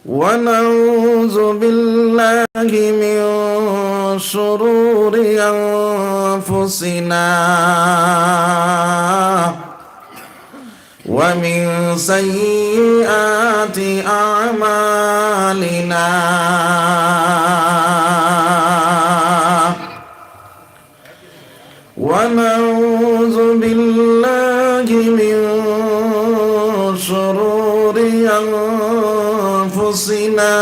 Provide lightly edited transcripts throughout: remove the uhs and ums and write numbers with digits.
ونعوذ بالله من شرور أنفسنا ومن سيئات أعمالنا ونعوذ بالله من شرور أنفسنا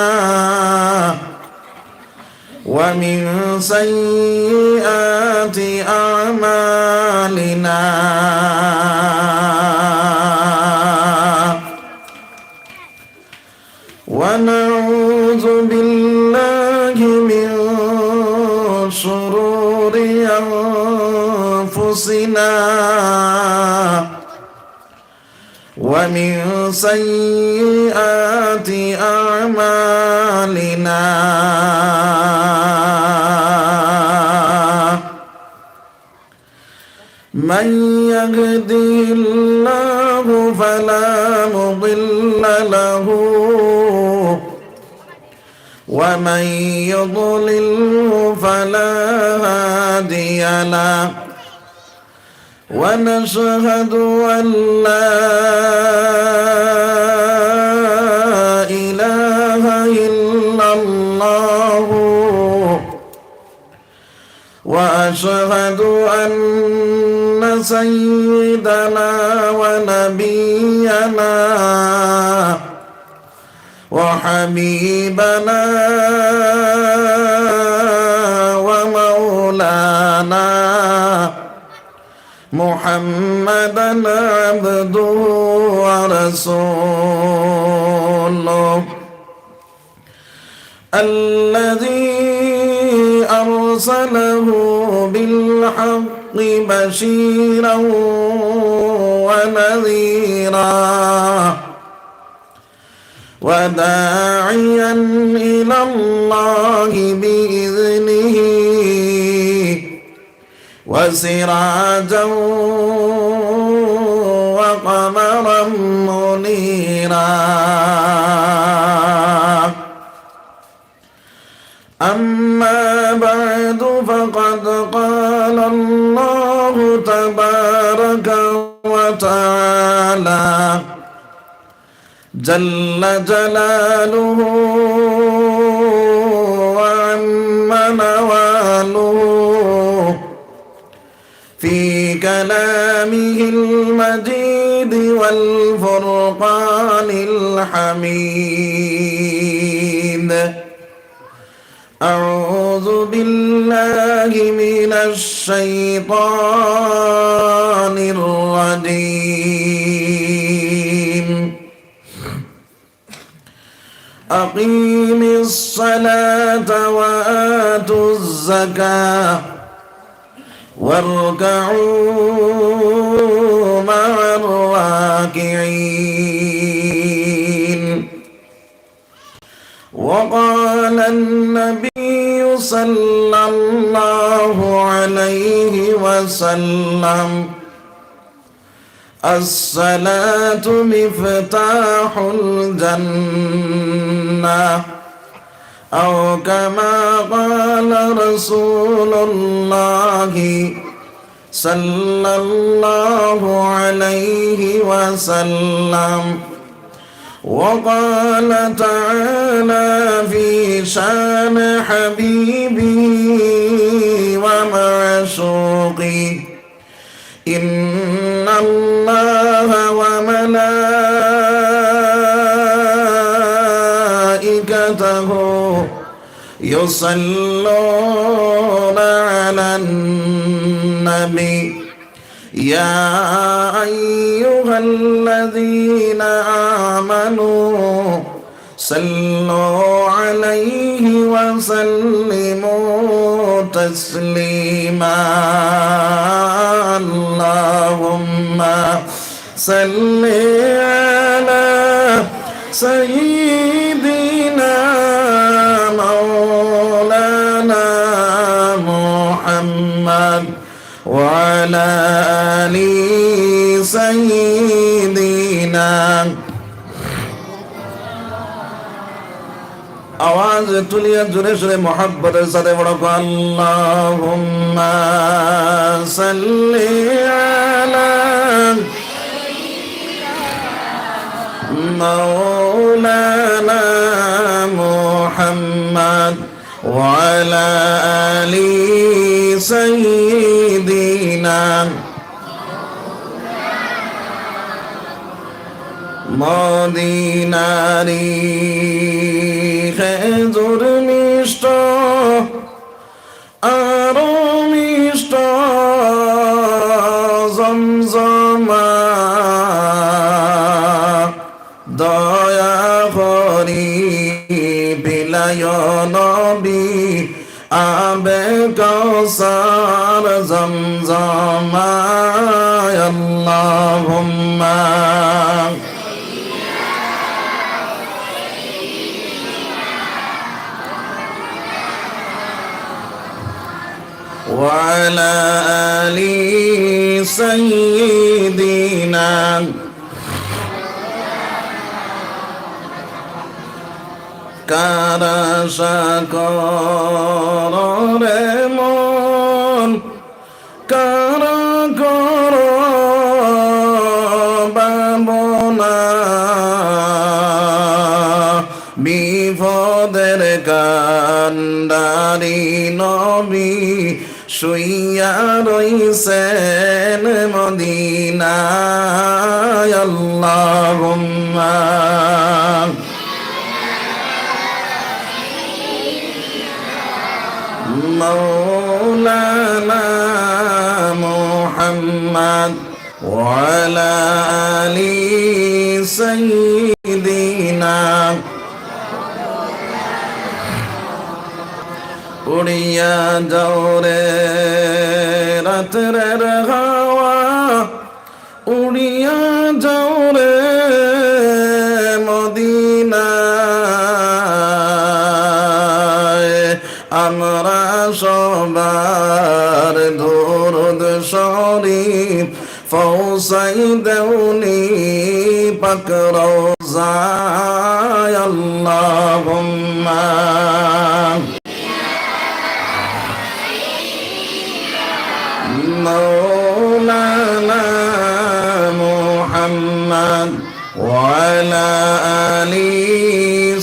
ومن سيئات أعمالنا ونعوذ بالله من شرور أنفسنا ومن سيئات أعمالنا من يهده الله فلا مضل له ومن يضلله فلا هادي له ونشهد أن لا إله إلا الله وأشهد أن سيدنا ونبينا وحبيبنا ومولانا محمدا عبده ورسوله الذي أرسله بالحق بشيرا ونذيرا وداعيا إلى الله بإذنه وسراجا وقمرا منيرا أما بعد فقد قال الله تبارك وتعالى جل جلاله وعم نواله في كلامه المجيد والفرقان الحميد أعوذ بالله من الشيطان الرجيم أقيم الصلاة وآتوا الزكاة واركعوا مع الراكعين وقال النبي صلى الله عليه وسلم الصلاة مفتاح الجنة أو كما قال رسول الله صلى الله عليه وسلم وقال تعالى في شان حبيبه ومعشوقه إن الله وملائكته يصلون على النبي يا أيها الذين آمنوا صلوا عليه وسلموا تسليما اللهم صل على سيدنا مولانا محمد وعلى آل سيدنا आवाज तुलिया जोरे जोरे मोहब्बत साथे बड़ो को अल्लाहुम्मा सल्ली अला मौलाना मुहम्मद व अला आली सय्यिदिना মদিনারি খেজুর মিষ্ট আরো মিষ্ট জমজমা দয়া করি বিলায় নবী আবে কৌসার জমজমা আল্লাহুম্মা وعلى آل سيدنا কারা সাকর রে মন কারা কর বাবনা বিপদের কান্ডারি নবী শুইয়া রইছেন মদিনায় আল্লাহুম্মা মৌলানা মুহাম্মদ ওয়া আলা আলি সাইয়্যিদিনা উড়িয়া যাও রে রাতের হাওয়া উড়িয়া যাও রে মদিনায় আমরা সবার দরুদ শরীফ পৌঁছাই দেওনি পাক রওজায় আল্লাহুম্মা مولانا محمد وعلى آل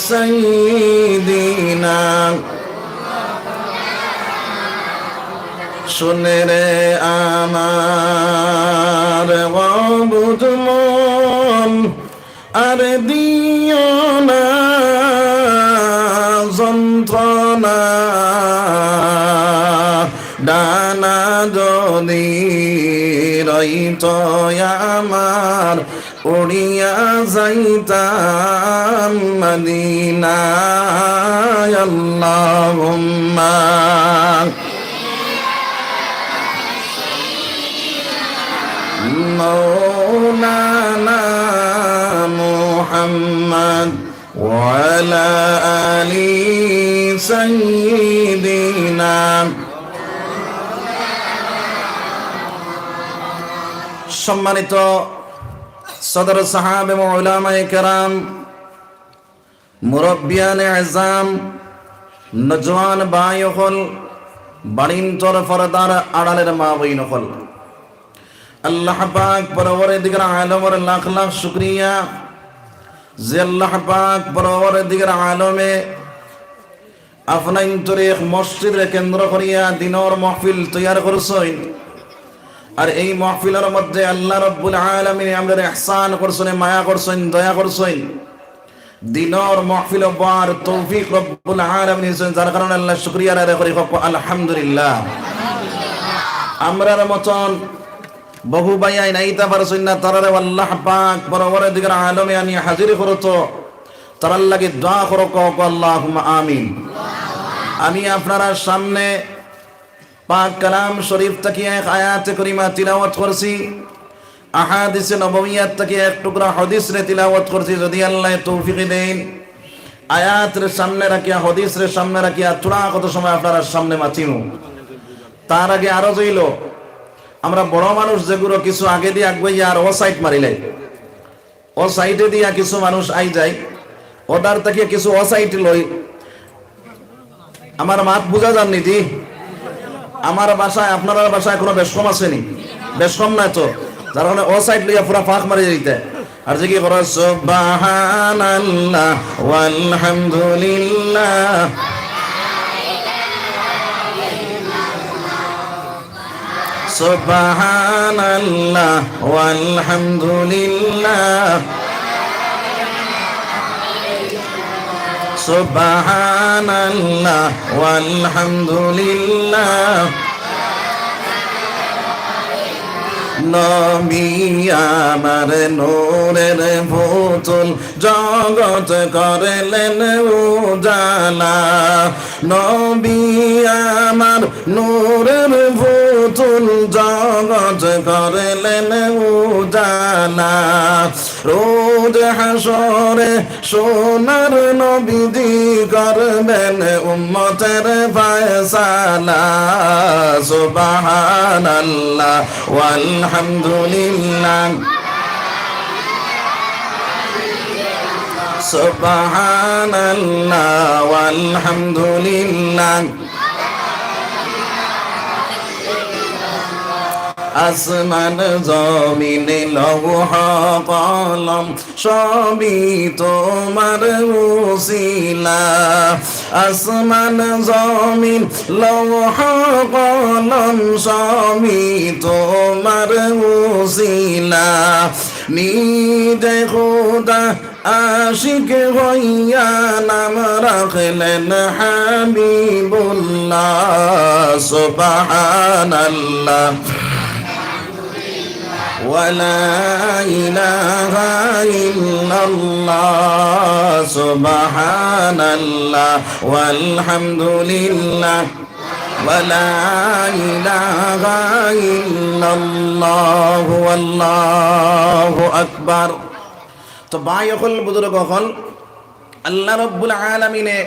سيدنا শুনে রে আমার গবুদ মন আর দিও না যন্ত্রণা ডানা যদি রইত আমার উড়িয়া যাইতাম মদিনায় আল্লাহুম্মা মৌলানা মুহাম্মদ ওয়া আলা আলি সাইয়্যিদিনা সম্মানিত সদর সাহাবে ও উলামায়ে কেরাম মুরব্বিয়ানে আযম নজওয়ান ভাই হল বাড়িন্তর ফরদার আড়ালের মা বইন হল আল্লাহ পাক পরওয়ারদিগার আলমের লাখ লাখ শুকরিয়া যে আল্লাহ পাক পরওয়ারদিগার আলমে আপনার তরিক মসজিদের কেন্দ্র করিয়া দিনর মাহফিল তৈয়ার করছেন আর এই মাহফিলের মধ্যে আল্লাহ রাব্বুল আলামিন আমাদের ইহসান করছেন মায়া করছেন দয়া করছেন দিনর মাহফিল বার তৌফিক রব্বুল আলামিন দিয়েছেন যার কারণে আল্লাহ শুকরিয়া আদায় করি আলহামদুলিল্লাহ আমরার মতন বহু ভাইয়াই নাইতা পারছেন না তারারে আল্লাহ পাক পরওয়ারদিগার আলমে আনি হাজির করতো তারার লাগি দোয়া করো আল্লাহুম্মা আমিন আমি আপনারা সামনে পাক কালাম শরীফ থেকে এক আয়াত করিমা তিলাওয়াত করছি আহাদিসে নববিয়াত থেকে এক টুকরা হাদিস রে তিলাওয়াত করছি যদি আল্লাহ তৌফিক দেন আয়াত রে সামনে রাখিয়া হাদিস রে সামনে রাখিয়া থোড়া কত সময় আপনারা সামনে মাতিমু তার আগে আরো জইল আমরা বড় মানুষ যেগুলো কিছু আগে দিয়ে আগুইয়া আর ও সাইড মারিলে ও সাইডে দিয়া কিছু মানুষ আই যায় ওদার থেকে কিছু ও সাইড লই আমার মাত বুঝা যান নীতি? আমার বাসায় আপনার বাসায় কোনো বেশকম আসেনি? বেশকম নাই তো, যার কারণে ও সাইড লইয়া পুরা ফাঁক মারি দিতে। আর যে কি করা সুবহানাল্লাহ ওয়ালহামদুলিল্লাহ সুবহানাল্লাহ ওয়ালহামদুলিল্লাহ সুবহানাল্লাহ ওয়ালহামদুলিল্লাহ। নবী আমার নূরের পুতুল জগৎ করলেন উজালা। নবী আমার নূরের পুতুল জগৎ করলেন উজালা। রোজ হাসরে সোনার নবীজি করবেন উম্মতের ফয়সালা। সুবহানাল্লাহ ওয়ালহামদুলিল্লাহ সুবহানাল্লাহ ওয়ালহামদুলিল্লাহ। আসমান জমিন লৌহ কলম সবই তোমার উসিলা। আসমান জমিন লৌহ কলম সবই তোমার উসিলা। নিজে খোদা আশিক হইয়া নাম রাখলেন হাবিবুল্লাহ। সুবহানাল্লাহ ওয়ালা ইলাহা ইল্লাল্লাহ সুবহানাল্লাহ ওয়ালহামদুলিল্লাহ ওয়ালা ইলাহা ইল্লাল্লাহ আল্লাহু আকবার। তো ভাই হল বুজুর্গ হল, আল্লাহ রাব্বুল আলামিনে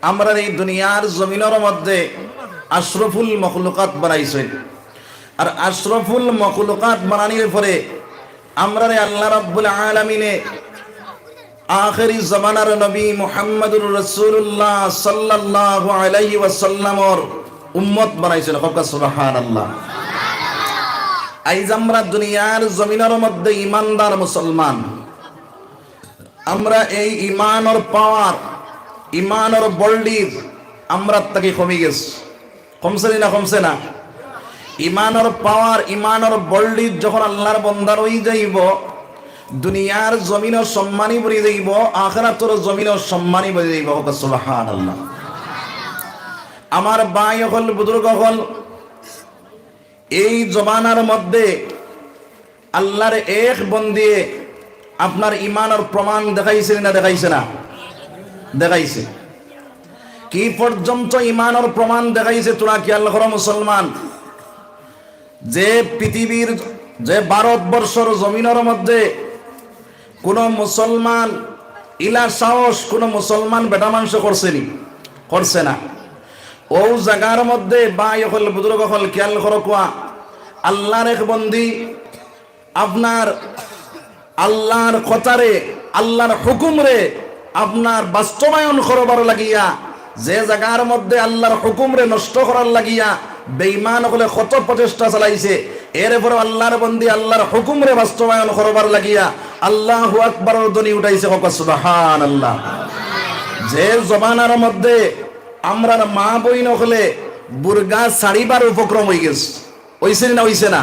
আমরা এই দুনিয়ার জমিনের মধ্যে আশরাফুল মখলুকাত বানাইছেন। আর আশরাফুল মখলুকাত বানানোর পরে আমরা আল্লাহ রাব্বুল আলামিনে আখিরি জামানার নবী মুহাম্মদুর রাসূলুল্লাহ সাল্লাল্লাহু আলাইহি ওয়াসাল্লামর উম্মত বানাইছেন। সুবহানাল্লাহ। আইজ আমরা দুনিয়ার জমিনের মধ্যে ইমানদার মুসলমান, আমরা এই ইমানের পাওয়ার, ইমানের বল্ডির আমরা তাকে কমে গেছে। কমছে না? কমছে না? ইমানের পাওয়ার, ইমানের বল্ডির যখন আল্লাহর বন্দার হয়ে যাইব, দুনিয়ার জমিনও সম্মানী বলে যাইব, আখিরাতের জমিনও সম্মানী বলে যাইব। সুবহানাল্লাহ। আমার ভাই হল, বুজুর্গ হল, এই জমানার মধ্যে আল্লাহর এক বন্দে আপনার ইমানের প্রমাণ দেখাইছে না? দেখাইছে না? দেখাইছে। কি পর্যন্ত ইমানের প্রমাণ দেখাইছে তোরা কি আল্লাহ মুসলমান? যে পৃথিবীর, যে ভারতবর্ষের জমিনের মধ্যে কোন মুসলমান ইলা সাহস কোন মুসলমান বেটা মাংস করছেনি? করছে না। ও জায়গার মধ্যে ভাই হল, বুজুর্গ হল, খেয়াল করো কোয়া আল্লাহর এক বন্দি আপনার আল্লাহর কথারে, আল্লাহর হুকুমরে আপনার বাস্তবায়ন করবার লাগিয়া, যে জায়গার মধ্যে আল্লাহর হুকুমরে নষ্ট করার লাগিয়া বেঈমান হলে কত প্রচেষ্টা চালাইছে, এরপরে আল্লাহর বন্দি আল্লাহর হুকুমরে বাস্তবায়ন করবার লাগিয়া আল্লাহু আকবারের ধ্বনি উঠাইছে। সুবহানাল্লাহ। যে জমানার মধ্যে আমরার মা বইন হলে বুরগা ছাড়িবার উপক্রম হয়ে গেছে, হইছে না? হইছে না?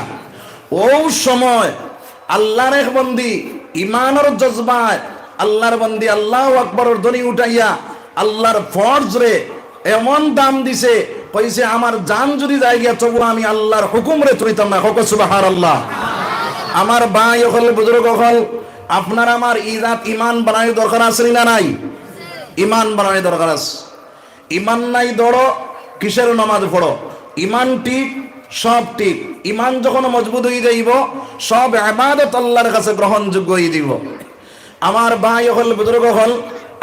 ও সময় আল্লাহর এক বন্দি ইমানের জজবায় আল্লাহর বন্দি আল্লাহু আকবারের ধ্বনি উঠাইয়া আল্লাহর ফরজ রে এমন দাম দিছে, কইছে আমার জান যদি যায় গিয়া তবু আমি আল্লাহর হুকুম রে তুলিতাম না। সুবহানাল্লাহ। আমার ভাই হল, বুজুর্গ হল, আপনার আমার ইরাত ইমান বানানোর দরকার আছে না নাই? ইমান বানানোর দরকার আছে। ইমান নাই দৌড়ো, কিসের নামাজ পড়ো? ইমান ঠিক, সব ঠিক। ইমান যখন মজবুত হয়ে যাইব, সব ইবাদত আল্লাহর কাছে গ্রহণযোগ্য হয়ে দিব। আমার ভাই হল, বুজুর্গ হল,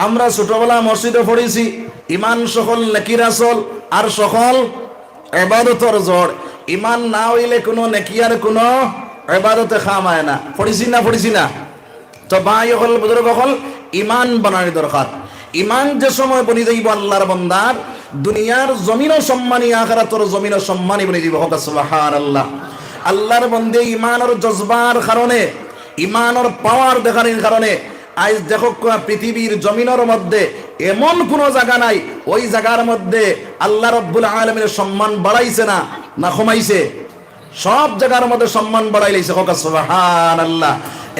আমরা ছোটবেলা মসজিদে পড়েছি ইমান সকল নেকির আসল আর সকল ইবাদতের জড়। ইমান না হইলে কোনো নেকি আর কোনো ইবাদতে খামায় না। পড়েছি না? পড়েছি না? তো ভাই হল, বুজুর্গ হল, ইমান বানানোর দরকার। ইমান যে সময় বনি যাইব আল্লাহর বন্দার, দুনিয়ার জমিনও সম্মানী, আখিরাতের জমিনও সম্মানী বলে দিব। হোক সুবহানাল্লাহ। আল্লাহর বন্দে ইমানের জজবার কারণে, ইমানের পাওয়ার দেখানোর কারণে আজ দেখো পৃথিবীর জমিনের মধ্যে এমন কোন জায়গা নাই ওই জায়গার মধ্যে আল্লাহ রাব্বুল আলামিনের সম্মান বাড়াইছে না, না কমাইছে? সব জায়গার মধ্যে সম্মান বাড়াই লাইছে। হোক সুবহানাল্লাহ।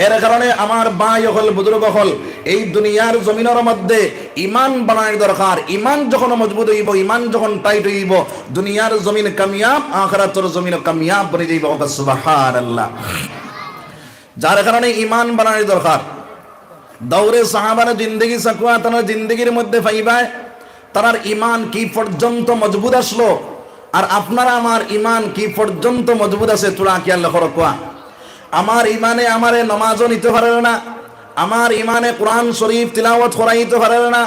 এর কারণে আমার ভাই হল, বুজুর্গ হল, এই দুনিয়ার জমিনের মধ্যে ইমান বানানোর দরকার। ইমান যখন মজবুত হইব, ইমান যখন টাইট হইব, দুনিয়ার জমিন কামিয়াব, আখিরাতের জমিন কামিয়াব বনে যাইব। হোক সুবহানাল্লাহ। যার কারণে ইমান বানানোর দরকার। দৌড়ে সাহাবারা জিন্দগি সাকুয়া তারা জিন্দগির মধ্যে পাইবায় তার ইমান কি পর্যন্ত মজবুত আসলো, আর আপনারা আমার ইমান কি পর্যন্ত মজবুত আছে তোরা কি আল্লাহ রকুয়া। আমার ইমানে আমারে নামাজও নিতে পারে না, আমার ইমানে কোরআন শরীফ তিলাওয়াত করাইতে পারে না,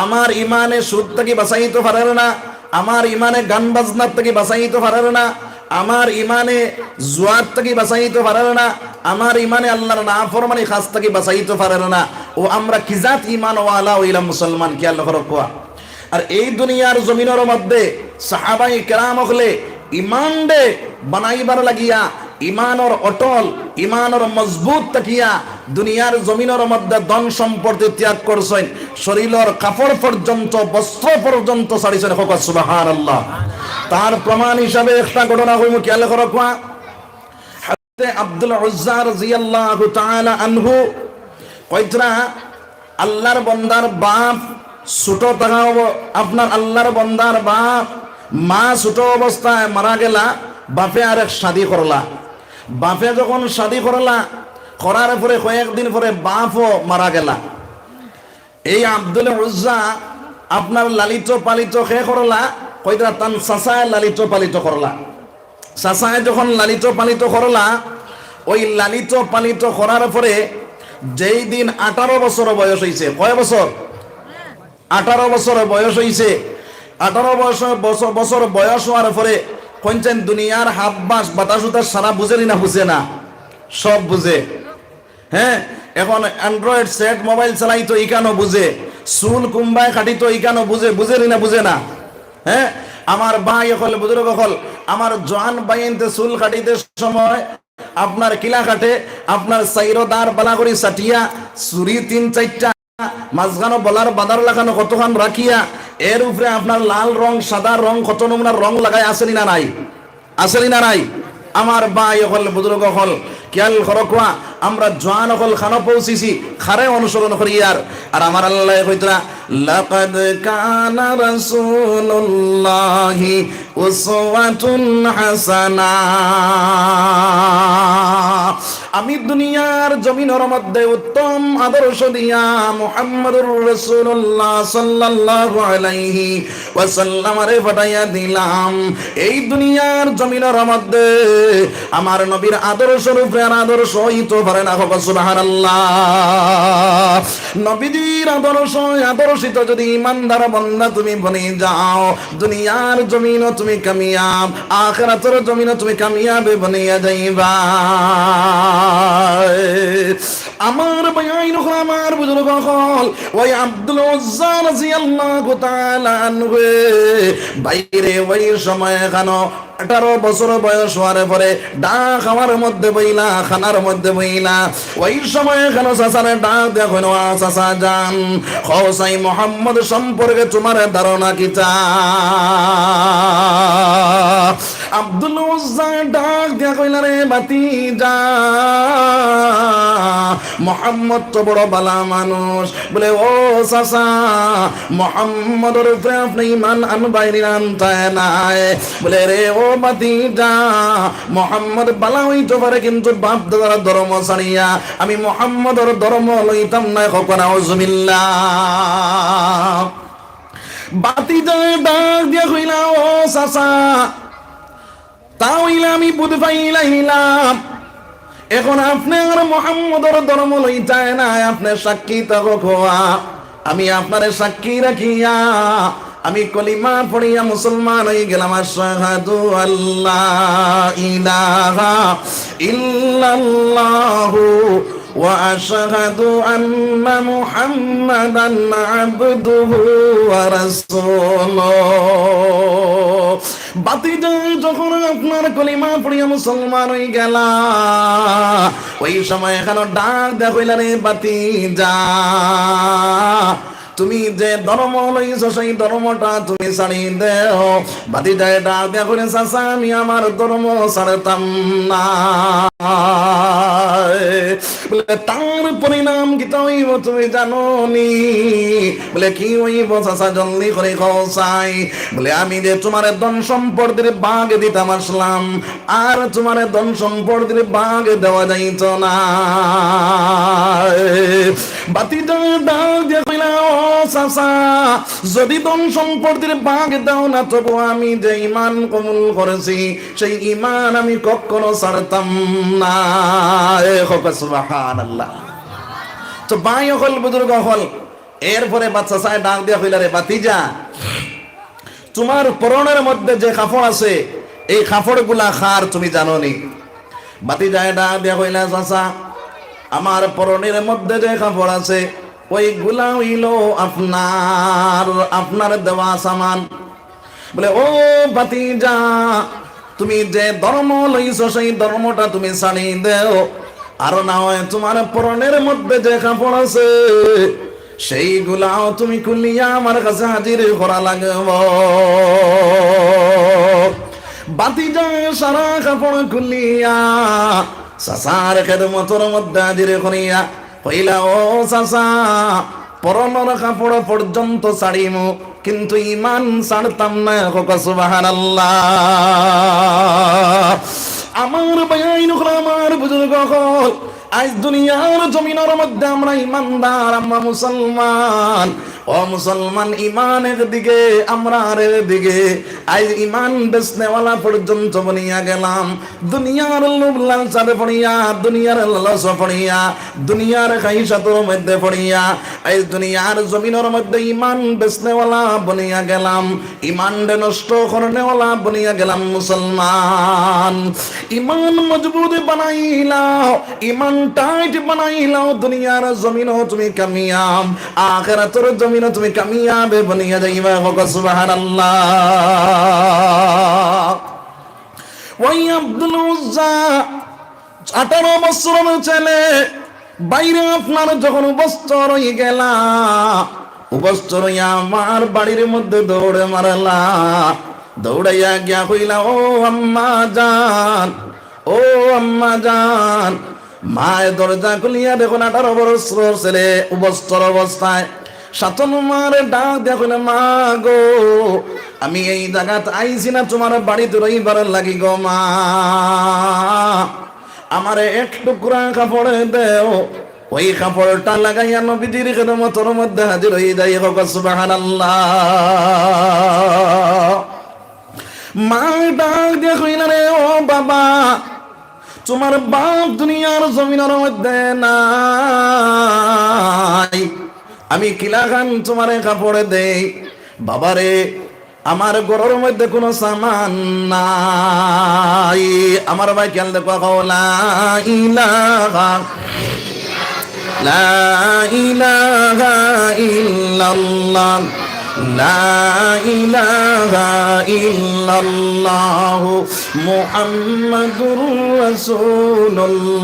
আমার ইমানে সুদ থেকে বাঁচাইতে পারে না, আমার ইমানে গান বাজনার থেকে বাঁচাইতে পারে না, আমার ইমানে জুয়ার থেকে বাঁচাইতে পারে না, আমার ইমানে আল্লাহর নাফরমানি খাস থেকে বাঁচাইতে পারে না। ও আমরা কি জাত ইমান ওয়ালা হইলাম মুসলমান কি আল্লাহ রকুয়া। আর এই দুনিয়ার জমিনের মধ্যে সাহাবাই কেরাম হলে ইমান দে বানাইবার লাগিয়া, ইমানর অটল, ইমানর মজবুত তাকিয়া দুনিয়ার জমিনের মধ্যে ধন সম্পত্তি ত্যাগ করছেন, শরীরের কাপড় পর্যন্ত, বস্ত্র পর্যন্ত ছাড়িছেন। হোক সুবহানাল্লাহ। তার প্রমাণ হিসাবে একটা ঘটনা হইব কি আল্লাহ রাখবা। হযরত আব্দুল উজ্জা রাদিয়াল্লাহু তাআলা আনহু কইতরা আল্লাহর বান্দার বাপ ছোট থাকা, আপনার আল্লাহর বান্দার বাপ মা ছোট অবস্থায় মারা গেলা, বাপে আরেক শাদী করলা। বাপে যখন শাদী করলা, করার পরে কয়েকদিন পরে বাপও মারা গেলা। এই আব্দুল উজ্জা আপনার লালিত পালিত খে করলা, কইরা তান চাচায় লালিত পালিত করলা। চাচায় যখন লালিত পালিত করলা, ওই লালিত পালিত করার পরে যেই দিন 18 বছর বয়স হয়েছে, কয় বছর? 18 বছর বয়স হয়েছে। 18 বছর বয়স হওয়ার পরে কইছেন দুনিয়ার হাববাস বাতাস উতাস সারা বুঝেনি না, বুঝে না? সব বুঝে। হ্যাঁ, এখন অ্যান্ড্রয়েড সেট মোবাইল চালাইতো ইকানো বুঝে, চুল কুম্বায় কাটিতো ইকানো বুঝে, বুঝেনি না, বুঝে না? হ্যাঁ, আমার ভাই হল, বুজুর্গ হল, আমার জোয়ান বাইনতে চুল কাটিতে সময় আপনার কিলা কাটে, আপনার সাইরদার বালাগড়ি সাটিয়া চুরি 3-4টা মাঝখানো বলার বাদার লাগানো কতক্ষণ রাখিয়া, এর উপরে আপনার লাল রং সাদা রং কত নমুনার রং লাগাই আসেনি না নাই? আসেনি না নাই? আমার ভাই হল, বুজুর্গ হল, খেয়াল করকুয়া, আমরা জোয়ান হল খানো পৌঁছিছি, খারে অনুসরণ করি। আর আমার আল্লাহ কইতরা লাকাদ কানা রাসূলুল্লাহি উসওয়াতুন হাসানা। আমি দুনিয়ার জমিনের মধ্যে উত্তম আদর্শ দিয়া মুহাম্মদুর রাসূলুল্লাহ সাল্লাল্লাহু আলাইহি ওয়াসাল্লাম রে পাঠাইয়া দিলাম। এই দুনিয়ার জমিনের মধ্যে আমার নবীর আদর্শের উপরে আদর্শ হইতে পারে না। হোক সুবহানাল্লাহ। নবীজির আদর্শিত যদি ইমানদার বান্দা তুমি বনে যাও, দুনিয়ার জমিনও তুমি কামিয়াব, আখিরাতের জমিনও তুমি কামিয়াব বনিয়া যাইবা। আমার ভাই নখন, আমার বুজুর্গ হল, ওই আব্দুল উজ্জা রাদিয়াল্লাহু তাআলা আনহু বাইরে ওই সময় খানো 18 বছর বয়স হওয়ার পরে ডাক আমার মধ্যে বইলা, খানার মধ্যে বইলা, ওই সময় কেন চাচারে ডাক দেখো, চাচা যান খোসাই মোহাম্মদ সম্পর্কে তোমার ধারণা কি? আব্দুল উজ্জা ডাক দিয়া কইলা, রে ভাতিজা, মোহাম্মদ তো বড় বালা মানুষ। বলে, ও চাচা, মোহাম্মদের উপরে আপনি ইমান আনবাইনি, আনতায় নাই। বলে, রে ও ভাতিজা, মোহাম্মদ বালা হইতে পারে, কিন্তু বাপ দাদার ধর্ম ছাড়িয়া আমি মোহাম্মদের ধর্ম লইতাম না। কখন আউযুবিল্লাহ। ভাতিজা ডাক দিয়া কইলা, ও চাচা, তাহলে আমি বুঝ পাইলাম, এখন আপনি আর মোহাম্মদের ধর্ম লইতায় না, আপনি সাক্ষী থাকো খোয়া, আমি আপনার সাক্ষী রাখিয়া আমি কলিমা পড়িয়া মুসলমান হয়ে গেলাম। আশহাদু আল্লা ইলাহা ইল্লাল্লাহু ওয়া আশহাদু আন্না মুহাম্মাদান আবদুহু ওয়া রাসূলুহু। বাতিজা যখন আপনার কলিমা পড়িয়া মুসলমান হয়ে গেলা, ওই সময় এখানে ডাক দেয়া হইলা, রে বাতিজা, তুমি যে ধর্ম লইছো সেই ধর্মটা তুমি ছাড়ি দেও। বাতিজায় ডাক দেয়া করে, চাচা আমি আমার ধর্ম ছাড়তাম না। বলে তার পরিণাম কি হইব তুমি জানো নি? বলে কি হইব চাচা, জলদি করে কও চাই। বলে আমি যে তোমার ধন সম্পদের ভাগ দিতাম আসলাম, আর তোমার ধন সম্পদের ভাগ দেওয়া যাইত না। বাতিজা ডাক দিয়া কইলা, ও চাচা, যদি ধন সম্পদের ভাগ দাও না, তবু আমি যে ঈমান কবুল করেছি সেই ঈমান আমি কখনো ছাড়তাম না। সুবহানাল্লাহ। তো ভাই হল, বুজুর্গ হল, এরপরে বাচ্চা চায় ডাক দিয়া কইলা, রে বাতিজা, তোমার পরনের মধ্যে যে কাপড় আছে এই কাপড় গুলা খার তুমি জানো নি? বাতিজায় ডাক দিয়া কইলা, চাচা আমার পরনের মধ্যে যে কাপড় আছে ওই গুলা হইল আপনার দেওয়া সামান। বলে ও বাতিজা, তুমি যে ধর্ম লইছো সেই ধর্মটা তুমি ছাড়ি দেও, আর না হয় তোমার পরনের মধ্যে যে কাপড় আছে সেইগুলাও তুমি খুলিয়া আমার কাছে হাজির করা লাগবে। বাতিজা সারা কাপড় খুলিয়া চাচার খেদমতের মধ্যে হাজির করিয়া কইলা, ও চাচা, পরনের কাপড় পর্যন্ত ছাড়িমু, কিন্তু ঈমান ছাড়তাম না। সুবহানাল্লাহ। আমার ভাইয়াইন, আমার বুজুর্গ হল, আজ দুনিয়ার জমিনের মধ্যে আমরা ইমানদার, আমরা মুসলমান। ও মুসলমান, ইমানের দিকে আমরা দিকে আজ ইমান বেচনেওয়ালা পর্যন্ত বনিয়া গেলাম। দুনিয়ার লোভ লালসাতে পড়িয়া, দুনিয়ার লালস পড়িয়া, দুনিয়ার খাইসাতের মধ্যে পড়িয়া আজ দুনিয়ার জমিনের মধ্যে ইমান বেচনেওয়ালা বনিয়া গেলাম, ইমান নষ্ট করনেওয়ালা বনিয়া গেলাম মুসলমান। ইমান মজবুত বানাইলাও, ইমান টাইট বানাইলাও, দুনিয়ার জমিনও তুমি কামিয়াব, আখিরাতের জমিনও তুমি কামিয়াব বনিয়া যাইবা। সুবহানাল্লাহ। ওই আব্দুল উজ্জা 18 বছরের ছেলে, বাইরে আপনার যখন উপস্থিত হয়ে গেলা, উপস্থিত হইয়া আমার বাড়ির মধ্যে দৌড়ে মারলা। দৌড়াইয়া গিয়া কইলা, ও আম্মা জান, ও আম্মা জান। মায়ের দরজা খুলিয়া দেখুন 18 বছরের ছেলে উপস্থিত অবস্থায়। সাতন মারে ডাক দেখুন, মা গো, আমি এই জায়গাতে আইছি না তোমার বাড়িতে রইবার লাগি গো মা, আমারে এক টুকরা কাপড় দেও। ওই কাপড়টা লাগাইয়া নবীজির খেদমতের মধ্যে হাজির হয়ে যাই। সুবহানাল্লাহ। মা ডাক দিয়ে কইলা, রে ও বাবা, তোমার বাপ দুনিয়ার জমিনের মধ্যে নাই, আমি কিলাখান তোমার কাপড় দেই। বাবারে, আমার ঘরের মধ্যে কোনো সামান নাই। আমার ভাই খেয়াল দেখো, লা ইলাহা ইল্লাল্লাহ, লা ইলাহা ইল্লাল্লাহু মুহাম্মাদুর রাসূলুল্লাহ।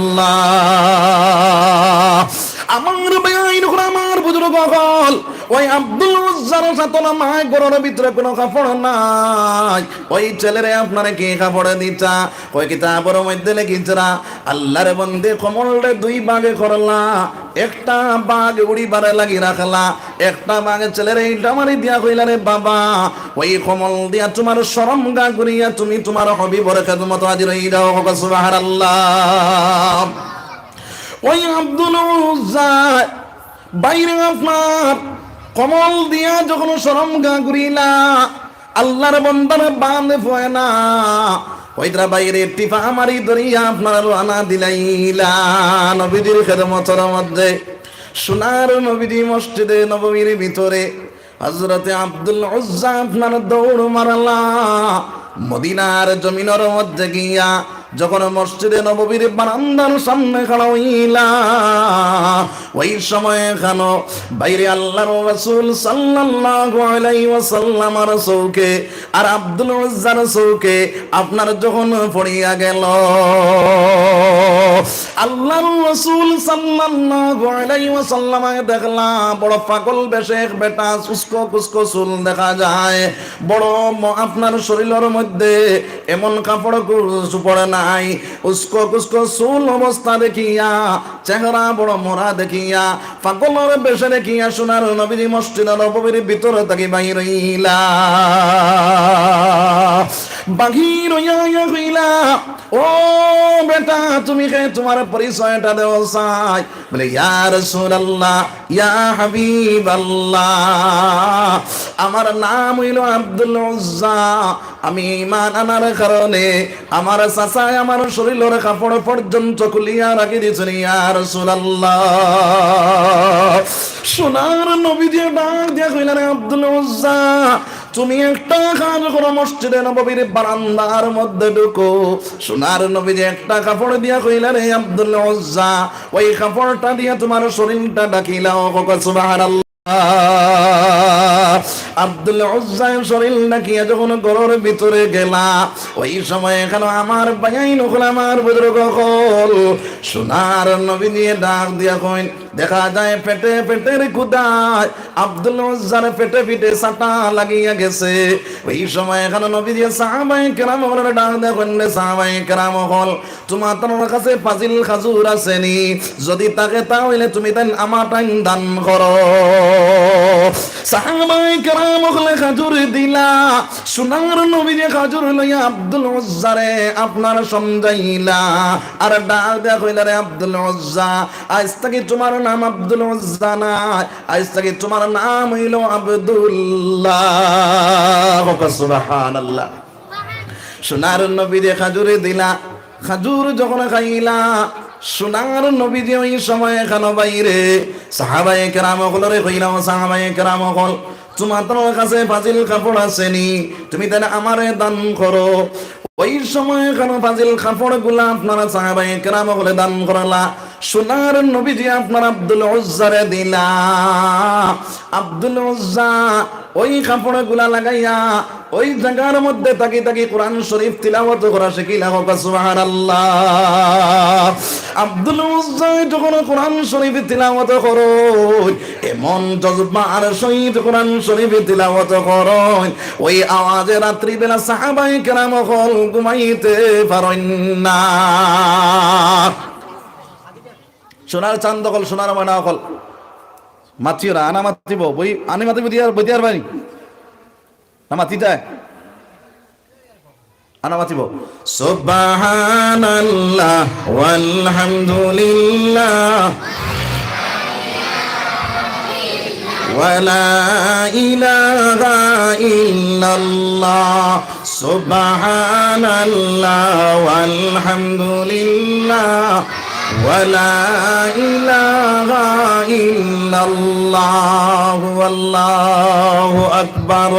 আমার ভাইয়াইন, আমার বুজুর্গ হল, ওই আব্দুল উজ্জার সাতনা মায় ঘরের ভিতরে কোনো কাপড় নাই। ওই ছেলেরে আপনারা কে কাপড় দিতা? ওই কিতাবের মধ্যে লিখিছরা, আল্লাহর বন্দে কমলরে 2 ভাগে করলা, একটা বাঘ উড়িবারে লাগি রাখলা, একটা বাঘ ছেলের এইটা মারি দিয়া কইলা, রে বাবা, ওই কমল দিয়া তোমার শরম গা করিয়া তুমি তোমার হবিবর খেদমত হাজির হই দাও। সুবহানাল্লাহ। ওই আব্দুল উজ্জা বাইরে আপনার কমল দিয়া যখন শরম গা করিলা, আল্লাহর বন্দার বাঁধে ফয় না, ওইটা বাইরে টিপা মারি ধরিয়া আপনার রানা দিলাইলা নবীজির খেদমতের মধ্যে। সোনার নবীজি মসজিদে নববীর ভিতরে হযরতে আব্দুল উজ্জা আপনার দৌড় মারলা। মদিনার জমিনের মধ্যে গিয়া যখন মসজিদে নববীর বারান্দার সামনে খাড়া হইলা, ওই সময় খানো বাইরে আল্লাহর রাসূল সাল্লাল্লাহু আলাইহি ওয়াসাল্লামের চৌকে আর আব্দুল উজ্জার চৌকে আপনার যখন পড়িয়া গেল, আল্লাহর রাসূল সাল্লাল্লাহু আলাইহি ওয়াসাল্লাম দেখলাম বড় পাগল বেশে এক বেটা, উস্কো কুস্কো চুল দেখা যায়, বড় আপনার শরীরের মধ্যে এমন কাপড় পড়ে নাই, উস্কো কুস্কো চুল অবস্থা দেখিয়া, চেহারা বড় মোরা দেখিয়া, পাগলের বেশে দেখিয়া সোনার নবীর মসজিদের নববীর ভিতরে থাকি বাহির হইলা, বাহির হইয়া হইলা, ও বেটা তুমি কে, তোমার পরিচয়টা দেও চাই। বলে ইয়া রাসূলুল্লাহ, ইয়া হাবিবাল্লাহ, আমার নাম হইল আব্দুল উজ্জা, আমি ঈমান আনার কারণে আমার চাচায় আমার শরীরের কাপড় পর্যন্ত খুলিয়া রাখি দিয়েছেন। ইয়া রাসূলুল্লাহ, সোনার নবী দিয়ে ডাক দিয়া কইলেন, আব্দুল উজ্জা তুমি একটা কাজ করো, মসজিদে নববীর বারান্দার মধ্যে ঢুকো। সোনার নবী যে একটা কাপড় দিয়া কইলেন, হে আব্দুল উজ্জা ওই কাপড়টা দিয়ে তোমার শরীরটা ঢাকিলাও। সুবহানাল্লাহ। আব্দুল উজ্জা শরীর নাকিয়া যখন ঘরের ভিতরে গেলা, ওই সময় এখানে আমার বায়াই নকল, আমার বুজুর্গ হল সোনার নবী নিয়ে ডাক দিয়া কইন, দেখা যায় পেটে পেটের কুদায় আব্দুল উজ্জার পেটে পিঠে সাটা লাগিয়া গেছে। ওই সময় এখানে নবী দিয়ে সাহাবায়ে কেরাম হলের ডাক দিয়া কইন, সাহাবায়ে কেরাম হল তোমার কাছে ফাজিল খাজুর আছে নি? যদি থাকে তাহলে তুমি দেন আমার টাইম দান করো। সাহাবায়ে কেরাম হলে খাজুর দিলা, সোনার নবী যে খাজুর লইয়া আব্দুল উজ্জারে আপনার সমঝাইলা আর ডাক দেয়া কইলা, রে আব্দুল উজ্জা আজ থেকে তোমার নাম আব্দুল উজ্জা না, আজ থেকে তোমার নাম হইল আব্দুল্লাহ। সুবহানাল্লাহ। সোনার নবী যে খাজুর দিলা, খাজুর যখন খাইলা, সোনার নবী যে ওই সময় এখানে বাইরে সাহাবায়ে কেরাম হলরে কইলা, সাহাবায়ে কেরাম হল তোমার কাছে ফাজিল কাপড় আছে নি? তুমি তাহলে আমারে দান করো। ওই সময় এখানে ফাজিল কাপড় গুলা আপনারা সাহাবায়ে কেরাম হলে দান করলা। সোনার নবী যে আপনার আব্দুল উজ্জারে দিলা, আব্দুল উজ্জা ওই কাপড় গুলা লাগাইয়া ওই জায়গার মধ্যে তাকি তাকি কোরআন শরীফ তিলাওয়াত করা শিখিলা। সুবহানাল্লাহ। আব্দুল উজ্জা যখন কোরআন শরীফ তিলাওয়াত করো, এমন জজবার সহিত কোরআন শরীফ তিলাওয়াত করো, ওই আওয়াজে রাত্রি বেলা সাহাবায়ে কেরাম হল ঘুমাইতে পারেন না। সোনার চান্দ কল, সোনার ময়না কল মাতিও না, আনা মাতিব বই আনি মাতিব দিয়ার বইয়ার বাড়ি না মাতিটা আনা মাতিব। সুবহানাল্লাহ ওয়ালহামদুলিল্লাহ ওয়ালা ইলাহা ইল্লাল্লাহ, সুবহানাল্লাহ ওয়ালহামদুলিল্লাহ ওয়ালা ইলাহা ইল্লাল্লাহ আল্লাহু আকবার।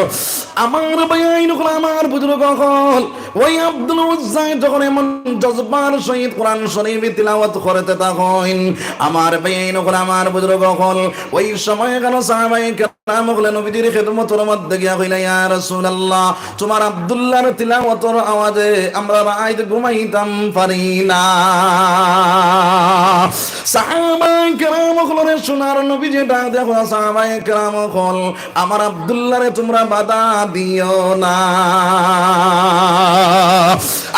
আমার বায়াইন হল, আমার বুজুর্গ হল ওই আব্দুল উজ্জা যখন এমন জজবার সহিত কোরআন শরীফ তিলাওয়াত করতে থাকেন, আমার বায়াইন হল, আমার বুজুর্গ হল ওই সময় গেল সাহাবায়ে কেরাম হলে নবীজির খিদমতের মধ্যে গিয়া কইলা, ইয়া রাসূলুল্লাহ তোমার আব্দুল্লাহর তিলাওয়াতের আওয়াজে আমরা রাত ঘুমাইতাম পারি না। সাহাবায়ে কেরাম হলের সোনার নবী যে ডাক দেখো, সাহাবায়ে কেরাম হল আমার আব্দুল্লাহরে তোমরা বাধা দিও না।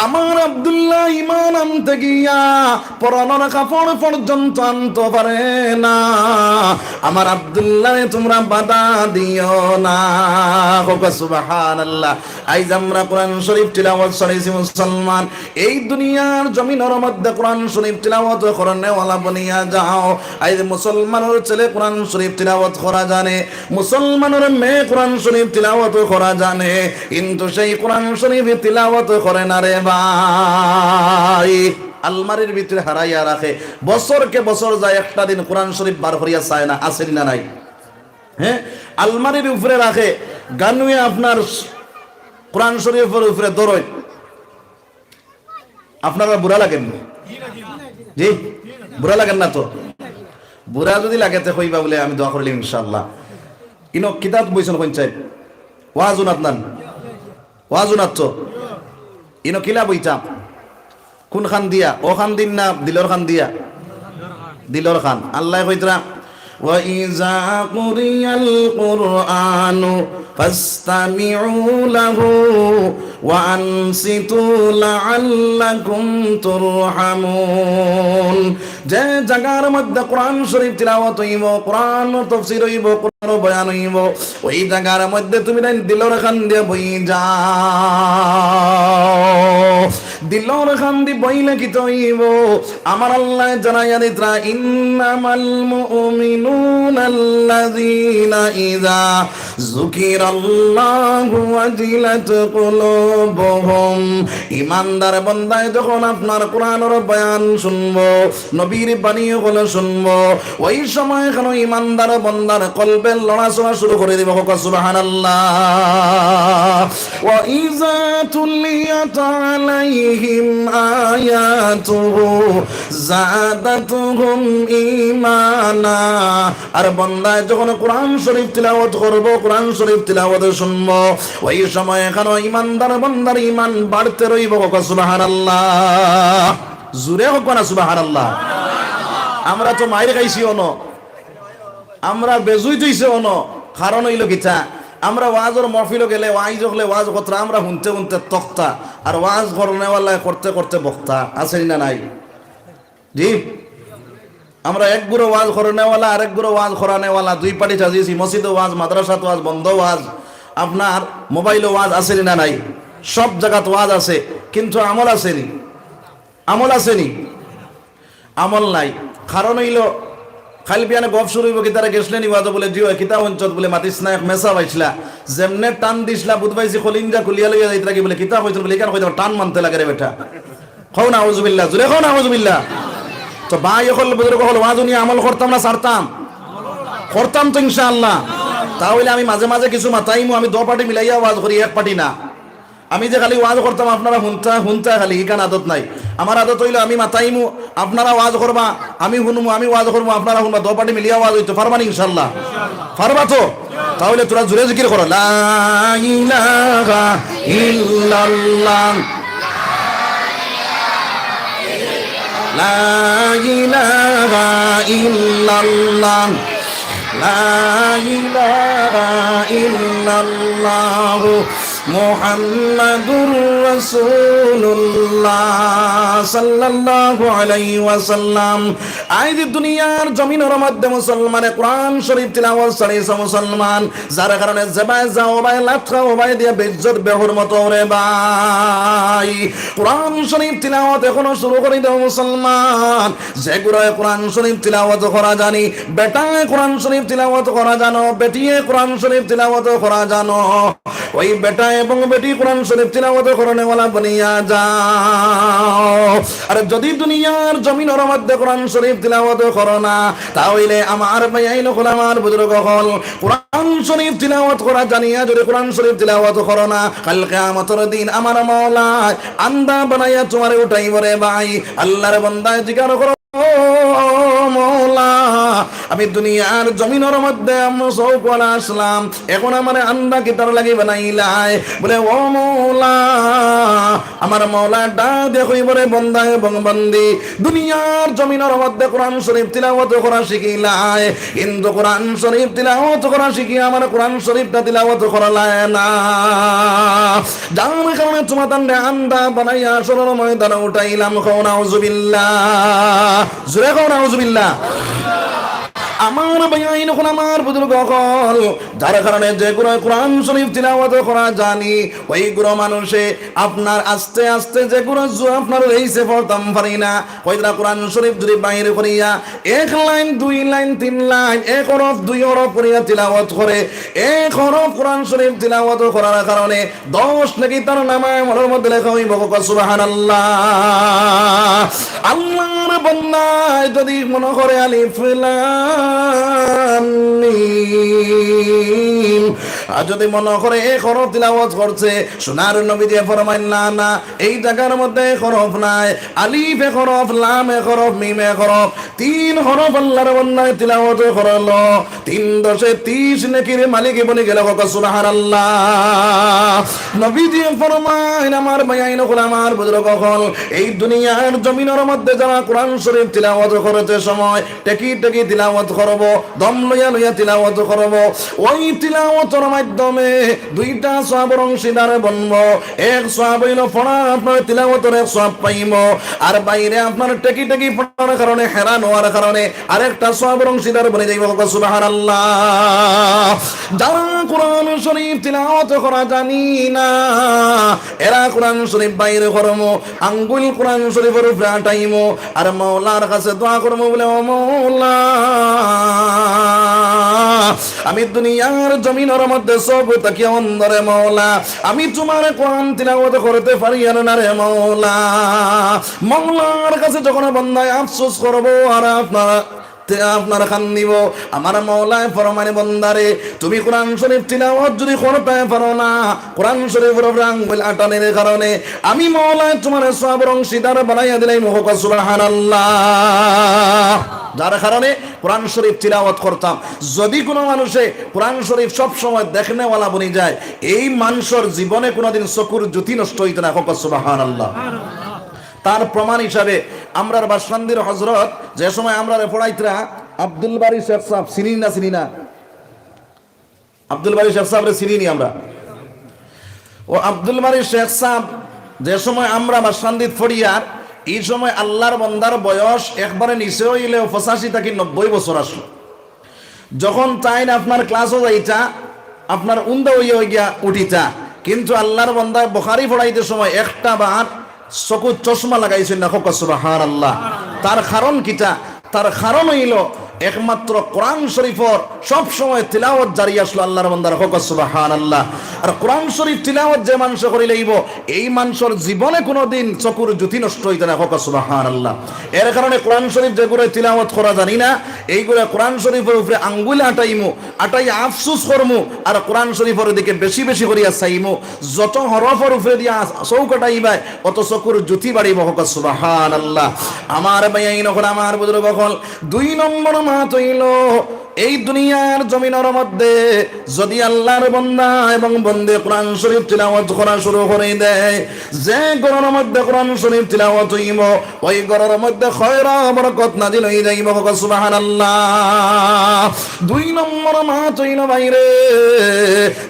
আমার আব্দুল্লাহ ঈমান আনতে গিয়া পরানোর কাপড় পর্যন্ত আনতে পারে না, আমার আব্দুল্লাহরে তোমরা বাধা দিও না। সুবহানাল্লাহ। আইজ আমরা কোরআন শরীফ তিলাওয়াত করেছি মুসলমান, এই দুনিয়ার জমিনের মধ্যে কোরআন শরীফ তিলাওয়াত করনে ওয়ালা বনিয়া যাও। আইজ মুসলমানের ছেলে কোরআন শরীফ তিলাওয়াত করা জানে, মুসলমানের মেয়ে কোরআন শরীফ তিলাওয়াত করা জানে, কিন্তু সেই কোরআন শরীফ তিলাওয়াত করে না রে ভাই। আলমারির ভিতরে হারাইয়া রাখে, বছরকে বছর যায়, একটা দিন কোরআন শরীফ বার করিয়া চায় না, আসেনি না নাই? হ্যাঁ, আলমারির উপরে রাখে, গানুয়ে আপনার কোরআন শরীফের উপরে দরয়, আপনারা বুড়া লাগেন না? জি, বুড়া লাগেন না তো? বুড়া যদি লাগে তে কইবা বলে আমি দোয়া করলাম ইনশাআল্লাহ। ইনো কিতাব বইছেন পঞ্চায়েত ওয়াজুন আপনার ওয়াজুন তো ইনো কিলা বইতা কোন খান দিয়া? ও খান দিন না দিলর খান দিয়া? দিলর খান। আল্লাহ কইতরা ওয়া ইযা কুরিয়াল কুরআনু ফাসতামিউ লাহু ওয়া আনসিতু লাআল্লাকুম তুরহামুন। যে জায়গার মধ্যে কোরআন শরীফ তিলাওয়াত হইব, কোরআন তাফসীর হইব, কোরআন বয়ান হইব, ওই জায়গার মধ্যে তুমি দিলর খান দিয়ে বই যাও। দিলর খান দি বইলে কি তৈব? আমার আল্লাহ জানাইয়া দিতরা ইন্নামাল মুমিনুনা আল্লাযীনা ইযা যুকিরাল্লাহু ওয়াজিলাত কুলুবুহুম। ঈমানদার বান্দা যখন আপনার কোরআনের বয়ান শুনবো, নবীর বাণী গুলো শুনবো, ওই সময় কেন ঈমানদার বান্দার কলবে লড়াচড়া শুরু করে দিব। সুবহানাল্লাহ। ওয়া ইযা তুলিয়াত আলাইহিম আয়াতুহু যাদাতুহুম ঈমানা। আর বান্দা যখন কোরআন শরীফ তিলাওয়াত করব, কোরআন শরীফ তিলাওয়াত শুনবো, ওই সময় এখানে ঈমানদার বান্দার ঈমান বাড়তে রইব। সুবহানাল্লাহ। জুরে হোক না সুবহানাল্লাহ। আমরা তো মাইর খাইছি অনো, আমরা বেজুই তুইছে অনো। কারণ হইল কিতা, আমরা ওয়াজর মহফিল গেলে ওয়াইজ হলে ওয়াজ কথা আমরা শুনতে শুনতে তক্তা, আর ওয়াজ করনেওয়ালা করতে করতে বক্তা। আছে না নাই? জি, আমরা এক গুরো ওয়াজ করনেওয়ালা আর এক গুরো ওয়াজ করানেওয়ালা, দুই পার্টি সাজিয়েছি। মসজিদে ওয়াজ, মাদ্রাসাত ওয়াজ, বন্ধ ওয়াজ, আপনার মোবাইলে ওয়াজ আছে না নাই? সব জায়গাত ওয়াজ আছে, কিন্তু আমল আসেনি। আমল আসেনি, আমল নাই। কারণ হইল খালি বিয়ানে গপ শুরু হইব, কিতারে গেছলে নি ওয়াজ বলে জিও কিতা অঞ্চল বলে মাতিস না মেসা পাইছিলা, যেমনে টান দিছিলা বুধবাইছি খলিঞ্জা কুলিয়া লইয়া যাইতরা কি বলে কিতা হইছিল বলে কেন কইতো টান মানতে লাগে রে বেটা। খাও না আউযুবিল্লাহ, জুরে খাও না আউযুবিল্লাহ। তো ভাই হল বুজুর্গ হল ওয়াজ নিয়ে আমল করতাম না ছাড়তাম? করতাম তো ইনশাআল্লাহ। তাহলে আমি মাঝে মাঝে কিছু মাতাইমু, আমি দো পার্টি মিলাইয়া ওয়াজ করি, এক পার্টি না। আমি যে খালি ওয়াজ করতাম আপনারা হুনতা খালি, ইকান আদত নাই। আমার আদত হইলো আমি মাতাইমু, আপনারা ওয়াজ করবা, আমি শুনবো, আমি ওয়াজ করবো, আপনারা শুনবা, দো পার্টি মিলিয়া ওয়াজ হইতো। পারবা না ইনশাআল্লাহ? পারবা তো? তাহলে তোরা জুড়ে জিকির করো, লা ইলাহা ইল্লাল্লাহ, লা ইলাহা ইল্লাল্লাহ, লা ইলাহা ইল্লাল্লাহ মুহাম্মাদুর রাসূলুল্লাহ সাল্লাল্লাহু আলাইহি ওয়াসাল্লাম। আজ দুনিয়ার জমিনের মধ্যে মুসলমানে কোরআন শরীফ তিলাওয়াত করেছে মুসলমান, যার কারণে জবাই যাও ভাই লাথা ভাই দিয়ে বেইজ্জত বেহুরমত রে ভাই। কোরআন শরীফ তিলাওয়াত এখনো শুরু করে দাও মুসলমান। যেগুলো কোরআন শরীফ তিলাওয়াত করা জানি, বেটায় কোরআন শরীফ তিলাওয়াত করা জানো, বেটিয়ে কোরআন শরীফ তিলাওয়াত করা জানো, ওই বেটা এবং বেটি কোরআন শরীফ তিলাওয়াত করনেওয়ালা বনিয়া যাও। আর যদি দুনিয়ার জমিনের মধ্যে কোরআন শরীফ তিলাওয়াত করো না, তাহলে আমার ভাইয়াইন হল, আমার বুজুর্গ হল, কোরআন শরীফ তিলাওয়াত করা জানিয়া যদি কোরআন শরীফ তিলাওয়াত করো না, কাল কিয়ামতের দিন আমার মাওলা আন্দা বানাইয়া তোমারে উঠাইব রে ভাই। আল্লাহর বান্দা জিজ্ঞাসা করো, মৌলা আমি দুনিয়ার জমিনের মধ্যে সৌকলা আসলাম, এখন আমার আন্দা কি তার লাগি বানাইলাই? বলে ও মৌলা, আমার মৌলা ডাক দেখই বলে বন্দা এবং বন্দি দুনিয়ার জমিনের মধ্যে কোরআন শরীফ তিলাওয়াত করা শিখিলাই, কিন্তু কোরআন শরীফ তিলাওয়াত করা শিখি আমার কোরআন শরীফটা তিলাওয়াত করালায় না, যার কারণে তোমার তান্ডে আন্দা বানাইয়া আসরের ময়দানে উঠাইলাম। খাও নাউযুবিল্লাহ, জোরে খাও নাউযুবিল্লাহ। আমার ভাইয়াইন হল, আমার বুজুর্গ হল, যার কারণে যে গুলো কোরআন শরীফ তিলাওয়াত করা জানি, ওই গুলো মানুষে আপনার আস্তে আস্তে যে গুলো আপনার রয়েছে পড়তাম পারি না, ওইটা কোরআন শরীফ যদি বাইরে করিয়া এক লাইন, দুই লাইন, তিন লাইন, এক হরফ, দুই হরফ করিয়া তিলাওয়াত করে, এক হরফ কোরআন শরীফ তিলাওয়াত করার কারণে 10 নাকি তার নামায় মনের মধ্যে লেখা হইব। সুবহানাল্লাহ। আল্লাহর বান্দা যদি মনে করে আলিফ লাম মিম আর যদি মনে করে এই হরফ তিলাওয়াত করছে, সোনার নবী দিয়ে ফরমাইন না না, এই জায়গার মধ্যে হরফ নাই, আলিফ এ হরফ, লাম এ হরফ, মিম এ হরফ, 3 হরফ আল্লাহর বান্দায় তিলাওয়াত করলো, 3 দশে 30 নেকির মালিক বনে গেল। সুবহানাল্লাহ। নবী দিয়ে ফরমাইন আমার ভাইয়াইন হল, আমার বুজুর্গ হল, এই দুনিয়ার জমিনের মধ্যে যারা কোরআন শরীফ তিলাওয়াত করতে সময় টেকি টেকি তিলাওয়াত করব, দম লইয়া লইয়া তিলাওয়াত করব, ওই তিলাওয়াতের মাধ্যমে 2টা সওয়াবের অংশীদার বনব। এক সওয়াব হইল পড়া, আপনার তিলাওয়াতের এক সওয়াব পাইব, আর বাইরে আপনার টেকি টেকি পড়ার কারণে হেরান হওয়ার কারণে আরেকটা সওয়াবের অংশীদার বনে যাইব। সুবহানাল্লাহ। যারা কোরআন শরীফ তিলাওয়াত করা জানি না, এরা কোরআন শরীফ বাইরে করমো, আঙ্গুল কোরআন শরীফের উপরে আটাইমো, আর মাওলার কাছে দোয়া করবো বলে, ও মাওলা, আমি দুনিয়ার জমিনের মধ্যে সব তাকিয়া অন্ধরে মাওলা, আমি তোমার কোরআন তিলাওয়াত করতে পারি না রে মাওলা। মাওলার কাছে যখন বান্দায় আফসোস করবো আর আপনার খান নিব, আমার মাওলায় ফরমানে, বান্দারে তুমি কোরআন শরীফ তিলাওয়াত যদি করতে পারো না, কোরআন শরীফের উপর আঙ্গুল আটানের কারণে আমি মাওলায় তোমার সওয়াবের অংশীদার বানাইয়া দিলাই। মুখ সুবহানাল্লাহ। যার কারণে কোরআন শরীফ তিলাওয়াত করতাম। যদি কোনো মানুষে কোরআন শরীফ সব সময় দেখনেওয়ালা বনি যায়, এই মানুষের জীবনে কোনোদিন চকুর জ্যোতি নষ্ট হইতো না। সুবহানাল্লাহ। তার প্রমাণ হিসাবে আমরার বাসন্দির হজরত যে সময় আমরা পড়াইতরা আব্দুল বারী শেখ সাহেব, চিনি না? চিনি না? আব্দুল বারী শেখ সাহেব চিনি নি আমরা? ও আব্দুল বারী শেখ সাহেব যে সময় আমরা বাসন্দিত ফড়িয়ার, এই সময় আল্লাহর বান্দার বয়স একবারে নিচে হইলে 85 থেকে 90 বছর আসলো। যখন তাই আপনার ক্লাসও যাইতা, আপনার উন্দা হইয়া গিয়া উঠিতা, কিন্তু আল্লাহর বান্দা বুখারী পড়াইতে সময় একটা বার চকু চশমা লাগাইছেন না। সুবহানাল্লাহ। তার কারণ কিটা? তার কারণ হইল একমাত্র কোরআন শরীফর সব সময় তিলাওয়াত জারি আসলো আল্লাহর বান্দার। সুবহানাল্লাহ। আর কোরআন শরীফ তিলাওয়াত যে মানুষ করি লইব, এই মানুষের জীবনে কোনোদিন চকুর জ্যোতি নষ্ট হইতে না। সুবহানাল্লাহ। এর কারণে কোরআন শরীফ যেগুলো তিলাওয়াত করা জানি না, এইগুলো কোরআন শরীফের উপরে আঙ্গুলে আটাইমু, আটাই আফসুস করমু, আর কোরআন শরীফের দিকে বেশি বেশি করিয়া চাইমু। যত হরফের উপরে দিয়া চৌকাটাইবাই অত চকুর জ্যোতি বাড়িব। সুবহানাল্লাহ। আমার ভাইয়াইন হল, আমার বুজুর্গ হল, 2 নম্বর মাত হইল, এই দুনিয়ার জমিনের মধ্যে যদি আল্লাহর বান্দা এবং বন্দে কোরআন শরীফ তিলাওয়াত করা শুরু করে দেয়, যে ঘরের মধ্যে কোরআন শরীফ তিলাওয়াত হইব, ওই ঘরের মধ্যে খয়র বরকত নাজিল হয়ে যাইব। সুবহানাল্লাহ। 2 নম্বর মাত হইল, বাইরে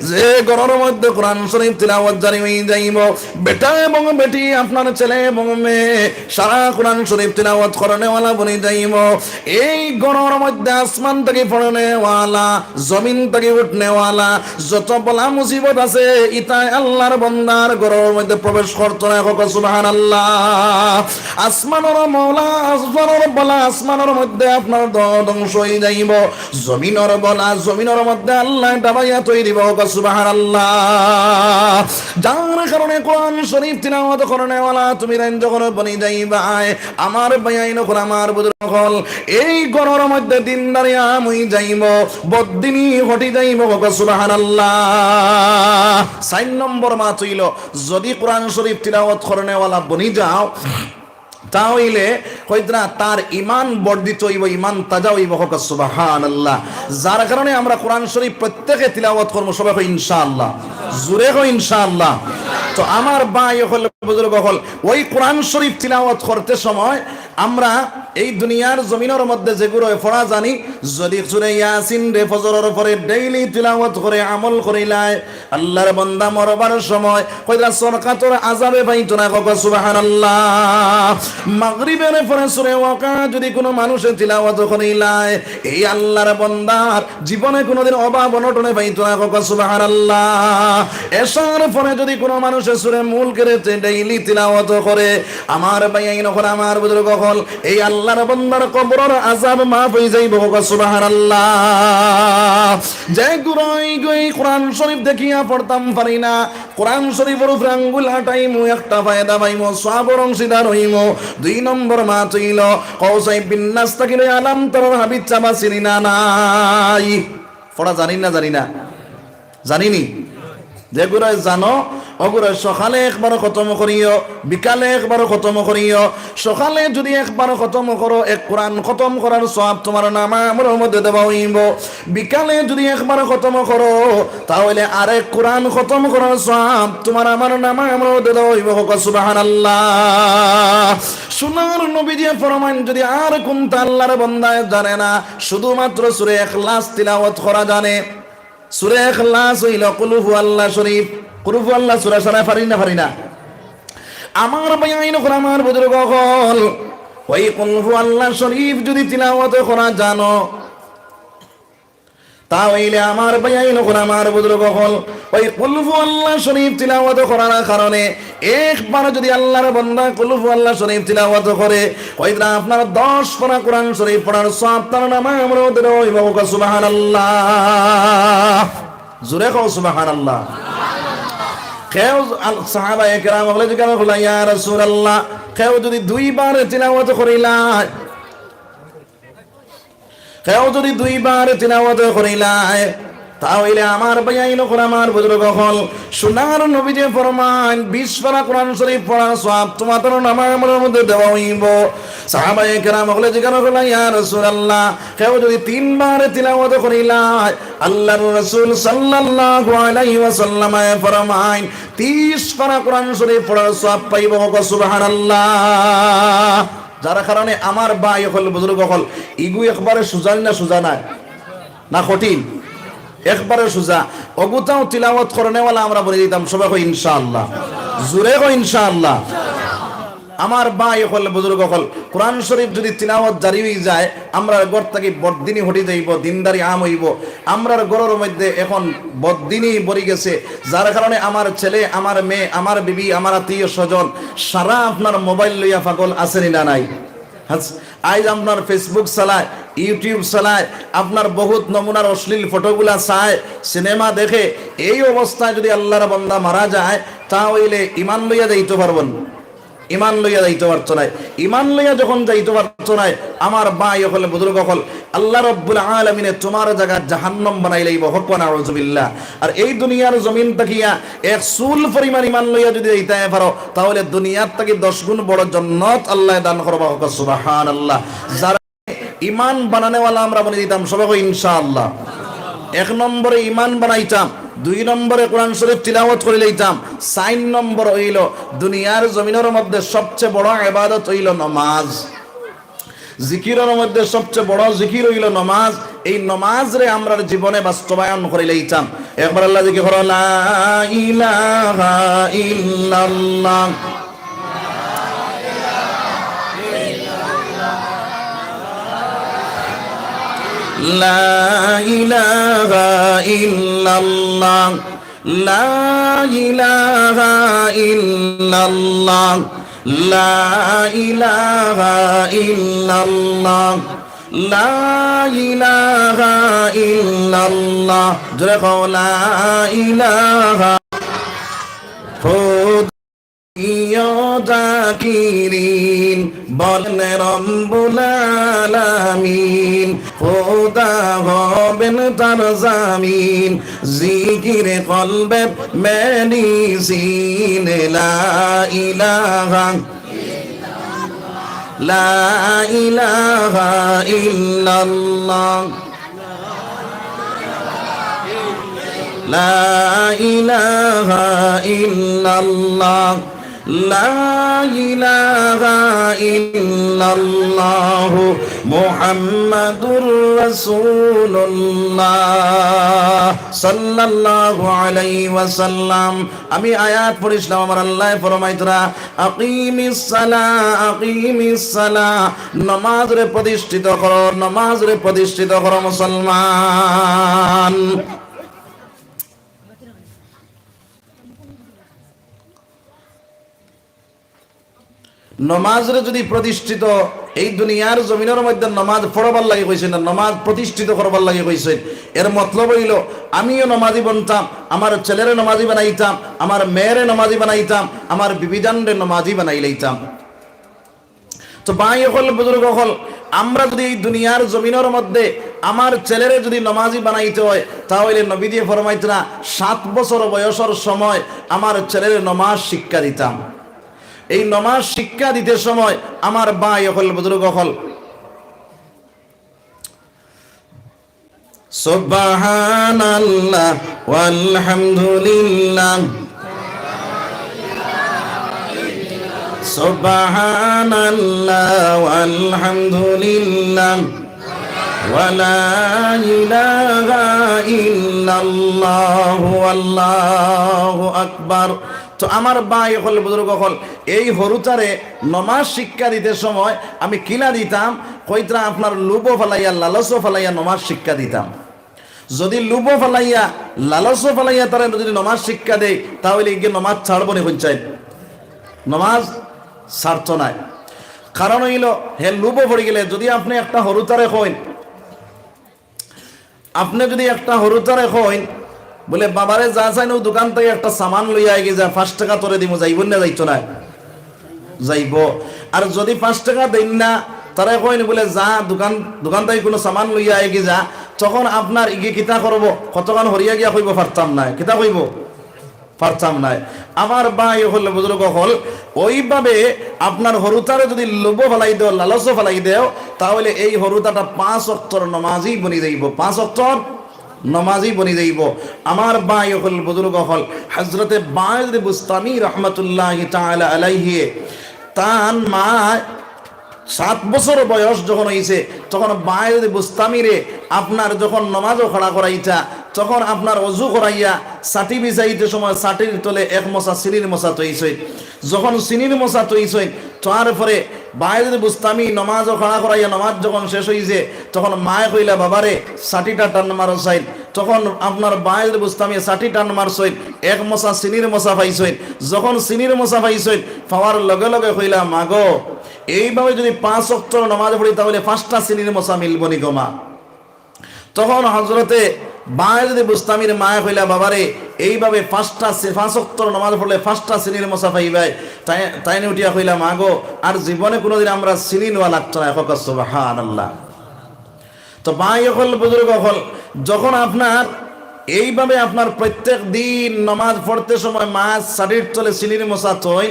যে ঘরের মধ্যে কোরআন শরীফ তিলাওয়াত জারি হয়ে যাইব, বেটা এবং বেটি, আপনার ছেলে এবং মেয়ে সারা কোরআন শরীফ তিলাওয়াত করানেওয়ালা বনে যাইব। এই ঘরের মধ্যে আসমান থেকে পড়নেওয়ালা, জমিন থেকে উঠনেওয়ালা যত বলা মুসিবত আছে, ইতাই আল্লাহর বান্দার ঘরের মধ্যে প্রবেশ করতো না। সুবহানাল্লাহ। আসমানের মওলা, আসমানের বলা আসমানের মধ্যে আপনার ধ্বংস হয়ে যাইব, জমিনের বলা জমিনের মধ্যে আল্লাহ ডাবাইয়া তৈরি দিব। সুবহানাল্লাহ। যার কারণে কোরআন শরীফ তিলাওয়াত করনেওয়ালা তুমি রাইন যখন বনি যাইবা, আমার ভাইয়াইন হল, আমার বুজুর্গ হল, এই ঘরের মধ্যে দিনদারি আমি যাইব, বদিনী হটি যাইব। সুবহানাল্লাহ। 4 নম্বর মাত হইল, যদি কোরআন শরীফ তিলাওয়াত করনেওয়ালা বনি যাও, তাহলে কইতরা তার ঈমান বর্ধিত হইব, ঈমান তাজা হইব। সুবহানাল্লাহ। যার কারণে আমরা কোরআন শরীফ প্রত্যেকে তিলাওয়াত করব, সবাই কই ইনশাআল্লাহ, জোরে কই ইনশাআল্লাহ। তো আমার ভাই হল, বুজুর্গ হল, ওই কোরআন শরীফ তিলাওয়াত করতে সময় আমরা এই দুনিয়ার জমিনের মধ্যে যেগুলো পড়া জানি, যদি সূরা ইয়াসিন রে ফজরের পরে ডেইলি তিলাওয়াত করে আমল করিলাই, আল্লাহর বান্দা মরবার সময় কইরা সরকাতর আযাবে পাইতো না। সুবহানাল্লাহ। মাগরিবের পরে সূরা ওয়াকা যদি কোনো মানুষে তিলাওয়াত করিলাই, এই আল্লাহর বান্দার জীবনে কোনোদিন অভাব অনটনে পাইতো না। সুবহানাল্লাহ। এশার পরে যদি কোনো মানুষে সূরা মুলকের ডেইলি তিলাওয়াত করে, আমার ভাইয়াইন হল, আমার বুজুর্গ হল, এই আল্লাহর বান্দার কবরের আযাব মাফ হয়ে যাইব। সুবহানাল্লাহ। যে গুরাই গই কোরআন শরীফ দেখিয়া পড়তাম পারি না, কোরআন শরীফের উপরে আঙ্গুল আটাইমু, একটা ফায়দা পাইমু, সওয়াবের অংশীদার হইমু। 2 নম্বর মাত হইল, কওসাই বিন নাস তাকিলে আলাম তার হাবিব চাবা চিনি না নাই। পড়া জানি না? জানি না? জানিনি যেগুলো জানো ওগুলো সকালে একবার খতম করিও, বিকালে একবার খতম করিও। সকালে যদি একবার খতম করো, এক কোরআন খতম করার সওয়াব তোমার নামার মধ্যে দেওয়া হইব। বিকালে যদি একবার খতম করো, তাহলে আরেক কোরআন খতম করার সওয়াব তোমার আমার নামার মধ্যে দেওয়া হইব। সুবহানাল্লাহ। সোনার নবীজি ফরমান, যদি আর কোনটা আল্লাহর বান্দায় জানে না, শুধুমাত্র সূরা ইখলাস তিলাওয়াত করা জানে। সূরা ইখলাস হইল কুল হুয়াল্লাহ শরীফ। কুল হুয়াল্লাহ সূরা সারা পারি না। আমার বাইন করে আমার বুজুর্গ হল, ওই কুল হুয়াল্লাহ শরীফ যদি তিলাওয়াত করা জানো, তাহলে আমার বাইন করে আমার বুজুর্গ হল, ওই কুল হুয়াল্লাহ শরীফ তিলাওয়াত করার কারণে একবার যদি আল্লাহর বান্দা কুল হুয়াল্লাহ শরীফ তিলাওয়াত করে, ওইটা আপনার 10 পারা কোরআন শরীফ পড়ার সওয়াব তার নামে আমরা ওদের হইব। সুবহানাল্লাহ। জোরে কও সুবহানাল্লাহ। কেউ সাহাবায়ে কেরাম বলে যে ইয়া রাসূলুল্লাহ, কেউ যদি 2 বার তিলাওয়াত করিলা, কেউ যদি 2 বার তিলাওয়াত করিলাই, তাহলে আমার বাইন করে আমার বুজুর্গ হল, সোনার নবীজি ফরমান 20 পারা কোরআন শরীফ পড়ার সওয়াব তোমাদের নামার মধ্যে দেওয়া হইব। সাহাবায়ে কেরাম বলে যে ইয়া রাসূলুল্লাহ, কেউ যদি 3 বার তিলাওয়াত করিলা, আল্লাহর রাসূল সাল্লাল্লাহু আলাইহি ওয়াসাল্লাম ফরমান 30 পারা কোরআন শরীফ পড়ার সওয়াব পাইব। সুবহানাল্লাহ। যার কারণে আমার ভাই হল, বুজুর্গ হল, ইগু একবারে সুজা না, সুজা না কঠিন, একবারে সুজা। অগুতাও তিলাওয়াত করনেওয়ালা আমরা বলে দিতাম সবাই কই ইনশাআল্লাহ। জোরে কই ইনশাআল্লাহ। আমার ভাই হল, বুজুর্গ হল, কোরআন শরীফ যদি তিলাওয়াত জারি হয়ে যায়, আমরা ঘর থেকে বড়দিনই হটি যাইব, দিনদারি আম হইব। আমরার ঘরের মধ্যে এখন বড়দিনই বরি গেছে, যার কারণে আমার ছেলে, আমার মেয়ে, আমার বিবি, আমার আত্মীয় স্বজন সারা আপনার মোবাইল লইয়া পাগল আছেনি না নাই? আজ আপনার ফেসবুক চালায়, ইউটিউব চালায়, আপনার বহুত নমুনার অশ্লীল ফটোগুলা চায়, সিনেমা দেখে। এই অবস্থায় যদি আল্লাহর বান্দা মারা যায়, তাহলে ইমান লইয়া যাইতে পারবেন? ইমান লইয়া যাইতে পারতো না। ইমান লইয়া যখন যাইতে পারতো না, আমার ভাই হলে, বুজুর্গ হল, আল্লাহ রাব্বুল আলামিনে তোমার জায়গা জাহান্নাম বানাই লাইব। হক ওয়া নাউযুবিল্লাহ। আর এই দুনিয়ার জমিন তাকিয়া এক চুল পরিমাণ ইমান লইয়া যদি যাইতে পারো, তাহলে দুনিয়ার থেকে 10 গুণ বড় জান্নাত আল্লাহ দান করবা। হক সুবহানাল্লাহ। যারা ইমান বানানেওয়ালা আমরা বলে দিতাম সবাই ইনশাআল্লাহ। 1 নম্বরে ইমান বানাইতাম, 2 নম্বরে কোরআন শরীফ তিলাওয়াত করে লইতাম, 4 নম্বর হইল দুনিয়ার জমিনের মধ্যে সবচেয়ে বড় ইবাদত হইল নামাজ। জিকিরের মধ্যে সবচেয়ে বড় জিকির হইল নামাজ। এই নামাজ রে আমরা জীবনে বাস্তবায়ন করে লইতাম। একবার আল্লাহ জিকির করো, লা ইলাহা ইল্লাল্লাহ, লা ইলাহা ইল্লাল্লাহ, লা ইলাহা ইল্লাল্লাহ, লা ইলাহা ইল্লাল্লাহ, লা ইলাহা ইল্লাল্লাহ। জোরে কও লা ইলাহা। জাকিরিন বলেন রব্বুল আলামিন, খোদা হবেন তার জামিন, জিকিরে কলবে মেডিসিন। লা ইলাহা, লা ইলাহা ইল্লাল্লাহ, লা ইলাহা ইল্লাল্লাহ, লা ইলাহা ইল্লাল্লাহ মুহাম্মাদুর রাসূলুল্লাহ সাল্লাল্লাহু আলাইহি ওয়াসাল্লাম। আমি আয়াত পড়িছিলাম, আমার আল্লাহ ফরমাইতরা আকিমিস সালাহ, আকিমিস সালাহ, নামাজ রে প্রতিষ্ঠিত করো, নামাজ রে প্রতিষ্ঠিত করো মুসলমান। নমাজরে যদি প্রতিষ্ঠিত, এই দুনিয়ার জমিনের মধ্যে নমাজ পড়বার লাগে কইছেন না, নমাজ প্রতিষ্ঠিত করবার লাগে কইছেন। এর মতলব হইল আমিও নমাজি বনতাম, আমার ছেলেরে নমাজি বানাইতাম, আমার মেয়েরে নমাজি বানাইতাম, আমার বিবিজানরে নমাজি বানাই লইতাম। তো ভাই হল, বুজুর্গ হল, আমরা যদি এই দুনিয়ার জমিনের মধ্যে আমার ছেলেরে যদি নমাজি বানাইতে হয়, তাহলে নবীজি ফরমাইতরা 7 বছর বয়সের সময় আমার ছেলের নমাজ শিক্ষা দিতাম। এই নমাজ শিক্ষা দিতে সময় আমার ভাই হল বুজুর্গ হল সুবহানাল্লাহ ওয়ালহামদুলিল্লাহ সুবহানাল্লাহ ওয়ালহামদুলিল্লাহ ওয়ালা ইলাহা ইল্লাল্লাহু আল্লাহু আকবার। তো আমার ভাই হল বুজুর্গ হল এই হরুতারে নমাজ শিক্ষা দিতে সময় আমি কিনা দিতাম, কইতরা আপনার লুবো ফালাইয়া লালসো ফালাইয়া নমাজ শিক্ষা দিতাম। যদি লুবো ফালাইয়া লালসো ফালাইয়া তারা যদি নমাজ শিক্ষা দেয়, তাহলে গিয়ে নমাজ ছাড়বো না, হইচাই নমাজ ছাড়তো নাই। কারণ হইল হে লুবো পড়ে গেলে যদি আপনি একটা হরুতারে কইন, আপনি যদি একটা হরুতারে কইন বলে বাবারে যা চাই না দোকান থেকে একটা সামান লইয়া গিয়ে যা 5 টাকা তোরে দিব, যাইব না? যাইতো না, যাইব। আর যদি 5 টাকা দেন না, তারা কইন বলে যা দোকান থেকে কোনো সামান লইয়া গিয়ে যা, তখন আপনার ইগে কিতা করব, কতক্ষণ হরিয়া গিয়া কইব পারতাম নাই, কিতা কইব পারতাম নাই। আমার ভাই হল বুজুর্গ হল ওইভাবে আপনার হরুতারে যদি লোভ ফেলাই দেও লালসও ফেলাই দেও, তাহলে এই হরুতাটা 5 ওয়াক্তর নমাজি বনি যাইব, 5 ওয়াক্তর নমাজি বনি যাইব। আমার ভাই হল বুজুর্গ হল হযরতে বায়েজ বুস্তামি রহমাতুল্লাহি তাআলা আলাইহি, তার মা 7 বছর বয়স যখন হয়েছে, তখন বায়েজ বুস্তামিরে আপনার যখন নমাজও খড়া করাইতা, তখন আপনার অজু করাইয়া সাটি বিছাইতে সময় সাটির তলে 1 মশা সিনির মশা তৈছে। যখন সিনির মশা তৈছে, তারপরে বায়েজ বুস্তামি নমাজও খড়া করাইয়া নমাজ যখন শেষ হয়েছে, তখন মায়ে কইলা বাবারে সাটিটা টান মারো সাইড। তখন আপনার বায়েজ বুস্তামি সাটি টান মারছই, 1 মশা সিনির মশা পাইছই। যখন সিনির মশা পাইছই, পাওয়ার লগে লগে কইলা মাগো এইভাবে যদি 5 ওয়াক্ত নামাজ পড়ি তাহলে 5টা সিনির মশা মিলব নি গো মা। তখন হযরতে বায়েজ বুস্তামির মায়া কইলা বাবারে এইভাবে 5 ওয়াক্ত নামাজ পড়লে 5টা সিনির মশা পাইবাই। তাই উঠিয়া কইলা মাগো আর জীবনে কোনোদিন আমরা সিনি নেওয়া লাগতো না। এখন সুবহানাল্লাহ। তো ভাই হল বুজুর্গ হল যখন আপনার এইভাবে আপনার প্রত্যেক দিন নামাজ পড়তে সময় মাছ সাটির তলে সিনির মশা তৈ,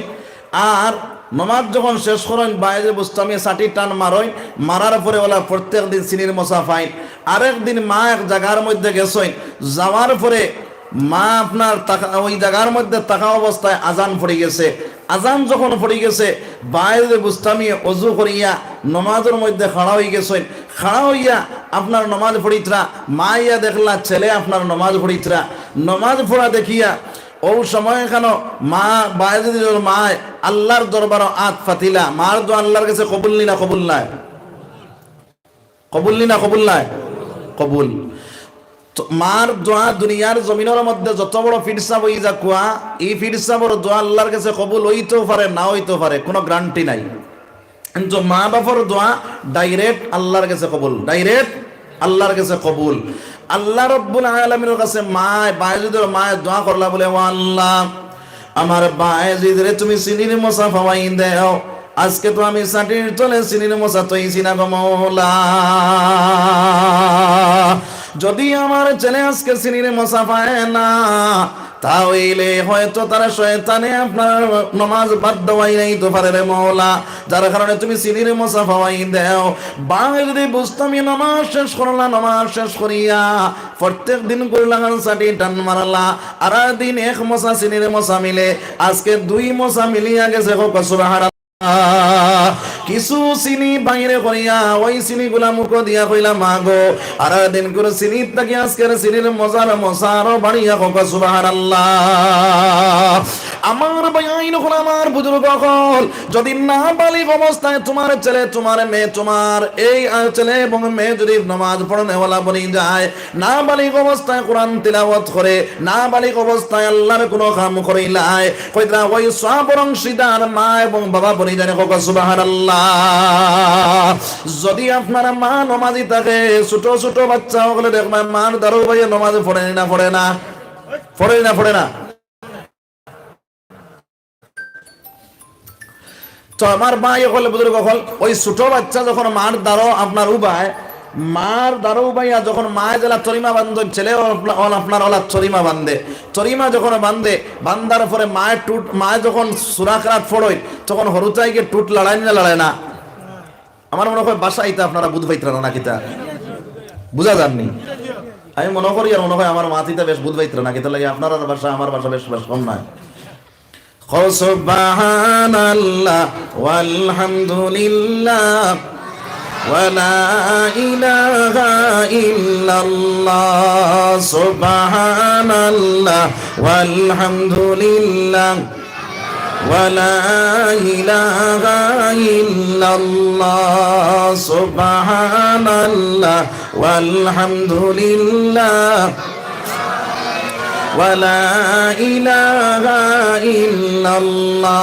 আর নমাজ যখন শেষ করেন বায়েজ বুস্তামি সাটি টান মারই, মারার পরে ওলা প্রত্যেক দিন সিনির মশা পাইন। আরেক দিন মা এক জায়গার মধ্যে গেছেন, যাওয়ার পরে মা আপনার ওই জায়গার মধ্যে থাকা অবস্থায় আজান পড়ে গেছে। আজান যখন পড়ে গেছে, বায়েজ বুস্তামি অজু করিয়া নমাজের মধ্যে খাড়া হয়ে গেছেন। খাড়া হইয়া আপনার নমাজ পড়িতরা, মা ইয়া দেখলা ছেলে আপনার নমাজ পড়িতরা। নমাজ পড়া দেখিয়া ও সময় কেন মা বায়েজের মা আল্লাহর দরবার আত ফাতিলা, মার দোয়া আল্লাহর কাছে কবুল নি না কবুল নাই? কবুল নি না কবুল নাই? কবুল। মার দোয়া দুনিয়ার জমিনের মধ্যে যত বড় ফিরসাব হই যা কুয়া, এই ফিরসাবর দোয়া আল্লাহর কাছে কবুল হইতেও পারে না হইতেও পারে, কোনো গ্যারান্টি নাই। কিন্তু মা বাবার দোয়া ডাইরেক্ট আল্লাহর কাছে কবুল, ডাইরেক্ট আল্লাহর কাছে কবুল। আল্লাহ রাব্বুল আলামিনের কাছে মা বায়েজিদের মা দোয়া করলা বলে, ও আল্লাহ আমার বায়েজিদরে তুমি সিনির মশা ফাওয়াই দাও। আজকে তো আমি সাটির তলে সিনির মশা তৈছি না গো মওলা। যদি আমার ছেলে আজকে সিনির মশা পায় না, তাহলে হয়তো তারা শয়তানে আপনার নামাজ বাদ দেওয়াই নাই তো পারে রে মওলা, যার কারণে তুমি সিনির মশা পাওয়াই দাও। বাংলা যদি বুঝতাম নামাজ শেষ করলা, নামাজ শেষ করিয়া প্রত্যেক দিন করলাম সাটি টান মারলা, আর দিন 1 মশা সিনির মশা মিলে আজকে 2 মশা মিলিয়া গেছে। সুবহানাল্লাহ। কিছু চিনি বাইরে করিয়া ওই চিনি গুলা মুখ দিয়া কইলা মাগো আর দিন করে চিনি থাকি আজকের চিনির মজার মশার বাড়িয়া হোক। সুবহানাল্লাহ। আমার ভাইয়াইন হল আমার বুজুর্গ হল, যদি না বালিগ অবস্থায় তোমার ছেলে তোমার মেয়ে তোমার এই ছেলে এবং মেয়ে যদি নামাজ পড়নে ওয়ালা বনি যায়, না বালিগ অবস্থায় কোরআন তিলাওয়াত করে, না বালিগ অবস্থায় আল্লাহর কোনো কাম করিলাই, কইরা ওই সব অংশীদার মা এবং বাবা বনি যায় হোক। সুবহানাল্লাহ। যদি আপনার মা নামাজি থাকে, ছোট ছোট বাচ্চা হলে দেখবেন মার দারু ভাইয়ে নামাজ পড়ে না, পড়ে না, পড়ে না, পড়ে না। তো আমার ভাই হলে বুজুর্গ হল, ওই ছোট বাচ্চা যখন মার দ্বারো আপনার উবায়, মার দ্বারো উবাইয়া যখন মায় জেলা চরিমা বান্ধ, ছেলে আপনার ওলা চরিমা বান্ধে, চরিমা যখন বান্ধে, বান্ধার পরে মায়ের টুট, মায় যখন সুরাকরাত ফড়ই তখন হরুচাইকে টুট লড়াই না লড়ায় না। আমার মনে হয় বাসা ইতা আপনারা বুধ পাইতরা না কিতা বুঝা যাননি। আমি মনে করি আর মনে হয় আমার মাতিটা বেশ বুধ পাইতরা না কিতা লাগে আপনার বাসা আমার বাসা বেশ বেশ কম নয়। সুবহানাল্লাহ ওয়ালহামদুলিল্লাহ ওয়ালা ইলাহা ইল্লাল্লাহ, সুবহানাল্লাহ ওয়ালহামদুলিল্লাহ ওয়ালা ইলাহা ইল্লাল্লাহ, সুবহানাল্লাহ ওয়ালহামদুলিল্লাহ ওয়ালা ইলাহা ইল্লাল্লাহ।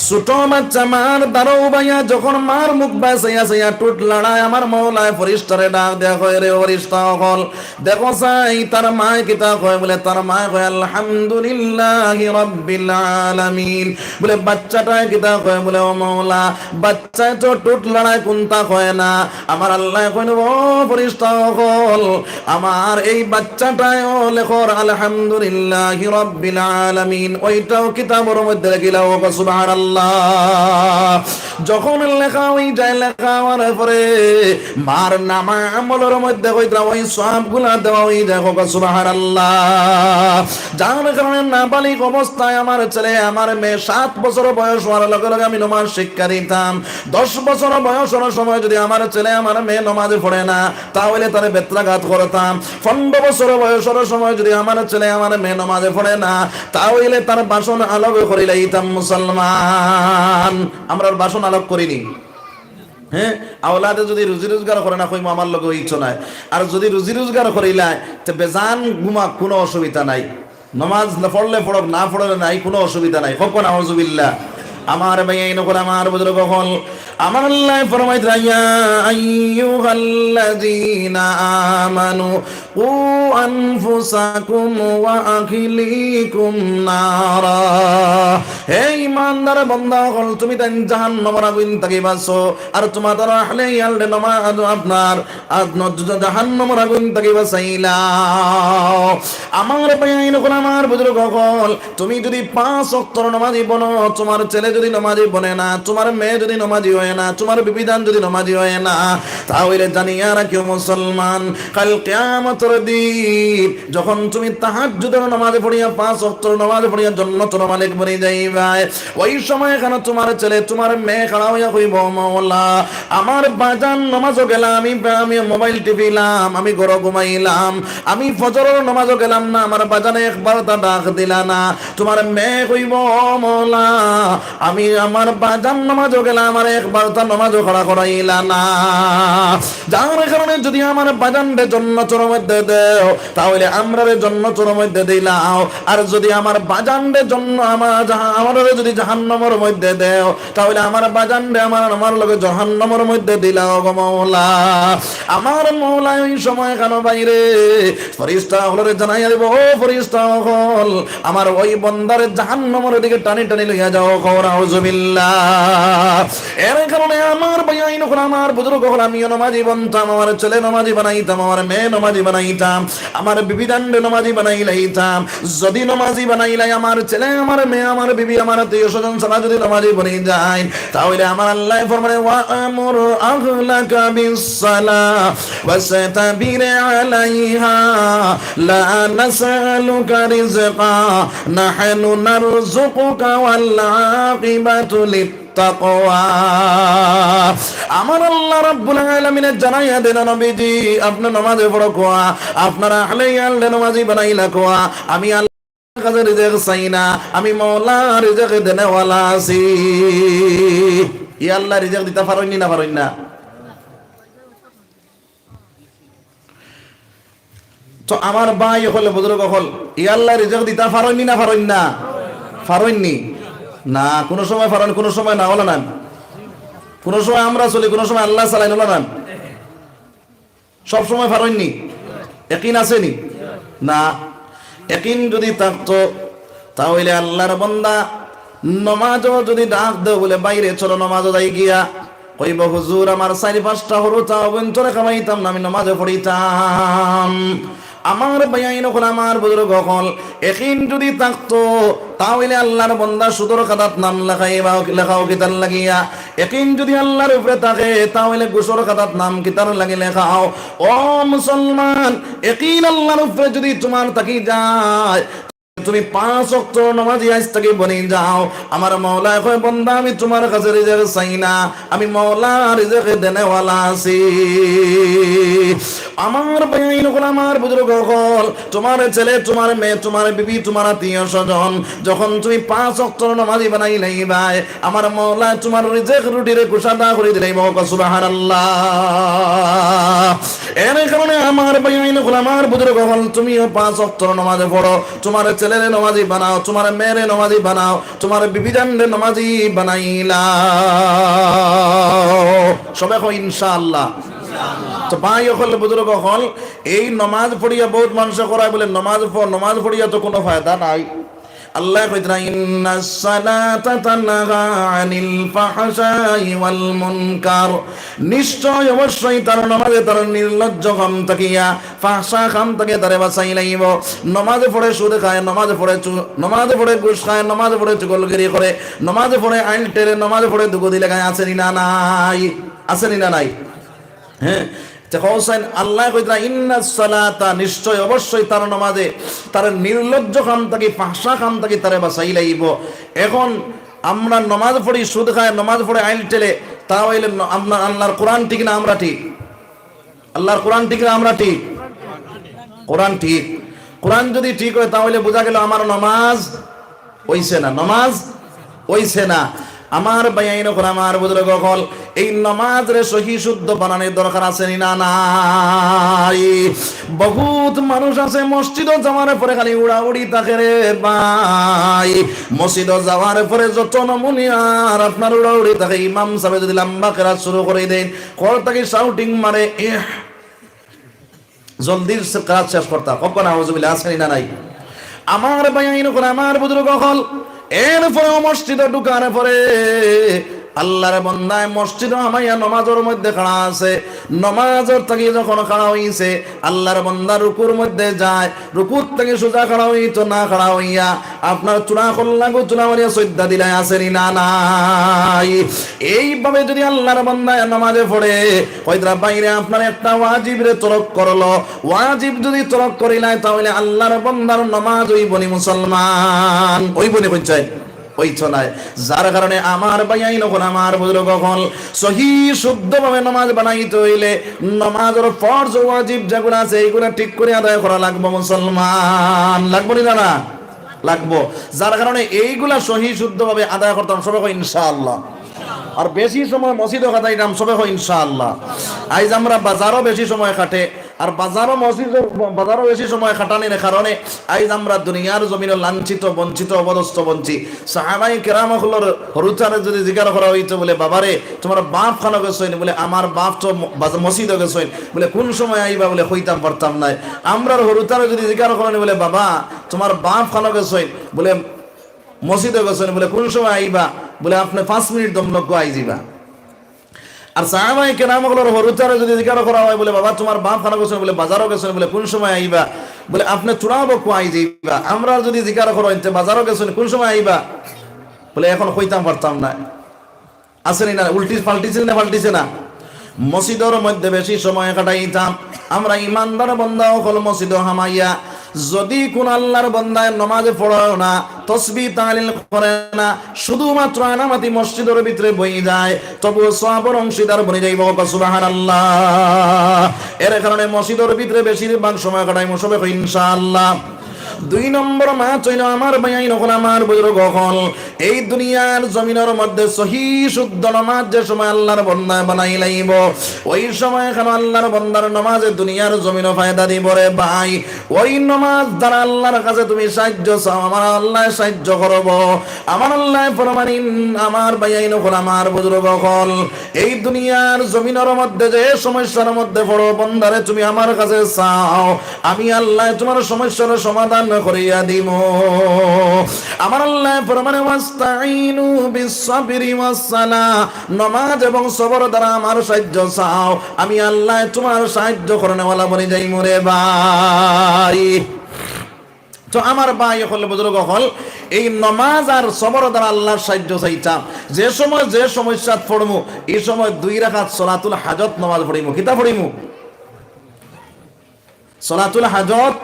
ছোট বাচ্চা মার দাঁড়াও ভাইয়া যখন মার মুখ বাঁচাইয়া চাইয়া টুট লড়ায়, আমার মৌলায় ফরিস্তারে ডাক দেয়া কয়, রে ফরিস্তা হল দেখো চাই তার মায় কিতা কয়, বলে তার মায় কয় আলহামদুলিল্লাহি রাব্বিল আলামিন। বলে বাচ্চাটায় কিতা কয়, বলে ও মৌলা বাচ্চায় তো টুট লড়ায় কোনটা কয় না। আমার আল্লাহ কয় ও ফরিস্তা হল আমার এই বাচ্চাটায় ও লেখর আলহামদুলিল্লাহি রাব্বিল আলামিন, ওইটাও কিতাবের মধ্যে লিখিলাও। সুবহানাল্লাহ। যখন লেখা হই যায়, লেখা হওয়ার পরে মার নামা আমলের মধ্যে কইতা ওই সবগুলা দেওয়া হই যায়। সুবহানাল্লাহ। যার কারণে নাবালিগ অবস্থায় আমার ছেলে আমার মেয়ে 7 বছর বয়স হওয়ার লগে লগে আমি নামাজ শিক্ষা দিতাম। 10 বছর বয়স হওয়ার সময় যদি আমার ছেলে আমার মেয়ে নামাজ পড়ে না তাহলে তারে বেত্রাঘাত করতাম। 15 বছর বয়স হওয়ার সময় যদি আমার ছেলে আমার মেয়ে নামাজ পড়ে না তাহলে তার বাসন আলোক করে লাইতাম। মুসলমান আমরা বাসন আলোক করিনি। হ্যাঁ, আওলাদে যদি রুজি রোজগার করে না কইম আমার লগে ইচ্ছা নাই, আর যদি রুজি রোজগার করিলায় তো বেজান ঘুমা কোনো অসুবিধা নাই, নামাজ পড়লে পড়ক না পড়লে নাই কোনো অসুবিধা নাই। কখন আউযুবিল্লাহ। আমার ভাই এই নকর আমার বুজুর্গ হল আমার আল্লাহ ফরমাইত ইয়া আইয়ুহাল্লাযীনা আমানু কু আনফুসাকুম ওয়া আহলিকুম নারা। হে ঈমানদার বান্দা হল তুমি তাই জাহান্নামের আগুন থেকে বাঁচো আর তোমার আহলে ইয়ালদে নামাজ আপনার জাহান্নামের আগুন থেকে বাঁচাইলাও। আমার ভাই এই নকর আমার বুজুর্গ হল তুমি যদি 5 ওয়াক্ত নামাজি বনো, তোমার ছেলে যদি নামাজি বনে না, তোমার মেয়ে যদি নামাজি হয় না, তোমার বিবিধান যদি নামাজি হয় না, তাহলে জানিয়া রাখিও মুসলমান কাল কিয়ামতের দিন যখন তুমি তাহাজ্জুদের নামাজ পড়িয়া 5 ওয়াক্ত নামাজ পড়িয়া জান্নাতের মালিক বনে যাইবা, ওই সময় এখানে তোমার ছেলে তোমার মেয়ে খাড়া হইয়া কইব মাওলা আমার বাজান নামাজও গেলাম, আমি মোবাইল টিপিলাম, আমি ঘর ঘুমাইলাম, আমি ফজরের নামাজও গেলাম না, আমার বাজানে একবার তা ডাক দিলা না। তোমার মেয়ে কইব মাওলা আমি আমার বাজান নামাজও গেলাম, আমার একবার তার নামাজও খড়া করাইলা না। যার কারণে যদি আমার বাজানরে জান্নাতের মধ্যে দেও তাহলে আমরারে জান্নাতের মধ্যে দিলাও, আর যদি আমার বাজানরে জন্য আমারে যদি জাহান্নামের মধ্যে দেও তাহলে আমার বাজানরে আমার লগে জাহান্নামের মধ্যে দিলাও গো মাওলা। আমার মাওলা ওই সময় কেন বাইরে ফেরেশতা হলরে জানাইয়া দেব, ও ফেরেশতা হল আমার ওই বান্দারে জাহান্নামের দিকে টানি টানি লইয়া যাও। এর কারণে আমার ভাই আমার বুজুর্গ হল আমিও নামাজি বানতাম, আমার ছেলে নামাজি বানাইতাম, আমার মেয়ে নামাজি বানাইতাম, আমার বিবি দান্ডে নামাজি বানাইলাইতাম। যদি নামাজি বানাইলাই আমার ছেলে আমার মেয়ে আমার বিবি আমার আত্মীয় স্বজন সারা যদি নামাজি বনে যায় তাহলে আমার আল্লাহ ফরমানে ওয়া আমুর আহলাকা বিসসালাহ ওয়াসতাবির আলাইহা লা নাসআলুকা রিজকা নাহনু নারযুকুকা ওয়াল আকিবাতু লিত্তাকওয়া। আমার আল্লাহ রাব্বুল আলামিন জানাইয়া দেন নবীজি আপনি নামাজে পড়ো কোয়া, আপনারা আহলে ইয়ালদে নামাজি বানাইলা কোয়া, আমি আল্লাহর কাছে রিজক চাই না, আমি মাওলা রিজক দেনেওয়ালা আছি। ই আল্লাহ রিজক দিতে পারেননি না পারেন না? তো আমার ভাই হলে বুজুর্গ হল ই আল্লাহ রিজক দিতে পারেননি না পারেন না? পারেননি না, কোন সময় পারেন কোন সময় না, হলো না। কোন সময় আমরা চলি কোন সময় আল্লাহ চালাই, হলো না। সব সময় পারেননি, ইয়াকিন আসেনি না। ইয়াকিন যদি থাকতো তাহলে আল্লাহর বান্দা নমাজও যদি ডাক দেও বলে বাইরে চলো নমাজও যাই গিয়া, কইব হুজুর আমার 4-5টা হলো তাও বঞ্চরে খাওয়াইতাম না, আমি নমাজে পড়িতাম। আমার বায়াইন হল, আমার বুজুর্গ হল, একিন যদি থাকতো তাহলে আল্লাহর বান্দা সুদর খাতাত নাম লেখাও কিতার লাগিয়া। একিন যদি আল্লাহর উপরে থাকে তাহলে গুসর খাতাত নাম কিতার লাগি লেখাও। ও মুসলমান, একিন আল্লাহর উপরে যদি তোমার থাকি যায়, তুমি 5 ওয়াক্ত নামাজি আজ থেকে বনে যাও। আমার মাওলা কয় বান্দা আমি তোমার কাছে রিজিক চাই না, আমি মাওলা রিজিক দেনেওয়ালা আছি। আমার ভাইন হল, আমার বুজুর্গ হল, তোমার ছেলে, তোমার মেয়ে, তোমার বিবি, তোমার আত্মীয় স্বজন যখন তুমি 5 ওয়াক্ত নামাজি বানাই নাই ভাই, আমার মাওলা তোমার রিজিক রুটিরে কুশাদা করে দিলাই। সুবহানাল্লাহ। এর কারণে আমার ভাইন হল, আমার বুজুর্গ হল, তুমিও 5 ওয়াক্ত নামাজ পড়ো, তোমার ছেলের নামাজি বানাও, তোমার মেয়ের নামাজি বানাও, তোমার বিবি জানরে নামাজি বানাইলা। সবাই কই ইনশাআল্লাহ। তো ভাই হল, বুজুর্গ হল, এই নামাজ পড়িয়া বহুত মানুষ করায় বলে নামাজ পড়িয়া তো কোনো ফায়দা নাই। আল্লাহ কইতরা ইন্নাস সালাতা তানহা আনিল ফাহশাই ওয়াল মুনকার, নিশ্চয় অবশ্যই তার নামাজে তার নির্লজ্জ কাম তাকিয়া ফাহশা কাম তাকে তারে বাঁচাই লাইব। নামাজে পড়ে সুদ খায়, নামাজে পড়ে ঘুষ খায়, নামাজে পড়ে চুগলগিরি করে, নামাজে পড়ে আইন টেরে, নামাজে পড়ে দুগুদি লাগায়, আসেনি না নাই? আসেনি না নাই? হ্যাঁ, আল্লাহ কইতরা ইন্নাস সালাতা, নিশ্চয় অবশ্যই তার নামাজে তার নির্লজ্জ কাম থেকে ফাহশা কাম থেকে তারে বাঁচাই লাইব। এখন আমরা নামাজ পড়ি, সুদ খায়, নামাজ পড়ে আইল টেলে, তাহলে আপনার আল্লাহর কোরআন ঠিক না আমরা ঠিক? আল্লাহর কোরআন ঠিক না আমরা ঠিক? কোরআন ঠিক। কোরআন যদি ঠিক হয় তাহলে বোঝা গেল আমার নামাজ হইছে না, নামাজ হইছে না। আমার বাইন হল, আমার বুজুর্গ হল, এই নামাজ রে সহি শুদ্ধ বানানোর দরকার আছে না নাই? বহুত মানুষ আছে মসজিদ যাওয়ার পরে খালি উড়াউড়ি থাকে রে ভাই। মসজিদ যাওয়ার পরে যত নমুনি আর আপনার উড়াউড়ি থাকে, ইমাম সাহেব যদি লম্বা কেরাত শুরু করে দেন, কল তাকে শাউটিং মারে, জলদি কাজ শেষ করতা, কখন আউযুবিল্লাহ, আছে না নাই? আমার বাইন হল, আমার বুজুর্গ হল, এরপরে মসজিদে ঢুকার পরে আল্লাহর বান্দায় মসজিদ আমাইয়া নমাজের মধ্যে খাড়া আছে। নমাজের থেকে যখন খাড়া হইছে, আল্লাহর বান্দা রুকুর মধ্যে যায়, রুকুর থেকে সোজা খাড়া হইতো না, খাড়া হইয়া আপনার চূড়া করলাগো, চূড়া মারিয়া সৈদ্যা দিলাই, আসেনি না নাই? এইভাবে যদি আল্লাহর বান্দায় নামাজে পড়ে, কয়টা বাইরে আপনার একটা ওয়াজিব রে তরক করলো, ওয়াজিব যদি তরক করিলাই তাহলে আল্লাহর বান্দার নামাজ হইবনি মুসলমান, হইবনি কইছাই হইছো না। যার কারণে আমার বাইন হল, আমার বুজুর্গ হল, সহি শুদ্ধভাবে নামাজ বানাইতে হইলে নামাজের ফরজ ওয়াজিব যেগুলো আছে এইগুলা ঠিক করে আদায় করা লাগবে মুসলমান। লাগবো না? লাগবো। যার কারণে এইগুলা সহি শুদ্ধভাবে আদায় করতাম সবাই ইনশাআল্লাহ। আর বেশি সময় মসজিদও কাটাইতাম সবাই ইনশাআল্লাহ। আইজ আমরা বাজারও বেশি সময় কাটে, আর বাজারও বেশি সময় খাটানির কারণে আইজ আমরা দুনিয়ার জমিনে লাঞ্ছিত, বঞ্চিত, অবদস্থ বঞ্চি। সাহাবাই কেরামগুলোর হরুচারে যদি জিজ্ঞাসা করা হইতো, বলে বাবারে তোমার বাপ খানো গেছেন, বলে আমার বাপ তো মসজিদে গেছেন, বলে কোন সময় আইবা, বলে হইতাম পারতাম নাই। আমরা হরুচারে যদি জিজ্ঞাসা করেন, বলে বাবা তোমার বাপ খানো গেছেন, বলে মসজিদে গেছেন, বলে কোন সময় আইবা, বলে আপনি 5 মিনিট দমলক আই যাইবা। আর সাহাবায়ে কেরামগুলোর হরুচারে যদি জিজ্ঞাসা করা হয়, বলে বাবা তোমার বাপ খানা গেছেন, বলে বাজারও গেছেন, বলে কোন সময় আইবা, বলে আপনি চূড়াবো কুয়াই যাইবা। আমরা যদি জিজ্ঞাসা করা হয় বাজারও গেছেন, কোন সময় আইবা, বলে এখন হইতাম পারতাম না। আসেনি না? পাল্টিছে না? মসজিদের মধ্যে বেশি সময় কাটাইতাম আমরা। ইমানদার বান্দা হল মসজিদ হামাইয়া, যদি কোন আল্লাহর বান্দায় নামাজে পড়ায় না, তাসবিহ তাহলিল করে না, শুধুমাত্র আনামাতি মসজিদের ভিতরে বই যায়, তবুও সওয়াবের অংশীদার বনে যাইব। সুবহানাল্লাহ। এর কারণে মসজিদের ভিতরে বেশিরভাগ সময় কাটাই সবে ইনশাআল্লাহ। 2 নম্বর মাছ হইল, আমার বাইন হল, আমার বুজুর্গ হল, এই দুনিয়ার জমিনের মধ্যে সহি শুদ্ধ নামাজ যে সময় আল্লাহর বান্দা বানাই লাইব, ওই সময় কেন আল্লাহর বান্দার নামাজে দুনিয়ার জমিনও ফায়দা দিব রে ভাই। ওই নামাজ দ্বারা আল্লাহর কাছে তুমি সাহায্য চাও, আমার আল্লাহ সাহায্য করব, আমার আল্লাহ ফরমানিন। আমার বাইন হল, আমার বুজুর্গ হল, এই দুনিয়ার জমিনের মধ্যে যে সমস্যার মধ্যে পড়ো বান্দারে তুমি আমার কাছে চাও, আমি আল্লাহ তোমার সমস্যার সমাধান করিয়া দিব। আমার আল্লাহ ফরমানে ওয়াস্তাঈনু বিস-সাবরি ওয়াস-সালাহ, নামাজ এবং সবর দ্বারা আমার সাহায্য চাও, আমি আল্লাহ তোমার সাহায্য করনেওয়ালা বনে যাই মরে ভাই। তো আমার ভাই হল, বুজুর্গ হল, এই নামাজ আর সবর দ্বারা আল্লাহর সাহায্য চাইতাম। যে সময় যে সমস্যা পড়মু, এই সময় 2 রাকাত সলাতুল হাজত নামাজ পড়িমু। কিতা পড়িমু? সলাতুল হাজত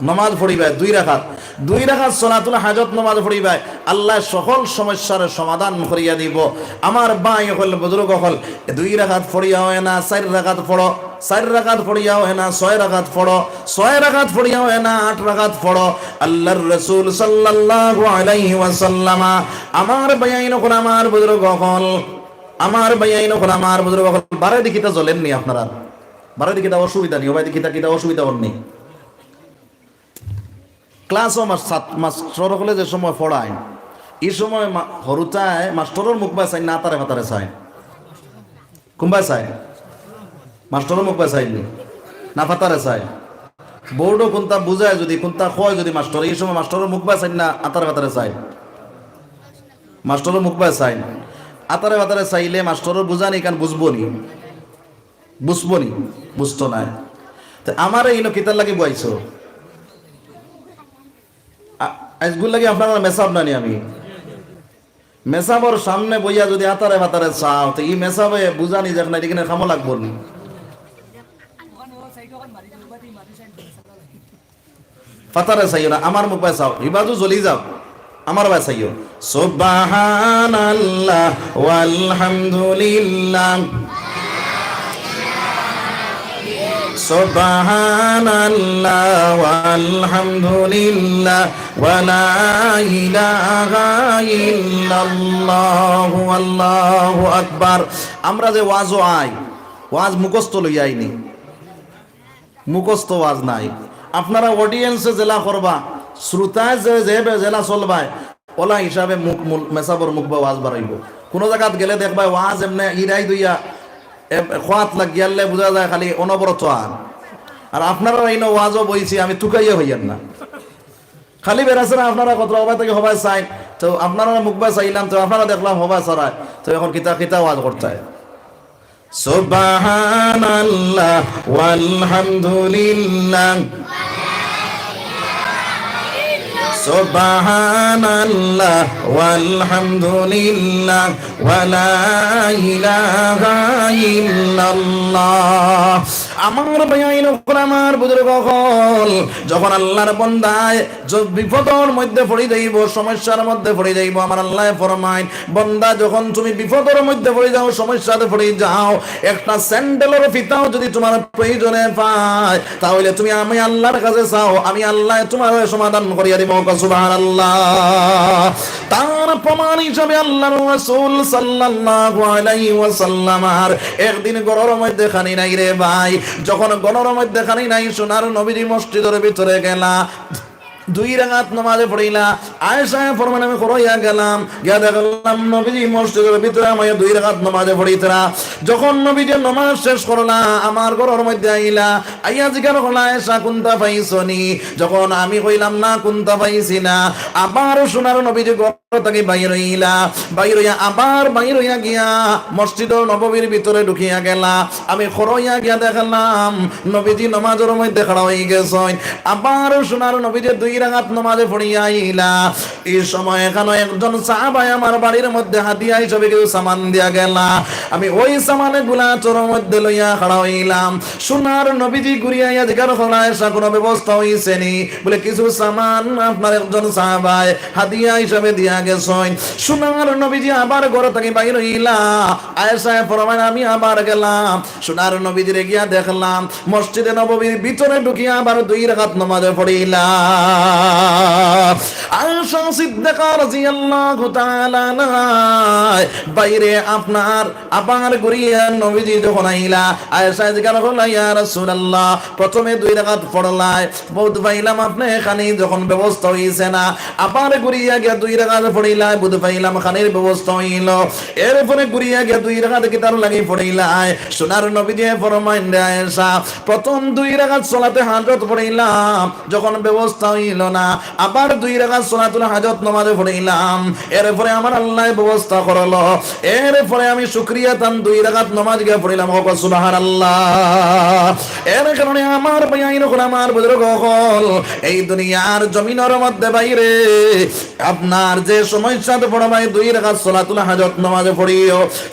নামাজ পড়িবাই 2 রাকাত। 2 রাকাত সলাতুল হাজত নামাজ পড়িবাই, আল্লাহ সকল সমস্যার সমাধান করিয়া দিব। আমার ভাই হল, বুজুর্গ হল, 2 রাকাত পড়িয়া হয় না 4 রাকাত পড়ো, 4 রাকাত পড়িয়া হয় না 6 রাকাত পড়ো, 6 রাকাত পড়িয়া হয় না 8 রাকাত পড়ো। আল্লাহর রাসূল সাল্লাল্লাহু আলাইহি ওয়াসাল্লাম আমার বায়াইন কোন আমার বুজুর্গ হল, আমার বায়াইন কোন আমার বুজুর্গ হল, বারে দিকিটা জ্বলেননি আপনারা, বারে দিকিটা অসুবিধা নেই, ওবাই দিকিটা কিটা অসুবিধা হননি। ক্লাসও মাস্টার হলে যে সময় পড়ায়, এই সময় হরুতায় মাস্টারের মুখ বাই চাই না তারে ভাতারে চাই? কুম্বাই চাই? মাস্টারের মুখ বাই চাইনি না ফাতারে চাই? বোর্ডও কোনটা বুঝায় যদি, কোনটা কয় যদি মাস্টার, এই সময় মাস্টারের মুখ বাই চাই না আতারে ভাতারে চাই? মাস্টারের মুখ বাই চাই। আতারে ভাতারে চাইলে মাস্টারের বুঝানি কারণ বুঝবো নি, বুঝবো নি, বুঝতো না। তো আমার এই কিতার লাগে বইছো আজগুল লাগে আপনারা মেসাব নানি, আমি মেসাবর সামনে বইয়া যদি আতারে ভাতারে চাও, তো এই মেসাবে বুঝানি যাক না, এখানে খামো লাগবো নি। ফাতারে চাইও না, আমার মুখ চাও, ইবাদু জ্বলি যাও, আমার ভাই চাইও। সুবহানাল্লাহ ওয়ালহামদুলিল্লাহ, সুবহানাল্লাহ ওয়ালহামদুলিল্লাহ ওয়া লা ইলাহা ইল্লাল্লাহ আল্লাহু আকবার। আমরা যে ওয়াজও আই, ওয়াজ মুখস্থ লইয়া আইনি, মুখস্থ ওয়াজ নাই। আপনারা অডিয়েন্সে জেলা করবা, শ্রোতায় যে জেলা চলবায়, ওলা হিসাবে মুখ মেসাবর মুখ বা ওয়াজ বাড়াইব। কোন জায়গাত গেলে দেখবা ওয়াজ এমনি ইরাই দইয়া খোয়াত লাগিয়ালে বোঝা যায় খালি অনবরত। আর আপনারা এই ওয়াজও বইছি, আমি তুকাইয়া হইয়ান না, খালি বেড়াছেন আপনারা কত হবাই থেকে হবাই চাই, তো আপনারা মুখ বাই চাইলাম, তো আপনারা দেখলাম হবাই ছাড়ায়, তো এখন কিতা কিতা ওয়াজ করতে। সুবহানাল্লাহ ওয়ালহামদুলিল্লাহ, সুবহানাল্লাহ ওয়ালহামদুলিল্লাহ ওয়া লা ইলাহা ইল্লাল্লাহ। আমার ভাইয়াইন আমার বুজুর্গ হল, যখন আল্লাহর বান্দায় বিপদের মধ্যে পড়ে যাইব, সমস্যার মধ্যে পড়ে যাইব, আমার আল্লাহ ফরমায়, বান্দা যখন তুমি বিপদের মধ্যে পড়ে যাও, সমস্যাতে পড়ে যাও, একটা স্যান্ডেলের ফিতাও যদি তোমার প্রয়োজনে পায়, তাহলে তুমি আমি আল্লাহর কাছে চাও, আমি আল্লাহ তোমার সমাধান করিয়া দিব। সুবহানাল্লাহ। তার প্রমাণ হিসাবে আল্লাহর রাসূল সাল্লাল্লাহু আলাইহি ওয়াসাল্লাম একদিন গরর মধ্যে খানি নাই রে ভাই, যখন গরর মধ্যে খানি নাই, সোনার নবীজি মসজিদের ভিতরে গেলা, 2 রাকাত নামাজে পড়িলা। আয়েশা ফরমান আমি খরইয়া গেলাম, গিয়া দেখলাম নবীজি মসজিদের ভিতরে আমায় 2 রাকাত নামাজে পড়িতরা। যখন নবীজি নামাজ শেষ করলা, আমার ঘরের মধ্যে আইলা, আইয়া জিজ্ঞাসা করলা আয়েশা কোনটা পাইছনি? যখন আমি কইলাম না কোনটা পাইছি না, আবার সোনার নবীজি ঘর থেকে বাইর হইলা, বাইর হইয়া আবার বাইর হইয়া গিয়া মসজিদের নববীর ভিতরে ঢুকিয়া গেলা। আমি খরইয়া গিয়া দেখলাম নবীজি নামাজের মধ্যে খাড়া হয়ে গেছেন, আবার সোনার নবীজি 2 রাকাত নামাজে পড়িয়া আইলা। এই সময় এখানে একজন সাহাবা আমার বাড়ির মধ্যে হাতিয়া হিসেবে কিছু সামান দিয়া গেলা। আমি ওই সামানে গুলা চোর মধ্যে লইয়া খাড়া হইলাম। সোনার নবীজি ঘুরিয়া জিজ্ঞাসা করলেন আয়েশা কোনো ব্যবস্থা হইছে নি? বলে কিছু সামান আপনার একজন সাহাবায় হাতিয়া হিসেবে দিয়া গেছেন। সোনার নবীজি আবার ঘর থেকে বাইর হইলা। আয়েশা ফরমান আমি আবার গেলাম, সোনার নবীজিরে গিয়া দেখলাম মসজিদে নববীর ভিতরে ঢুকিয়া আবার 2 রাকাত নামাজে পড়িলাম। আয়েশা সিদ্দিকা রাদিয়াল্লাহু তাআলা বাইরে আপনার আবার ঘুরিয়া নবীজি যখন আইলা, আয়েশা জিজ্ঞাসা করল ইয়া রাসূলুল্লাহ প্রথমে 2 রাকাত পড়লাই, বহুত পাইলাম আপনি এখানে যখন ব্যবস্থা হইছে না, আবার ঘুরিয়া গিয়া 2 রাকাত পড়িলাই, বহুত পাইলাম খানির ব্যবস্থা হইল, এরপরে ঘুরিয়া গিয়া 2 রাকাত কিতার লাগি পড়িলাই। সোনার নবীজি ফরমাইন আয়েশা প্রথম 2 রাকাত সালাতে হাজত পড়িলাম, যখন ব্যবস্থা হইল না, আবার 2 রাকাত রাকাত সালাতুল হাজত নামাজে পড়িলাম, এরপরে আমার আল্লাহ ব্যবস্থা করলো, এরপরে আমি শুকরিয়া তান 2 রাকাত নামাজ গিয়ে পড়িলাম। সুবহানাল্লাহ। এর কারণে আমার ভাইয়াইন হল, আমার বুজুর্গ হল, এই দুনিয়ার জমিনের মধ্যে বাইরে আপনার যে সমস্যাতে পড়ো ভাই, 2 রাকাত সালাতুল হাজত নামাজে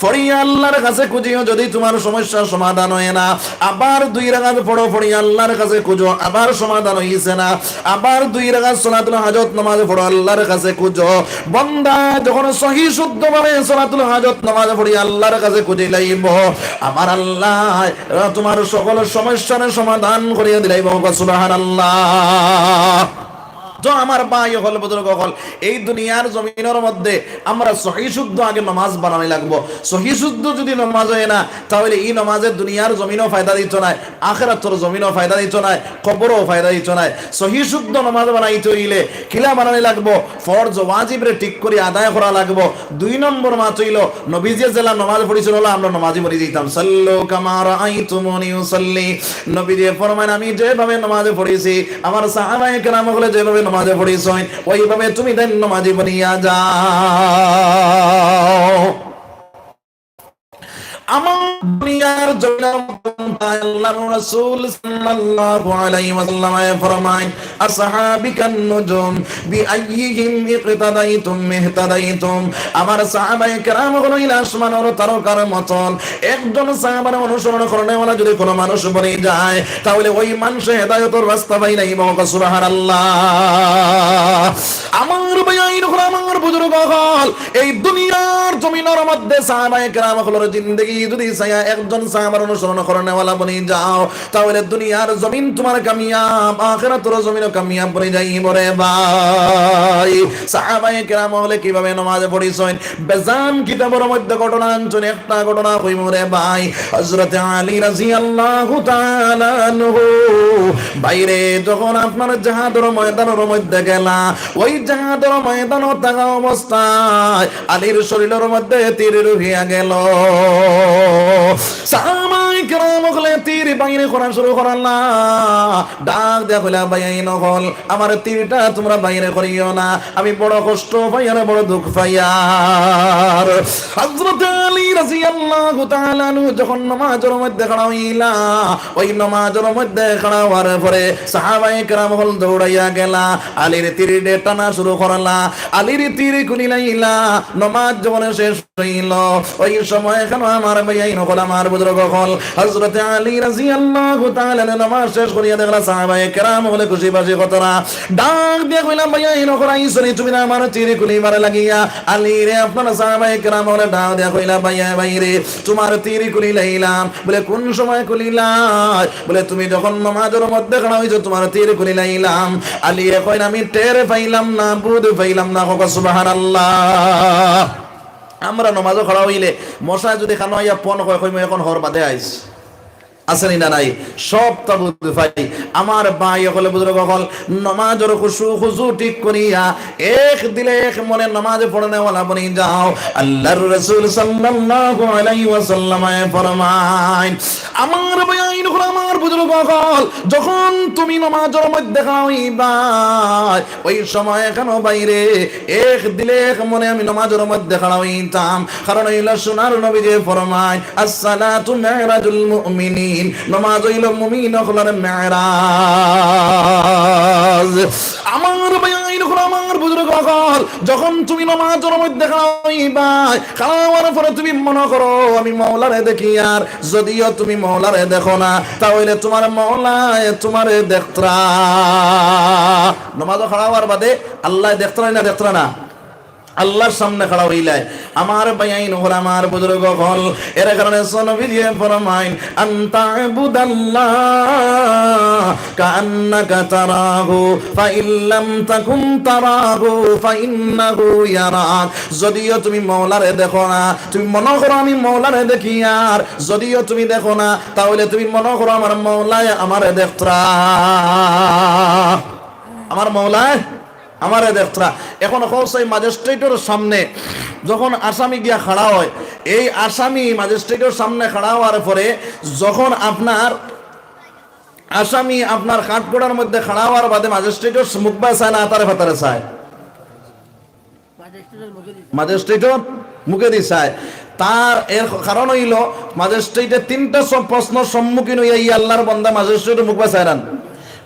পড়িয়া আল্লাহর কাছে খুঁজিও। যদি তোমার সমস্যার সমাধান হয় না, আবার 2 রাকাত পড়িয়া আল্লাহর কাছে খুঁজো, আবার সমাধান হইছে না, আবার 2 রাকাত সালাতুল হাজত নামাজে পড়ো, আল্লাহর কাছে খুঁজো। বান্দা যখন সহি শুদ্ধভাবে সালাতুল হাজত নামাজে পড়িয়া আল্লাহর কাছে খুঁজে লাইব, আমার আল্লাহ তোমার সকল সমস্যার সমাধান করিয়া দিলাইব। সুবহানাল্লাহ। তো আমার ভাই হল, বুজুর্গ হল, এই দুনিয়ার জমিনের মধ্যে আমরা সহি শুদ্ধ আগে নামাজ বানানো লাগবো। সহি শুদ্ধ যদি নামাজ হয় না, তাহলে এই নামাজের দুনিয়ার জমিনও ফায়দা দিত না, আখিরাতের জমিনও ফায়দা দিত না, কবরও ফায়দা দিত না। সহি শুদ্ধ নামাজ বানাইতে হইলে কিলা বানানো লাগবো? ফরজ ওয়াজিবরে ঠিক করে আদায় করা লাগবো। 2 নম্বর মাত্র হইল নবীজি জেলা নামাজ পড়িছিল, আমরা নামাজি পড়ি দিতাম। সাল্লু কামা রাআইতুমুনি উসাল্লি। নবীজি ফরমান, আমি যেভাবে নামাজ পড়েছি, আমার সাহাবায়ে কেরাম হলে যেভাবে নামাজে পড়িস ওইভাবে তুমি দেন নামাজি বনিয়া যাও। আমার দুনিয়ার জন্য আল্লাহর রাসূল সাল্লাল্লাহু আলাইহি ওয়াসাল্লাম ফরমায়, আসহাবিকান নুজুম বিআইয়িহিম ইকতাদাইতুম ইহতাদাইতুম। আমার সাহাবায়ে কেরাম হলো আসমানের তারকার মতন। একজন সাহাবার অনুসরণ করেওয়ালা যদি কোনো মানুষ বনে যায়, তাহলে ওই মানুষ হেদায়েতের রাস্তা পায় নাই। সুবহানাল্লাহ। আমার ভাইয়াইন হলো, আমার বুজুর্গ হল, এই দুনিয়ার জমিনের মধ্যে সাহাবায়ে কেরাম হলোর জিন্দেগি যদি একজন সাহাবার অনুসরণ করেওয়ালা বনে যাও, তাহলে দুনিয়ার জমিন তোমার কামিয়াব, আখিরাতের জমিনও কামিয়াব বনে যাইব রে ভাই। সাহাবায়ে কেরাম হলে কিভাবে নামাজ পড়িছেন, বেজান কিতাবের মধ্যে ঘটনা আনছেন। একটা ঘটনা কইব রে ভাই। হযরত আলী রাদিয়াল্লাহু তাআলা আনহু বাইরে যখন আপনার জিহাদের ময়দানের মধ্যে গেলা, ওই জিহাদের ময়দানে থাকা অবস্থায় আলীর শরীরের মধ্যে তীর ঢুকিয়া গেল। সাহাবায়ে কেরাম হলে তীর বাইরে করা শুরু করলা, ডাক দেয়া কইলা, ভাইয়াইন হল, আমার তীরটা তোমরা বাইরে করিও না, আমি বড় কষ্ট পাই আর বড় দুঃখ পাই। আর হযরত আলী রাদিয়াল্লাহু তাআলা আনহু যখন নামাজের মধ্যে খাড়া হইলা, ওই নামাজের মধ্যে খাড়া হওয়ার পরে সাহাবায়ে কেরাম হল দৌড়াইয়া গেলা, আলীর তীর টানা শুরু করলা। আলীর তীর খুলি লাইলা, নামাজ যখন শেষ হইল, ওই সময় কেন আমার ভাইয়াইন হল, আমার বুজুর্গ হল, হযরত আলী রাদিয়াল্লাহু তাআলা নামাজ শেষ করিয়া দেখলা সাহাবায়ে কেরাম হলে খুশি বাসি কতরা। ডাক দিয়া কইলাম, ভাইয়াইন হল, আইসনি তুমি না আমার তীর খুলি মারে লাগিয়া। আলী রে, আপনারা সাহাবায়ে কেরাম হলে ডাক দিয়া কইলা, ভাইয়া ভাইরে, তোমার তীর খুলি লাইলাম। বলে কোন সময় খুলিলাই? বলে তুমি যখন নামাজের মধ্যে খাড়া হইছো, তোমার তীর খুলি লাইলাম। আলী কইন, আমি টের পাইলাম না, বুঝ পাইলাম না। সুবহানাল্লাহ। আমরা নামাজও খাড়া হইলে মশা যদি খানো হইয়া পন কয়, কইম এখন হর বাদে আইস, আসেনি না নাই, সব তা বুঝতে পারি। আমার ভাই হলে বুজুর্গ হল, নামাজের খুশু ঠিক করিয়া এক দিলে এক মনে নামাজ পড়নেওয়ালা বনি যাও। আল্লাহর রাসূল সাল্লাল্লাহু আলাইহি ওয়াসাল্লাম ফরমায়, আমার ভাইয়াইন হল, আমার বুজুর্গ হল, যখন তুমি নামাজের মধ্যে হইবা, ওই সময় কেন বাইরে এক দিলে এক মনে আমি নামাজের মধ্যে খাড়া হইতাম। কারণ হইল সোনার নবী যে ফরমায়, আসসালাতু মিরাজুল মুমিনিন, নামাজ হইল মুমিন হলের মেরাজ। আমার ভাইয়াইন হল, আমার বুজুর্গ হল, যখন তুমি নামাজের মধ্যে খাড়াইবা, খাওয়ার পরে তুমি মনে করো আমি মাওলারে দেখি। আর যদিও তুমি মাওলারে দেখো না, তাহলে তোমার মাওলায় তোমারে দেখতরা। নামাজ খাড়াওয়ার বাদে আল্লাহ দেখতরা না, দেখতরা না, আল্লাহর সামনে খাড়া হইলাই। আমার ভাইয়াইন হল, আমার বুজুর্গ হল, এর কারণে নবী দিয়ে ফরমাইন, আনতা ইবুদাল্লাহ কাআন্নাকা তারাহু ফাইল্লাম তাকুন তারাহু ফাইন্নাহু ইয়ারাক। যদিও তুমি মাওলারে দেখো না, তুমি মনে করো আমি মাওলারে দেখি। আর যদিও তুমি দেখো না, তাহলে তুমি মনে করো আমার মাওলায় আমারে দেখতরা, আমার মাওলায় আমারে দেখতরা। এখন সেই ম্যাজিস্ট্রেটের সামনে যখন আসামি গিয়া খাড়া হয়, এই আসামি ম্যাজিস্ট্রেটের সামনে খাড়া হওয়ার পরে যখন আপনার আসামি আপনার কাঠগোড়ার মধ্যে খাড়া হওয়ার বাদে ম্যাজিস্ট্রেটের মুখ বা চায় না, আতারে ফাতারে চায়, ম্যাজিস্ট্রেটর মুখে দিছায়। তার এর কারণ হইল ম্যাজিস্ট্রেটের তিনটা সব প্রশ্ন সম্মুখীন হইয়া ই আল্লাহর বান্দা ম্যাজিস্ট্রেটের মুখ বাঁচায়রান,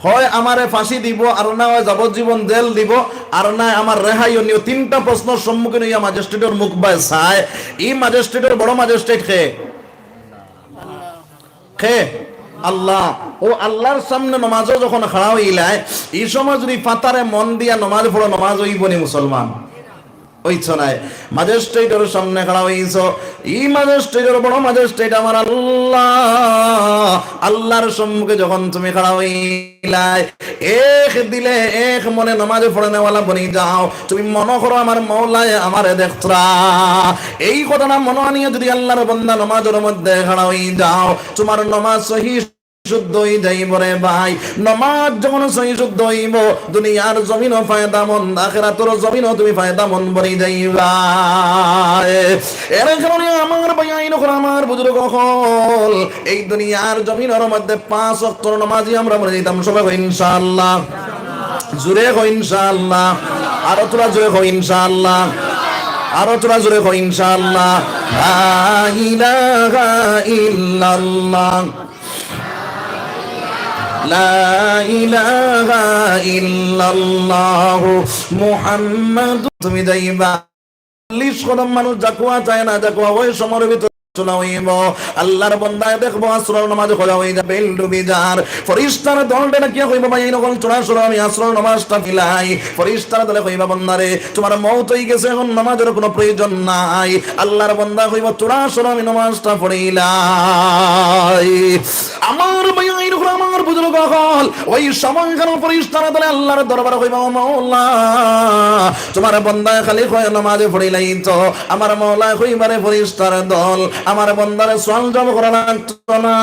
হয় আমারে ফাঁসি দিব, আর না হয় যাবজ্জীবন জেল দিব, আর না আমার রেহাই নিও। তিনটা প্রশ্ন সম্মুখীন হইয়া ম্যাজিস্ট্রেটের মুখ বাঁচায়। এই ম্যাজিস্ট্রেটের বড় ম্যাজিস্ট্রেট কে? আল্লাহ। ও আল্লাহর সামনে নমাজও যখন খাড়া হইলায়, এই সময় যদি ফাতারে মন দিয়া নমাজ পড়ো, নমাজ হইব নি মুসলমান? ওইছ নাই। ম্যাজিস্ট্রেটের সামনে খাড়া হইছ, এই ম্যাজিস্ট্রেটের বড় ম্যাজিস্ট্রেট আমার আল্লাহ। আল্লাহর সম্মুখে যখন তুমি খাড়া হইলাই, এক দিলে এক মনে নমাজ পড়ে নেওয়ালা বনি যাও, তুমি মনে করো আমার মওলায় আমারে দেখতরা। এই কথাটা মনে আনিয়ে যদি আল্লাহর বান্দা নমাজের মধ্যে খাড়া হই যাও, তোমার নমাজ সহি শুদ্ধ হয়ে যাইব রে ভাই। নমাজ যখন সহি শুদ্ধ হইব, দুনিয়ার জমিনও ফায়দামন্দ, আখিরাতের জমিনও তুমি ফায়দামন্দ বনি যাইবা। এর কারণে আমার ভাই আইন আমার বুজুর্গ হল, এই দুনিয়ার জমিনের মধ্যে 5 ওয়াক্ত নামাজি আমরা মরে যেতাম সবাই ইনশাআল্লাহ। জোরে কই ইনশাআল্লাহ, আরো তোরা জোরে কই ইনশাআল্লাহ, আরো তোরা জোরে কই ইনশাআল্লাহ। লা ইলাহা ইল্লাল্লাহ, লা ইলাহা ইল্লাল্লাহ মুহাম্মাদুর। তুমি যাইবা 40 কদম মানুষ জাকুয়া চায় না, জাকুয়া ওই সময়ের ভিতর আল্লাহর বান্দায় দেখবো আসরের নামাজ খোলা হয়ে যাবে, ডুবে যার ফেরেশতার দলটা কি কইবা ভাই নকল চড়া সরা আমি আসরের নামাজটা ফিলাই। ফেরেশতার দলে কইবা বান্দারে তোমার মওত হয়ে গেছে, এখন নামাজের কোনো প্রয়োজন নাই। আল্লাহর বান্দা কইবা চড়া সরা আমি নামাজটা পড়িলাই। আমার ভাই আইন আমার বুজুর্গ হল, ওই সময় কেন ফেরেশতার দলে আল্লাহর দরবারে কইবা ও মাওলা তোমার বান্দা খালি কয় নামাজে পড়িলাই, তো আমার মাওলা কইবারে ফেরেশতার দল আমার বন্দারে সোয়াল জব করা লাগতো না,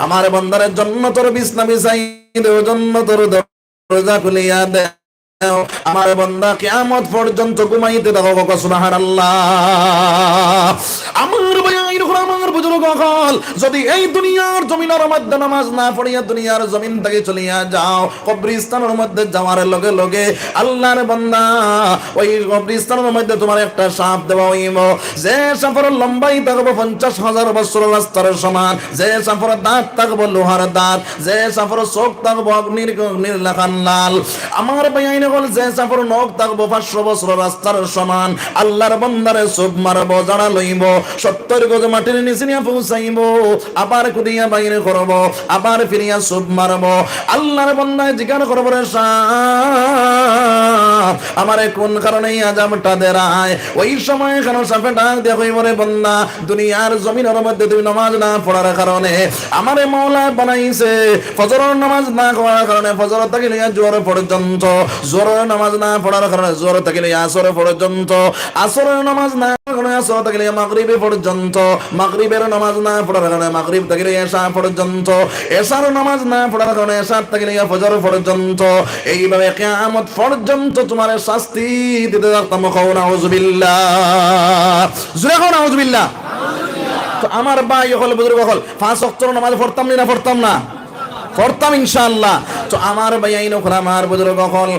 আমার বন্দারের জন্য তোর বিছনা বিছাই দেও, জন্য তোর দরজা খুলিয়া দে, আমার বান্দা কিয়ামত পর্যন্ত ঘুমাইতে থাকো। সুবহানাল্লাহ। আমার ভাই আমার বুজুর্গ হল, যদি এই দুনিয়ার জমিনের মধ্যে নামাজ না পড়িয়া দুনিয়ার জমিন থেকে চলিয়া যাও, কবরস্থানের মধ্যে যাওয়ার লগে লগে আল্লাহর বান্দা ওই কবরস্থানের মধ্যে তোমার একটা সাপ দেওয়া হইব, যে সাপের লম্বাই থাকবো 50,000 বছর রাস্তার সমান, যে সাপের দাঁত থাকবো লোহার দাঁত, যে সাপের চোখ থাকবো অগ্নির লেখান লাল। আমার ভাই যে সাপের নখ থাকবো 500 বছর রাস্তার সমান। আল্লাহর বান্দারে চোখ মারবো, জানা লইব, 70 গজ মাটির নিচে নিয়ে পৌঁছাইব, আবার কুদিয়া বাইরে করব, আবার ফিরিয়া চোখ মারবো। আল্লাহর বান্দায় জিজ্ঞাসা করবো রে সাপ আমারে কোন কারণে আযাবটা দেরায়? ওই সময় কেন সাপে ডাক দিয়া কইব রে বান্দা দুনিয়ার জমিনের মধ্যে তুমি নামাজ না পড়ার কারণে আমারে মাওলা বানাইছে, ফজরের নামাজ না পড়ার কারণে ফজর থেকে নিয়ে জোহর পর্যন্ত, জোহরের নামাজ না পড়ার কারণে জোহর থেকে নিয়ে আসর পর্যন্ত, আসরের নামাজ না পড়ার আসর থেকে নিয়ে মাগরিব পর্যন্ত, মাগরিবের নামাজ না পড়ার কারণে মাগরিব থেকে নিয়ে এশা পর্যন্ত, এশার নামাজ না পড়ার কারণে এশা থেকে নিয়ে ফজর পর্যন্ত, এইভাবে কিয়ামত পর্যন্ত তোমার শাস্তি দিতে থাকতাম। কও নাউযুবিল্লাহ, জোরে কও নাউযুবিল্লাহ। তো আমার ভাই হল বুজুর্গ হল 5 ওয়াক্ত নামাজ পড়তাম না পড়তাম না? পড়তাম ইনশাআল্লাহ। তো আমার ভাই আইন আমার বুজুর্গ হল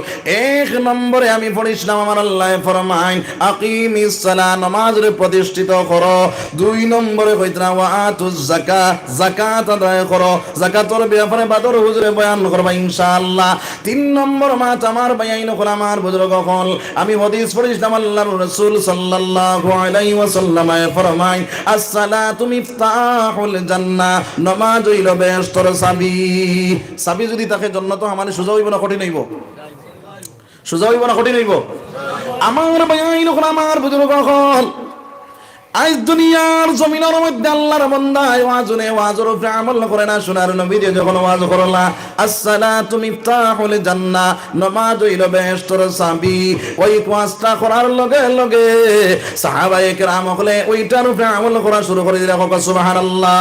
1 নম্বরে আমি পড়িছিলাম আমার আল্লাহ ফরমায় আকিমিস সালাহ, নামাজের প্রতিষ্ঠিত করো। 2 নম্বরে কইতরা ওয়া আতুজ যাকাত, যাকাত আদায় করো, যাকাতের ব্যাপারে বাদর হুজুরে বয়ান করবা ইনশাআল্লাহ। 3 নম্বর মাত আমার ভাই আইন আমার বুজুর্গ হল আমি হাদিস পড়িছিলাম আল্লাহর রাসূল সাল্লাল্লাহু আলাইহি ওয়াসাল্লাম ফরমায় as-সালাতু মিফতাহুল জান্নাহ, নামাজ হইল বেহেশতের চাবি। চাবি যদি তাকে জান্নাত আমাদের সোজা হইব না কঠিন হইব? সোজা হইব না কঠিন হইব? আমার ভাই আমার বুজুর্গ হল আজ দুনিয়ার জমিনের মধ্যে আল্লাহর বান্দা ওয়াজনে ওয়াজের উপরে আমল করে না। সোনার নবী যখন ওয়াজ করলা as-সালাতু মিফতাহুল জান্নাহ, নামাজ হইল বেহেশতের চাবি, ওই ওয়াজটা করার লগে লগে সাহাবায়ে কেরাম হলে ওইটার উপরে আমল করা শুরু করে দিলা। সুবহানাল্লাহ।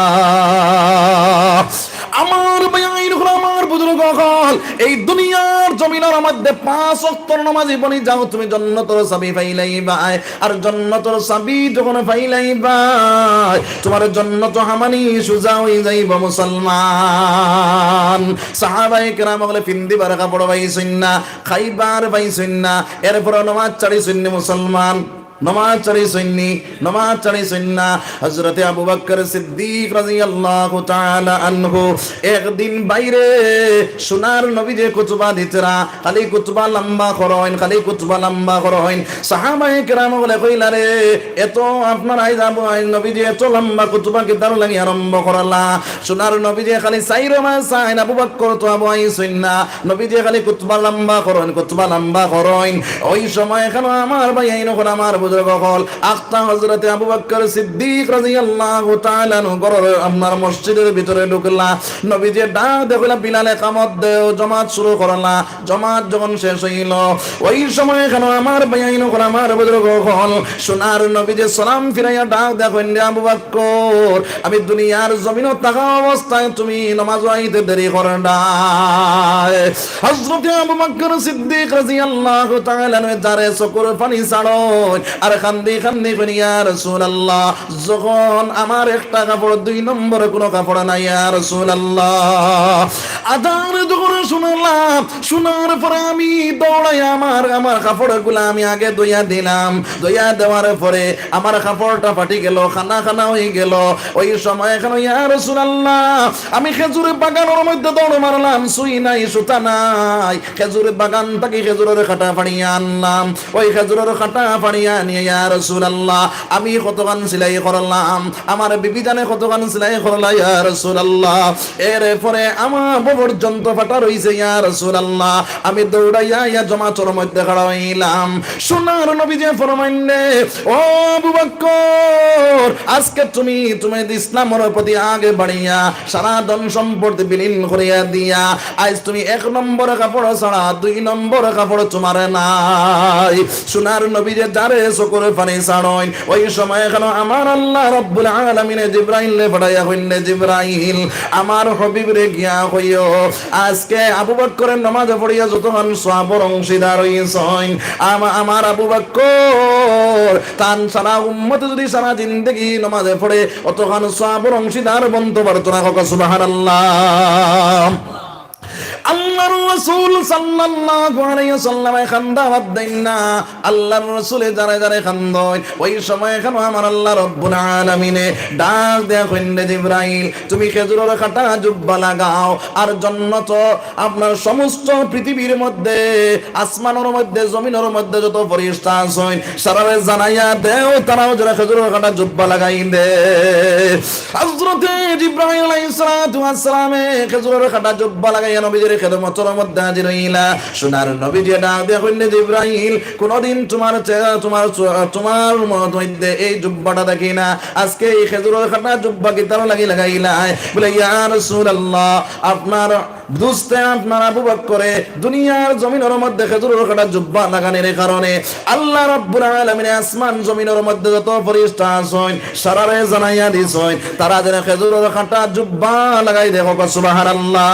আমার ভাই আমার বুজুর্গ হল এই দুনিয়ার জমিনের মধ্যে 5 ওয়াক্ত নামাজ বনি যাও তুমি জান্নাতের চাবি পাইলাই ভাই। আর জান্নাতের চাবি যখন পাইলাই ভাই তোমার জন্য তো হামানি সুজা হয়ে যাইব মুসলমান। সাহাবায়ে কেরাম বলে পিন্দিবার কাপড় পাইছেন না, খাইবার পাইছেন না, এরপর নামাজ ছাড়িছেন মুসলমান, নামাজ ছাড়িছেন না। হযরতে আবু বকর সিদ্দিক রাদিয়াল্লাহু তাআলা আনহু একদিন বাইরে সোনার নবী যে কুতুবা দিতরা, খালি কুতুবা লম্বা করেন। সাহাবায়ে কেরাম বলে কইলা রে এত আপনার আই যাব নবী যে এত লম্বা কুতুবা কি দার লাগি আরম্ভ করলা? সোনার নবী যে খালি সাইরো মাস আইন আবু বকর তো আবু আইছেন না, নবী যে খালি কুতুবা লম্বা করেন। ওই সময় এখানে আমার ভাই আইন করে আমার বুজুর্গ হল আখতা হযরতে আবু বকর সিদ্দিক রাদিয়াল্লাহু তাআলা আনহু আপনার মসজিদের ভিতরে ঢুকলা, নবী যে ডাক দেখলা বিলালে কামত দেও, জামাত শুরু করলা। জামাত যখন শেষ হইল ওই সময় এখানে আমার ভাই আইন করে আমার বুজুর্গ হল সোনার নবী যে সালাম ফিরাইয়া ডাক দেখেন রে আবু বকর, আমি দুনিয়ার জমিনে থাকা অবস্থায় তুমি নামাজ আইতে দেরি করে না। হযরতে আবু বকর সিদ্দিক রাদিয়াল্লাহু তাআলা আনহু যারে চকুর পানি ছাড়ো আর কান্দি করি ইয়া রাসূলুল্লাহ, যখন আমার একটা কাপড় দুই নম্বরে কোনো কাপড় নাই ইয়া রাসূলুল্লাহ। আদান যখন শুনলাম, শোনার পরে আমি দৌড়াই আমার কাপড়গুলো আমি আগে ধুইয়া দিলাম, ধুইয়া দেওয়ার পরে আমার কাপড়টা ফাটি গেল, খানা হয়ে গেল। ওই সময় এখন ইয়া রাসূলুল্লাহ আমি খেজুরের বাগানের মধ্যে দৌড় মারলাম, সুই নাই সুতা নাই, খেজুরের বাগান থেকে খেজুরের কাটা ফাড়িয়ে আনলাম। ওই খেজুরের কাটা ফাড়িয়ে নিয়ে ইয়া রাসূলুল্লাহ আমি কতখান সেলাই করলাম, আমার বিবি জানে কতখান সেলাই করলা ইয়া রাসূলুল্লাহ। এরপরে আমার পর্যন্ত ফাটা রইছে ইয়া রাসূলুল্লাহ। আমি দৌড়াইয়া ইয়া জমাতের মধ্যে খাড়া হইলাম। সোনার নবী যে ফরমাইলে ও আবু বকর আজকে তুমি ইসলামের প্রতি আগে বাড়িয়া সারা ধন সম্পত্তি বিলীন করিয়া দিয়া আজ তুমি এক নম্বর কাপড় ছাড়া দুই নম্বর কাপড় তোমার নাই। সোনার নবী যে যারে চকুর পানি ছাড়েন ওই সময় এখন আমার আল্লাহ রাব্বুল আলামিন জিবরাইল পাঠাইয়া কইলে জিবরাইল আমার হাবিব রে গিয়া কইও আজকে আবু বকরের নামাজ পড়িয়া যতক্ষণ সওয়াবের অংশীদার হইছেন আমার আবু বকর তান সারা উম্মত যদি সারা জিন্দেগি নামাজে পড়ে অতক্ষণ সওয়াবের অংশীদার বনতে পারতো না। সুবহানাল্লাহ। আল্লাহর রাসূল সাল্লাল্লাহু আলাইহি ওয়াসাল্লাম খান্দাওয়াত দেন না, আল্লাহর রাসূল যারে খান্দয় ওই সময় কেন আমার আল্লাহ রাব্বুল আলামিনে ডাক দেয়া কইলে জিবরাইল তুমি খেজুরের কাটা জুব্বা লাগাও আর জান্নাত আপনার সমস্ত পৃথিবীর মধ্যে আসমানের মধ্যে জমিনের মধ্যে যত ফেরেশতা আছেন সারারে জানাইয়া দেও তারাও যারা খেজুরের কাটা জুব্বা লাগাই দে। হযরতে জিবরাইল আলাইহিস সালাতু ওয়াস সালাম খেজুরের কাটা জুব্বা লাগাইয়া নবীর খেদমতের মধ্যে হাজির হইলা। সোনার নবী যে ডাক দেয়া কইলে জিবরাইল কোনদিন তোমার মধ্যে এই জুব্বাটা দেখি না, আজকে এই খেজুরের কাটা জুব্বা কি তার লাগাইলা? বলে ইয়া রাসূলুল্লাহ আপনার দুস্তে আপনার আবু বকরে দুনিয়ার জমিনের মধ্যে খেজুরের কাটা জুব্বা লাগানোর কারণে আল্লাহ রাব্বুল আলামিন আসমান জমিনের মধ্যে যত ফেরেশতা আছেন সারারে জানাইয়া দিছেন তারা যেন খেজুরের কাটা জুব্বা লাগাই দেখো। সুবহানাল্লাহ।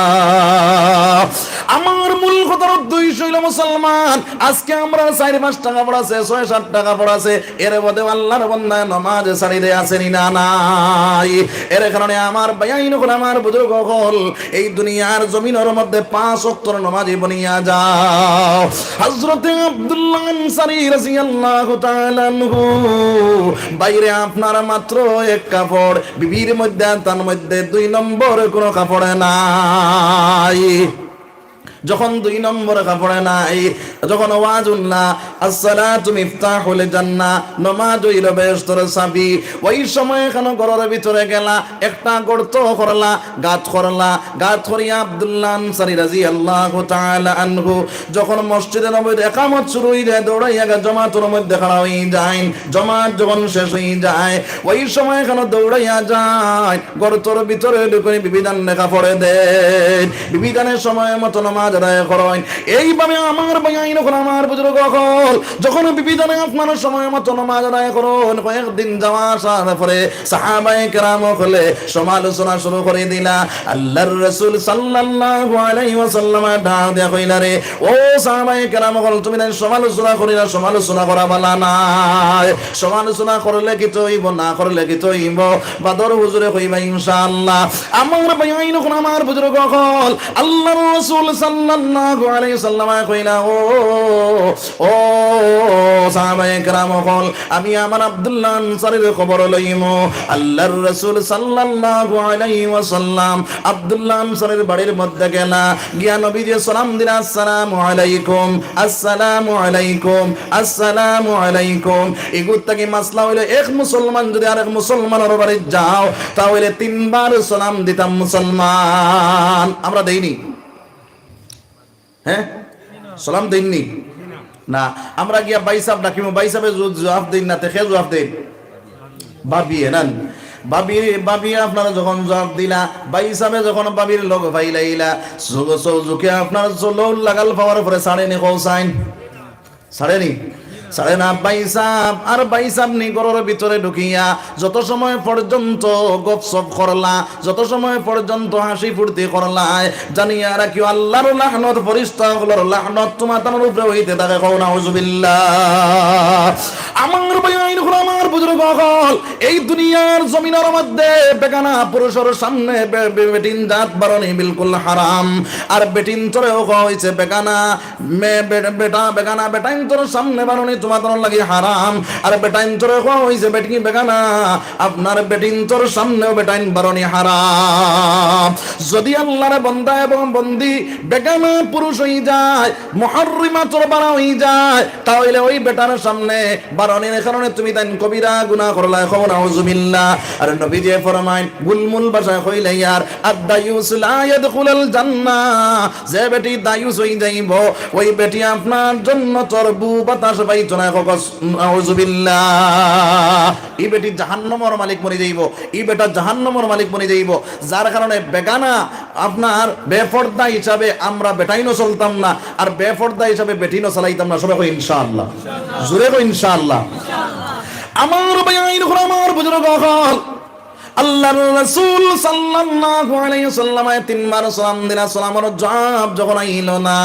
আমার মূল কথার উদ্দেশ্য হইল মুসলমান আজকে আমরা 4-5 টাকা পড়াছে 6-7 টাকা পড়াছে এর মধ্যে আল্লাহর বান্দা নামাজ ছাড়ি দেয় আসেনি না নাই। এর কারণে আমার ভাইয়াইন হল আমার বুজুর্গ হল এই দুনিয়ার জমিনের মধ্যে 5 ওয়াক্তের নামাজি বনিয়া যাও। হযরতে আব্দুল্লাহ আনসারী রাদিয়াল্লাহু তাআলা আনহু বাইরে আপনার মাত্র এক কাপড়, বিবির মধ্যে তার মধ্যে 2 নম্বর কোনো কাপড় নাই। যখন 2 নম্বর কাপড়ে নাই, যখন ওয়াজুল্লাহ আসসালাতু মিফতাহুল জান্নাহ নামাজ হইল বেহেশতের চাবি, ওই সময় কেন ঘরের ভিতরে গেলা একটা গর্ত করলা গাত করিয়া আব্দুল্লাহ আনসারী রাদিয়াল্লাহু তাআলা আনহু যখন মসজিদে নববীতে ইকামত শুরু হয়ে যায় দৌড়াইয়া জামাতের মধ্যে খাড়া হয়ে যায়। জামাত যখন শেষ হয়ে যায় ওই সময় কেন দৌড়াইয়া যায় গর্তর ভিতরে ঢুকে বিবিধান কাপড়ে দেন, বিবিধানের সময় মতো নামাজ আদায় করেন। এইভাবে আমার ভাইয়াইন হল, আমার বুজুর্গ হল, যখন বিবিধানে আপনার সময় মতো নামাজ আদায় করুন, কয়েকদিন যাওয়া আসার পরে সাহাবায়ে কেরাম হলে সমালোচনা শুরু করে দিলা। আল্লাহর রাসূল সাল্লাল্লাহু আলাইহি ওয়াসাল্লাম ডাক দিয়া কইলা, রে ও সাহাবায়ে কেরাম হল, তুমি না সমালোচনা করিলা, সমালোচনা করা বালা নাই। সমালোচনা করলে কি হইব, না করলে কি হইব? বাদর হুজুরে কইবা ইনশাআল্লাহ। আমার ভাইয়াইন হল, আমার বুজুর্গ হল, আল্লাহর রাসূল সাল্লাল্লাহু আলাইহি ওয়াসাল্লাম কইলা, ও সাহাবায়ে কেরাম হল, আমি আমার আব্দুল্লাহ আনসারীর খবর লইমু। আল্লাহর রাসূল সাল্লাল্লাহু আলাইহি ওয়াসাল্লাম আব্দুল্লাহ আনসারীর বাড়ির মধ্যে গেলা, গিয়া নবীজি সালাম দিলা, আসসালামু আলাইকুম, আসসালামু আলাইকুম, আসসালামু আলাইকুম। এগুত কি মাসলা হইলো, এক মুসলমান যদি আরেক মুসলমানের বাড়ি যাও তাহলে তিনবার সালাম দিতাম মুসলমান। আমরা দেইনি? হ্যাঁ, সালাম দেননি না। আমরা গিয়া ভাই সাহেব ডাকিমু, ভাই সাহেব জবাব দেন না, দেখে জবাব দেন ভাবিয়ে নেন। বাবি আপনারা যখন জবাব দিলা, ভাই সাহেব যখন বাবির লগ ভাইলাইলা, চৌজুকে আপনার চলৌল লাগাল পাওয়ার পরে সাড়েনি কৌসাইন, সাড়েনি সাড়ে না ভাই সাহেব। আর ভাই সাহেব নি ঘরের ভিতরে ঢুকিয়া যত সময় পর্যন্ত গপসপ করলা, যত সময় পর্যন্ত হাসি ফুর্তি করলা, জানিয়া রাখি আল্লাহর লাহনত, ফেরেশতাগুলোর লাহনত তোমার উপরে হইতে থাকে। কও নাউজুবিল্লাহ। আমার ভাইয়াইন হল, আমার বুজুর্গ হল, এই দুনিয়ার জমিনের মধ্যে বেগানা পুরুষের সামনে বেটিন জাত বারণী বিলকুল হারাম। আর বেটিন চরেও হয়েছে বেগানা বেটা, বেগানা বেটাইন তোর সামনে বারণী তোমার লাগি হারাম। আর বেটাইন চরে হয়েছে বেটিন বেগানা, আপনার বেটিন তোর সামনেও বেটাইন বারণী হারাম। যদি আল্লাহর বান্দা এবং বন্দি বেগানা পুরুষ হয়ে যায়, মুহাররিমা তোর বানা হয়ে যায়, তাহলে ওই বেটার সামনে বারণের কারণে তুমি তাই কবিরা গুনাহ করলা। খবর নাউজুবিল্লাহ। আর নবীজি ফরমায়, গুলমুল ভাষায় কইলে ইয়ার আদায়ুস লা ইয়াদখুলুল জান্নাহ, যে বেটি দায়ুস হই যাইব ওই বেটি আপনার জন্য চরবু বাতাস পাইতো না। নাউজুবিল্লাহ। এই বেটি জাহান্নামের মালিক বনে যাইব, এই বেটা জাহান্নামের মালিক বনে যাইব। যার কারণে বেগানা আপনার বেপর্দা হিসাবে আমরা বেটাইনো চলতাম না, আর বেপর্দা হিসাবে বেটিনো চালাইতাম না। সবাই কই ইনশাআল্লাহ, জোরে কই ইনশাআল্লাহ। আমার ভাইয়াইন হল, আমার বুজুর্গ হল, আল্লাহর রাসূল সাল্লাল্লাহু আলাইহি ওয়াসাল্লাম তিনবার সালাম দিলা, সালামের জবাব যখন আইল না,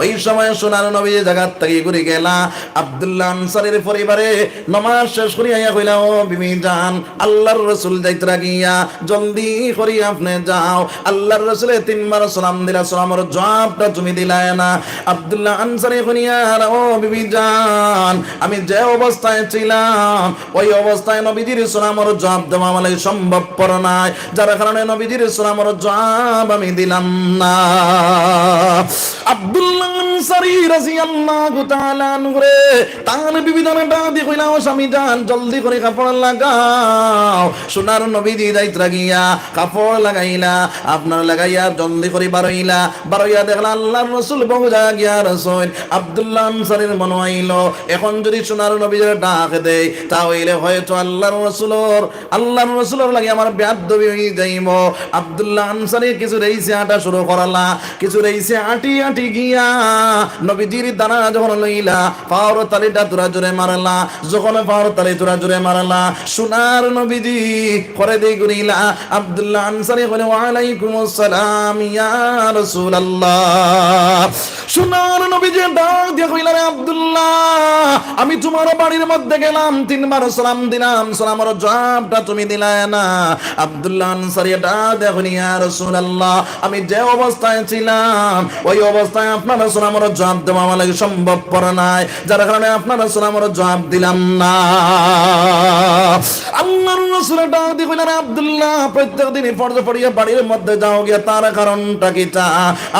ওই সময় সোনার নবী জায়গা থেকে ঘুরে গেলা। আব্দুল্লাহ আনসারীর পরিবারে নামাজ শেষ করিয়া কইলা, ও বিবি জান, আল্লাহর রাসূল যাইতে গিয়া জলদি করি আপনি যাও। আল্লাহর রাসূলে তিনবার সালাম দিলা, সালামের জবাবটা তুমি দিলাই না। আব্দুল্লাহ আনসারী কইয়া, ও বিবি জান, আমি যে অবস্থায় ছিলাম ওই অবস্থায় নবীজির সালামের জবাব দেওয়া আমার সম্ভব নাই, যার কারণে নবীজির সালামের জবাব আমি দিলাম না। আব্দুল্লাহ আনসারী রাদিয়াল্লাহু তাআলা আনহু রে তার বিবিধানে ডাকি কইলা, ও স্বামী জান, জলদি করে কাপড় লাগাও। সোনার নবীজি যাইতে গিয়া কাপড় লাগাইলা, আপনার লাগাইয়া জলদি করে বারইয়া দেখলা আল্লাহর রাসূল বহু জাগিয়া রাসূল। আব্দুল্লাহ আনসারীর মনে হইল, এখন যদি সোনার নবীজির ডাক দেই তাহলে হয়তো আল্লাহর রাসূলের লাগি আমার বেয়াদবি হয়ে যাইব। আব্দুল্লাহ আনসারী কিছু রেইছে আটা শুরু করালা, কিছু রেইছে আটি গিয়া নবীজির দানা যখন লইলা, পাওয়ার তালিটা তোরা জোরে মারলা, যখন পাওয়ার তালি তোরা জোরে মারলা, সোনার নবীজি করে দেই গুনিলা। আব্দুল্লাহ আনসারী বলে, ওয়া আলাইকুমুস সালাম ইয়া রাসূলুল্লাহ। সোনার নবীজি ডাক দিয়া কইলা, রে আব্দুল্লাহ, আমি তোমার বাড়ির মধ্যে গেলাম, তিনবার সালাম দিলাম, সালামের জবাবটা তুমি দিলা না। আব্দুল্লাহ আনসারী ডাক দিয়া কইলা, ইয়া রাসূলুল্লাহ, আমি যে অবস্থায় ছিলাম ওই অবস্থায় আপনার সালামের জবাব দেওয়া আমার লাগি সম্ভবপর নাই, যার কারণে আপনার সালামের জবাব দিলাম না। আল্লাহর রাসূল ডাক দিয়া কইলেন, আব্দুল্লাহ, প্রত্যেকদিন ফরজ পড়িয়া বাড়ির মধ্যে যাও গিয়া, তার কারণটা কি?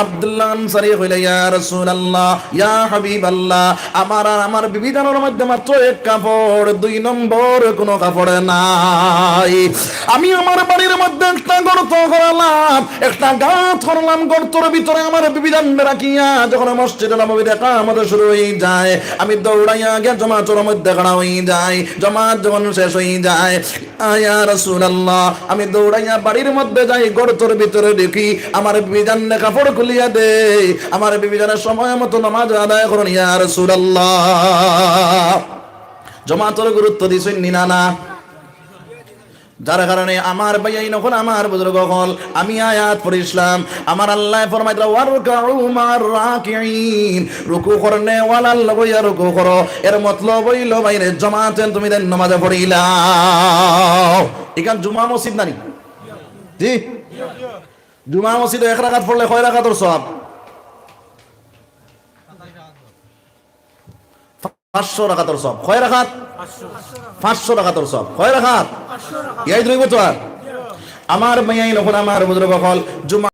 আব্দুল্লাহ আনসারী কইলেন, ইয়া রাসূলুল্লাহ, ইয়া হাবিবাল্লাহ, আমার আর আমার বিবি জানের মধ্যে মাত্র এক কাপড়, দুই নম্বর কোনো কাপড় নাই। আমি আমার বাড়ির মধ্যে একটা গর্ত করলাম, একটা গাঁত করলাম, গর্তের ভিতরে আমার বিবি জান রাখিয়া যখন মসজিদে নববীতে ইকামত শুরু হয়ে যায়, আমি দৌড়াইয়া গিয়ে জমাতের মধ্যে খাড়া হয়ে যাই। জমাত যখন শেষ হয়ে যায়, ইয়া রাসূলুল্লাহ, আমি দৌড়াইয়া বাড়ির মধ্যে যাই, গর্তের ভিতরে দেখি আমার বিবি জান কাপড় খুলিয়া দে, আমার বিবি জানের সময় মতো নামাজ আদায় করুন ইয়া রাসূলুল্লাহ। জমাতের গুরুত্ব দিছেন নিনা না? যার কারণে আমার ভাই নখন, আমার বুজুর্গ হল, আমি আয়াত পড়িলাম, আমার আল্লাহ ফরমাইতরা ওয়ারকাউ মার রাকিঈন, রুকু করনে ওয়ালাল লগইয়া রুকু করো, এর মতলব হইল বাইরে জামাতেন তুমি দেন নামাজ পড়িলাও। এখান জুমা মসজিদ নানি জি, জুমা মসজিদে এক রাকাত পড়লে কয় রাকাতের সওয়াব? 500 রাকাতের সওয়াব। কয় রাকাত? 500 রাকাতের সওয়াব। কয় রাকাত? ইয়াই ধরইব তো। আর আমার মাইয়াই নখন, আমার বুজুর্গ হল, জুমা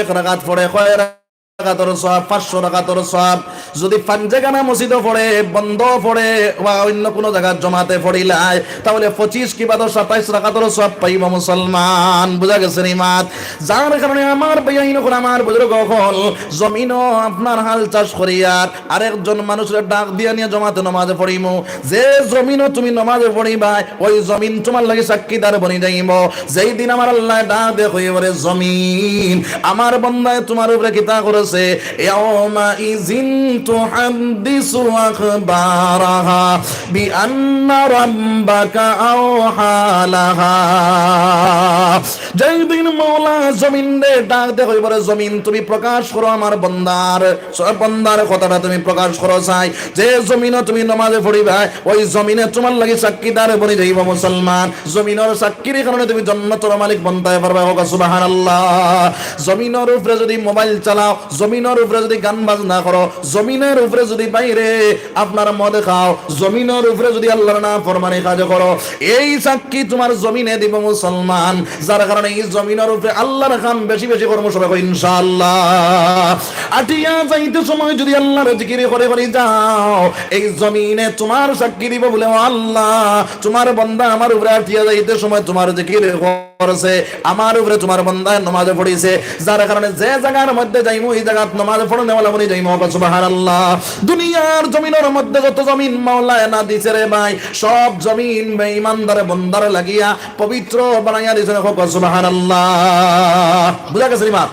এক রাকাত পড়ে কয় রাকাতের সওয়াব? 500 রাকাতের সওয়াব। যদি পাঞ্জাগানা মসজিদে পড়ে, বন্ধ পড়ে বা অন্য কোনো জায়গায় জমাতে পড়িলাই, তাহলে 25 কি 27 রাকাতের সওয়াব পাইব মুসলমান। বুঝা গেছে নি মাত? যার কারণে আমার ভাই নখন, আমার বুজুর্গ হল, জমিনও আপনার হাল চাষ করিয়ার আরেকজন মানুষের ডাক দিয়া নিয়ে জমাতে নামাজ পড়িম, যে জমিনও তুমি নামাজে পড়িবা ওই জমিন তোমার লাগে সাক্ষীদার বনি যাইব। যেই দিন আমার আল্লাহ ডাক দিয়ে কইবরে জমিন আমার বান্দায় তোমার উপরে কিতা করেছে, ইয়াউমা ইযিন তুহাদ্দিসু আখবারাহা বিআন্না রাব্বাকা আওহা লাহা। যেই দিন মওলা জমিন রে ডাক দিয়ে কইবরে জমিন তুমি প্রকাশ করো আমার বান্দার কথাটা তুমি প্রকাশ করো। চাই যে জমিনও তুমি নামাজে পড়িবা ওই জমিনে তোমার লাগি সাক্ষীদার বনি যাইব মুসলমান। জমিনের সাক্ষীর কারণে তুমি জান্নাতের মালিক বনতে পারবে। হোক সুবহানাল্লাহ। জমিনের উপরে যদি মোবাইল চালাও, জমিনের উপরে যদি গান বাজনা করো, জমিনের উপরে যদি বাইরে আপনার মদ খাও, জমিনের উপরে যদি আল্লাহর নাফরমানি কাজ করো, এই সাক্ষী তোমার জমিনে দিব মুসলমান। যার কারণে এই জমিনের উপরে আল্লাহর কাম বেশি বেশি কর্ম সবাই ইনশাআল্লাহ। আটিয়া যাইতে সময় যদি আল্লাহর জিকির করে করে যাও, এই জমিনে তোমার সাক্ষী দিব বলে আল্লাহ তোমার বান্দা আমার উপরে আটিয়া যাইতে সময় তোমার জিকির করেছে, আমার উপরে তোমার বান্দা নামাজ পড়িছে। যার কারণে যে জায়গার মধ্যে যাইমু এই জায়গা নামাজ পড়নে ওয়ালা বনি যাইমু। সুবহানাল্লাহ। দুনিয়ার জমিনের মধ্যে যত জমিন মাওলা না দিছে রে ভাই, সব জমিন বেঈমানদারে বন্দারে লাগিয়া পবিত্র বানাইয়া দিছে। সুবহানাল্লাহ। বুঝা গেছে নি মা?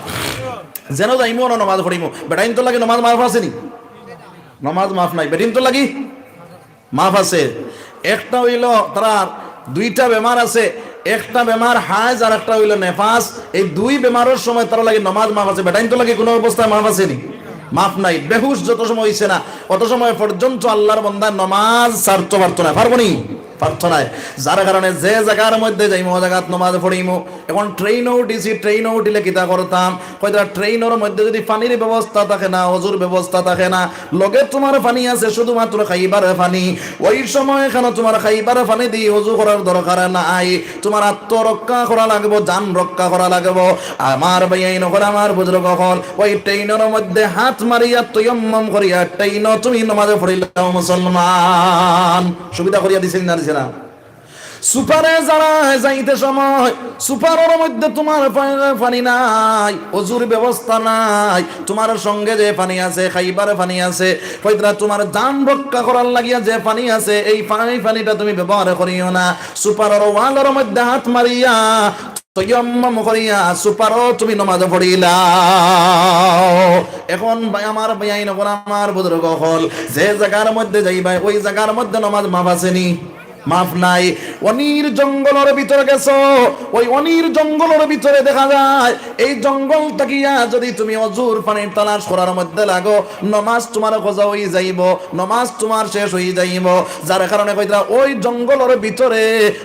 যেন যাইমু না নামাজ পড়িমু, বেটাইন তো লাগে নামাজ মাফ আছে নি? নামাজ মাফ নাই, বেটিন তো লাগি মাফ আছে। একটা হইল তারা দুইটা বেমার আছে, একটা বেমার হাজ আর একটা হইল নেফাস। এই দুই বেমারের সময় তারা লাগে নামাজ মাফ আছে, বেটাইন তো লাগে কোনো অবস্থায় মাফ আছে নি? মাফ নাই। বেহুশ যত সময় হইছে না অত সময় পর্যন্ত আল্লাহর বান্দা নামাজ ছাড়তে পারতো না, পারবো নি? প্রার্থনায়। যার কারণে যে জায়গার মধ্যে যাইমো জায়গাত নামাজ পড়িমো। এখন ট্রেনও উঠিছি, ট্রেনও উঠিলে কিতা করতাম, হয়তো ট্রেনের মধ্যে যদি পানির ব্যবস্থা থাকে না, অজুর ব্যবস্থা থাকে না, লগে তোমার পানি আছে শুধুমাত্র খাইবার পানি, ওই সময় এখানে তোমার খাইবার পানি দিয়ে অজু করার দরকার নাই। তোমার আত্মরক্ষা করা লাগবো, জান রক্ষা করা লাগবো। আমার ভাই নকল, আমার বুজুর্গ হল, ওই ট্রেনের মধ্যে হাত মারিয়া তৈয়ম্মম করিয়া ট্রেন তুমি নামাজে পড়িলাম মুসলমান। সুবিধা করিয়া দিছেন না? সুপারে যারা যাইতে সময় সুপারের মধ্যে তোমার পানি নাই, অজুর ব্যবস্থা নাই, তোমার সঙ্গে যে পানি আছে, খাইবার পানি আছে, হয়তো তোমার জান রক্ষা করার লাগিয়া যে পানি আছে, এই পানিটা তুমি ব্যবহার করিও না। সুপারের ওয়ালের মধ্যে হাত মারিয়া তৈয়ম্মম করিয়া সুপারও তুমি নামাজ পড়িলাও। এখন ভাই আমার ভাই নকল, আমার বুজুর্গ হল, যে জায়গার মধ্যে যাইবা ওই জায়গার মধ্যে নামাজ মাফ আসেনি? মাফ নাই। অনির জঙ্গলের ভিতরে গেছো, ওই অনির জঙ্গলের ভিতরে দেখা যায় এই জঙ্গল তাকিয়া যদি তুমি অজুর পানির তালাশ করার মধ্যে লাগো, নমাজ তোমার খোঁজা হয়ে যাইব, নমাজ তোমার শেষ হয়ে যাইব। যার কারণে কইরা ওই জঙ্গলের ভিতরে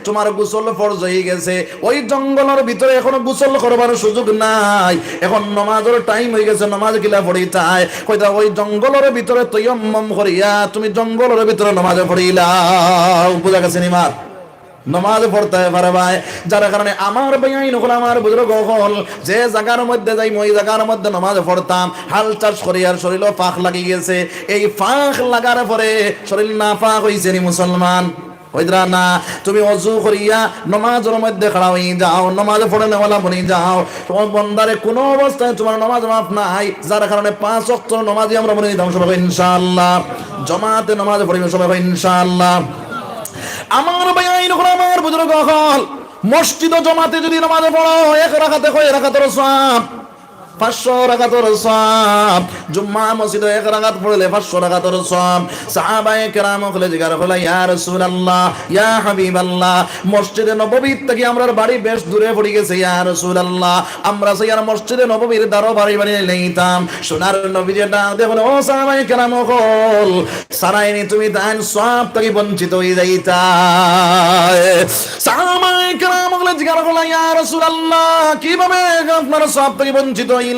তোমার গোসল ফরজ হয়ে গেছে, ওই জঙ্গলের ভিতরে এখনো গোসল করবার সুযোগ নাই, এখন নমাজের টাইম হয়ে গেছে, নমাজ গিলা পড়িতায় কইরা ওই জঙ্গলের ভিতরে তৈয়ম্মম করিয়া তুমি জঙ্গলের ভিতরে নমাজ পড়িলাও। বুঝা গেছে নি মা? নমাজ পড়তে পারে ভাই। যার কারণে আমার ভাই নকল, আমার বুজুর্গ হল, যে জায়গার মধ্যে যাই ওই জায়গার মধ্যে নমাজ পড়তাম, হাল চাষ করি আর শরীর ফাঁক লাগি গেছে। এই ফাঁক লাগার পরে শরীর না ফাঁক হয়েছে নি মুসলমান? হইদরা না? তুমি অজু করিয়া নমাজের মধ্যে খাড়া হয়ে যাও, নমাজ পড়ে নেওয়ালা বনি যাও, তোমার বন্দারে কোনো অবস্থায় তোমার নমাজ মাফ নাই। যার কারণে 5 ওয়াক্ত নমাজই আমরা বলে দিতাম সবাই ইনশাআল্লাহ। জমাতে নমাজ পড়িব সবাই ইনশাআল্লাহ। আমার ভাই আইন হল, আমার বুজুর্গ হল, মসজিদ জমাতে যদি নামাজে পড়ো এক রাকাতে হয় রাকাতের সওয়াব 500 রাকাতের সওয়াব। জুম্মা মসজিদে এক রাকাত পড়লে 500 রাকাতের সওয়াব। সাহাবায়ে কেরাম হলে জিজ্ঞাসা করলেন, ইয়া রাসূলুল্লাহ, ইয়া হাবিবাল্লাহ, মসজিদে নববী থেকে আমরার বাড়ি বেশ দূরে পড়ে গেছে, ইয়া রাসূলুল্লাহ, আমরা সেই আর মসজিদে নববীর দ্বারও বাড়ি বানিয়ে লইতাম। সোনার নবী যেটা দেখুন, ও সাহাবায়ে কেরাম হল, সারাইনি তুমি দান সওয়াব থেকে বঞ্চিত হয়ে যাইতা। সাহাবায়ে কেরাম হলে জিজ্ঞাসা করলেন, ইয়া রাসূলুল্লাহ, কিভাবে আপনারা সওয়াব থেকে বঞ্চিত হইলাম?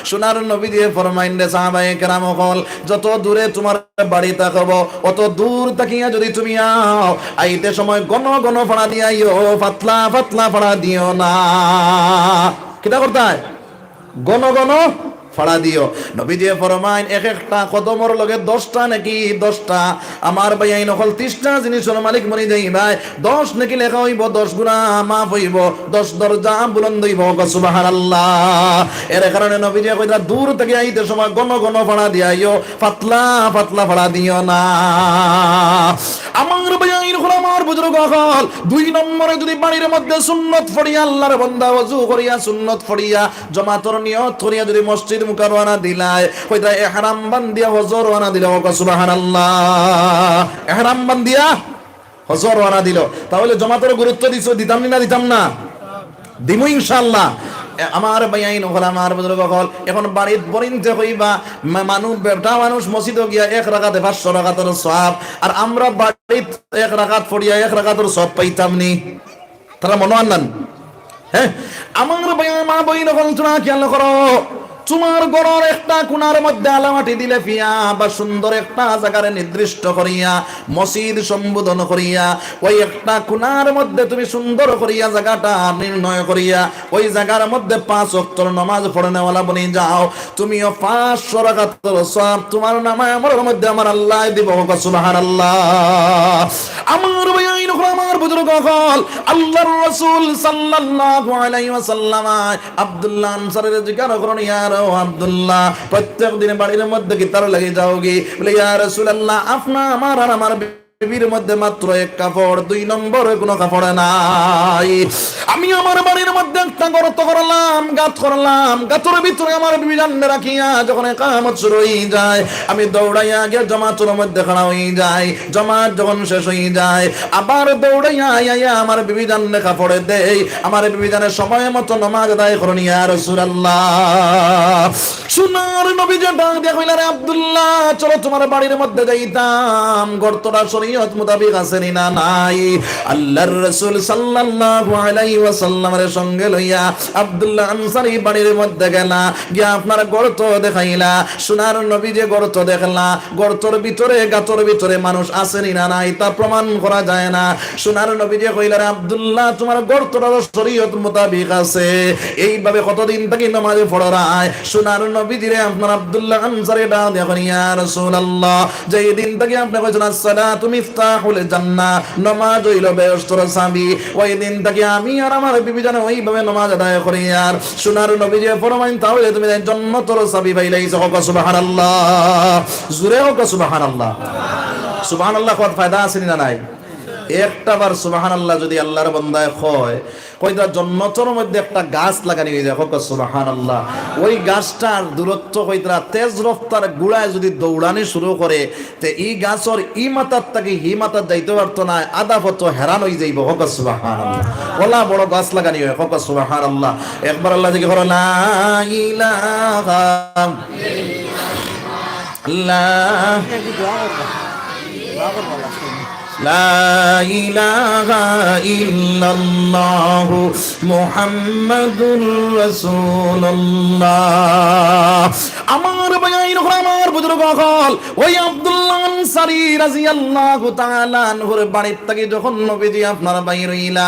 সোনার নবী দিয়ে ফরমাইন রে সাহাবায়ে কেরাম হল, যত দূরে তোমার বাড়ি থাকবো অত দূর তাকিয়া যদি তুমি আও, আইতে সময় ঘন ঘন ফাড়া দিয়াইও, পাতলা পাতলা ফাড়া দিও না। কিটা করতে হয়? ঘন ঘন ফাড়া দিও। নবী দিয়ে ফরমাইন, এক একটা কদমর লগে 10টা নাকি 10টা। আমার ভাই আইন হল 30টা জিনিসের মালিক মনি দেই ভাই, 10 নাকি লেখা হইব, 10 গুণা মাফ হইব, 10 দরজা বুলন্দ হইব। সুবহানাল্লাহ। এর কারণে নবী দিয়ে কইরা দূর থেকে আইতে সময় ঘন ঘন ফাড়া দিয়াইও, পাতলা পাতলা ফাড়া দিও না। আমার ভাই আইন হল, আমার বুজুর্গ হল, 2 নম্বরে যদি বাড়ির মধ্যে সুন্নত পড়িয়া আল্লাহর বান্দা ওযু করিয়া সুন্নত পড়িয়া জমাতর নিয়ত করিয়া যদি মসজিদ মুকাররমা দিলায়, কইতা ইহরাম বান্দিয়া হজর ওয়ানা দিল। সুবহানাল্লাহ। ইহরাম বান্দিয়া হজর ওয়ানা দিল, তাহলে জমাতের গুরুত্ব দিতাম না দিতাম না? দিমু ইনশাআল্লাহ। আমার ভাইয়াইন হল, আমার বুজুর্গ হল, এখন বাড়ির বরিনতে হইবা মানুষ বেটা মানুষ মসজিদে গিয়া 1 রাকাতে 500 রাকাতের সওয়াব, আর আমরা বাড়িত 1 রাকাত পড়িয়া 1 রাকাতের সওয়াব পাইতাম নি? তারা মনে আনলেন? হ্যাঁ, আমার ভাই মা বইন হল, তোমরা খেয়াল করো, তোমার ঘরের একটা কোণার মধ্যে আলামাটি দিলে ফিয়া বা সুন্দর একটা জায়গারে নির্দিষ্ট করিয়া মসজিদ সম্বোধন করিয়া, ওই একটা কোণার মধ্যে তুমি সুন্দর করিয়া জায়গাটা নির্ণয় করিয়া ওই জায়গার মধ্যে 5 ওয়াক্ত নামাজ পড়নেওয়ালা বনি যাও, তুমিও 500 রাকাতের সওয়াব তোমার নামায় আমার মধ্যে আমার আল্লাহ দিব। সুবহানাল্লাহ। আমার ভাই আইন হল, আমার বুজুর্গ হল, আল্লাহর রাসূল সাল্লাল্লাহু আলাইহি ওয়াসাল্লাম আব্দুল্লাহ আনসারীর জিজ্ঞাসা করেন, ইয়া আব্দুল্লাহ, প্রত্যেক দিন বাড়ির মধ্যে কি তার লাগে যাওগে? বলে, ইয়া রাসূলুল্লাহ, আপনা আমার আর আমার বিবির মধ্যে মাত্র 1 কাপড়, 2 নম্বরে কোনো কাপড় নাই। আমি আমার বাড়ির মধ্যে একটা গর্ত করলাম, গাত করলাম, গাতের ভিতরে আমার বিবি জান্নে রাখিয়া যখন ইকামত শুরু হয়ে যায়, আমি দৌড়াইয়া গিয়ে জমাতের মধ্যে খাড়া হয়ে যাই। জমাত যখন শেষ হয়ে যায়, আবার দৌড়াইয়া আইয়া আমার বিবি জান্নে কাপড়ে দেই। আমার বিবি জানের সময় মতো নামাজ আদায় করুন, ইয়া রাসূলুল্লাহ। সোনার নবী যে ডাক দিয়া কইলা, রে আব্দুল্লাহ, চলো তোমার বাড়ির মধ্যে যাইতাম, গর্তটা শরীয়ত মোতাবেক আছে না নাই? আল্লাহর রাসূল সাল্লাল্লাহু আলাইহি ওয়াসাল্লামের সঙ্গে লইয়া আব্দুল্লাহ আনসারী বাড়ির মধ্যে গেলা, গিয়া আপনার গর্ত দেখাইলা। সোনার নবী যে গর্ত দেখলা, গর্তর ভিতরে গাতর ভিতরে মানুষ আছে না নাই তা প্রমাণ করা যায় না। সোনার নবী যে কইলা, রে আব্দুল্লাহ, তোমার গর্তটা শরীয়ত মোতাবেক আছে। এইভাবে কতদিন থেকে নামাজে পড়ায়। সোনার নবী দিরে আপনার আব্দুল্লাহ আনসারী ডাক দিয়া কইলেন, ইয়া রাসূলুল্লাহ, যেই দিন থেকে আপনি কইছেন আসসালাতু মিফতাহুল জান্নাহ, নামাজ হইল বেহেশতের চাবি, ওই দিন থেকে আমি আর আমার বিবি জান ওইভাবে নামাজ আদায় করি। আর সোনার নবী যে ফরমাইন, তাহলে তুমি জান্নাতের চাবি পাইলাইছো। সুবহানাল্লাহ। জোরে হোক সুবহানাল্লাহ। সুবহানাল্লাহ কত ফায়দা আছে না নাই? একটা বার সুবহানাল্লাহ যদি আল্লাহর বান্দায় হয়, কইটা জান্নাতের মধ্যে একটা গাছ লাগানি হয়ে যায়। সুবহানাল্লাহ। ওই গাছটার দূরত্ব কইতা তেজ রফতার গুড়ায় যদি দৌড়ানি শুরু করে, তে এই গাছর ই মাথার থেকে হি মাথার যাইতে পারতো না, আধা পথ হেরান হয়ে যাইব। সুবহানাল্লাহ। ওলা বড় গাছ লাগানি হয়। সুবহানাল্লাহ। একবার আল্লাহ জিকির করো, লা ইলাহা ইল্লাল্লাহ, লা ইলাহা ইল্লাল্লাহু মুহাম্মাদুর রাসূলুল্লাহ। আমার ভাই আমার বুজুর্গ হল, ওই আব্দুল্লাহ আনসারী রাদিয়াল্লাহু তাআলা আনহুর বাড়ির থেকে যখন নবীজি আপনার বাইর হইলা,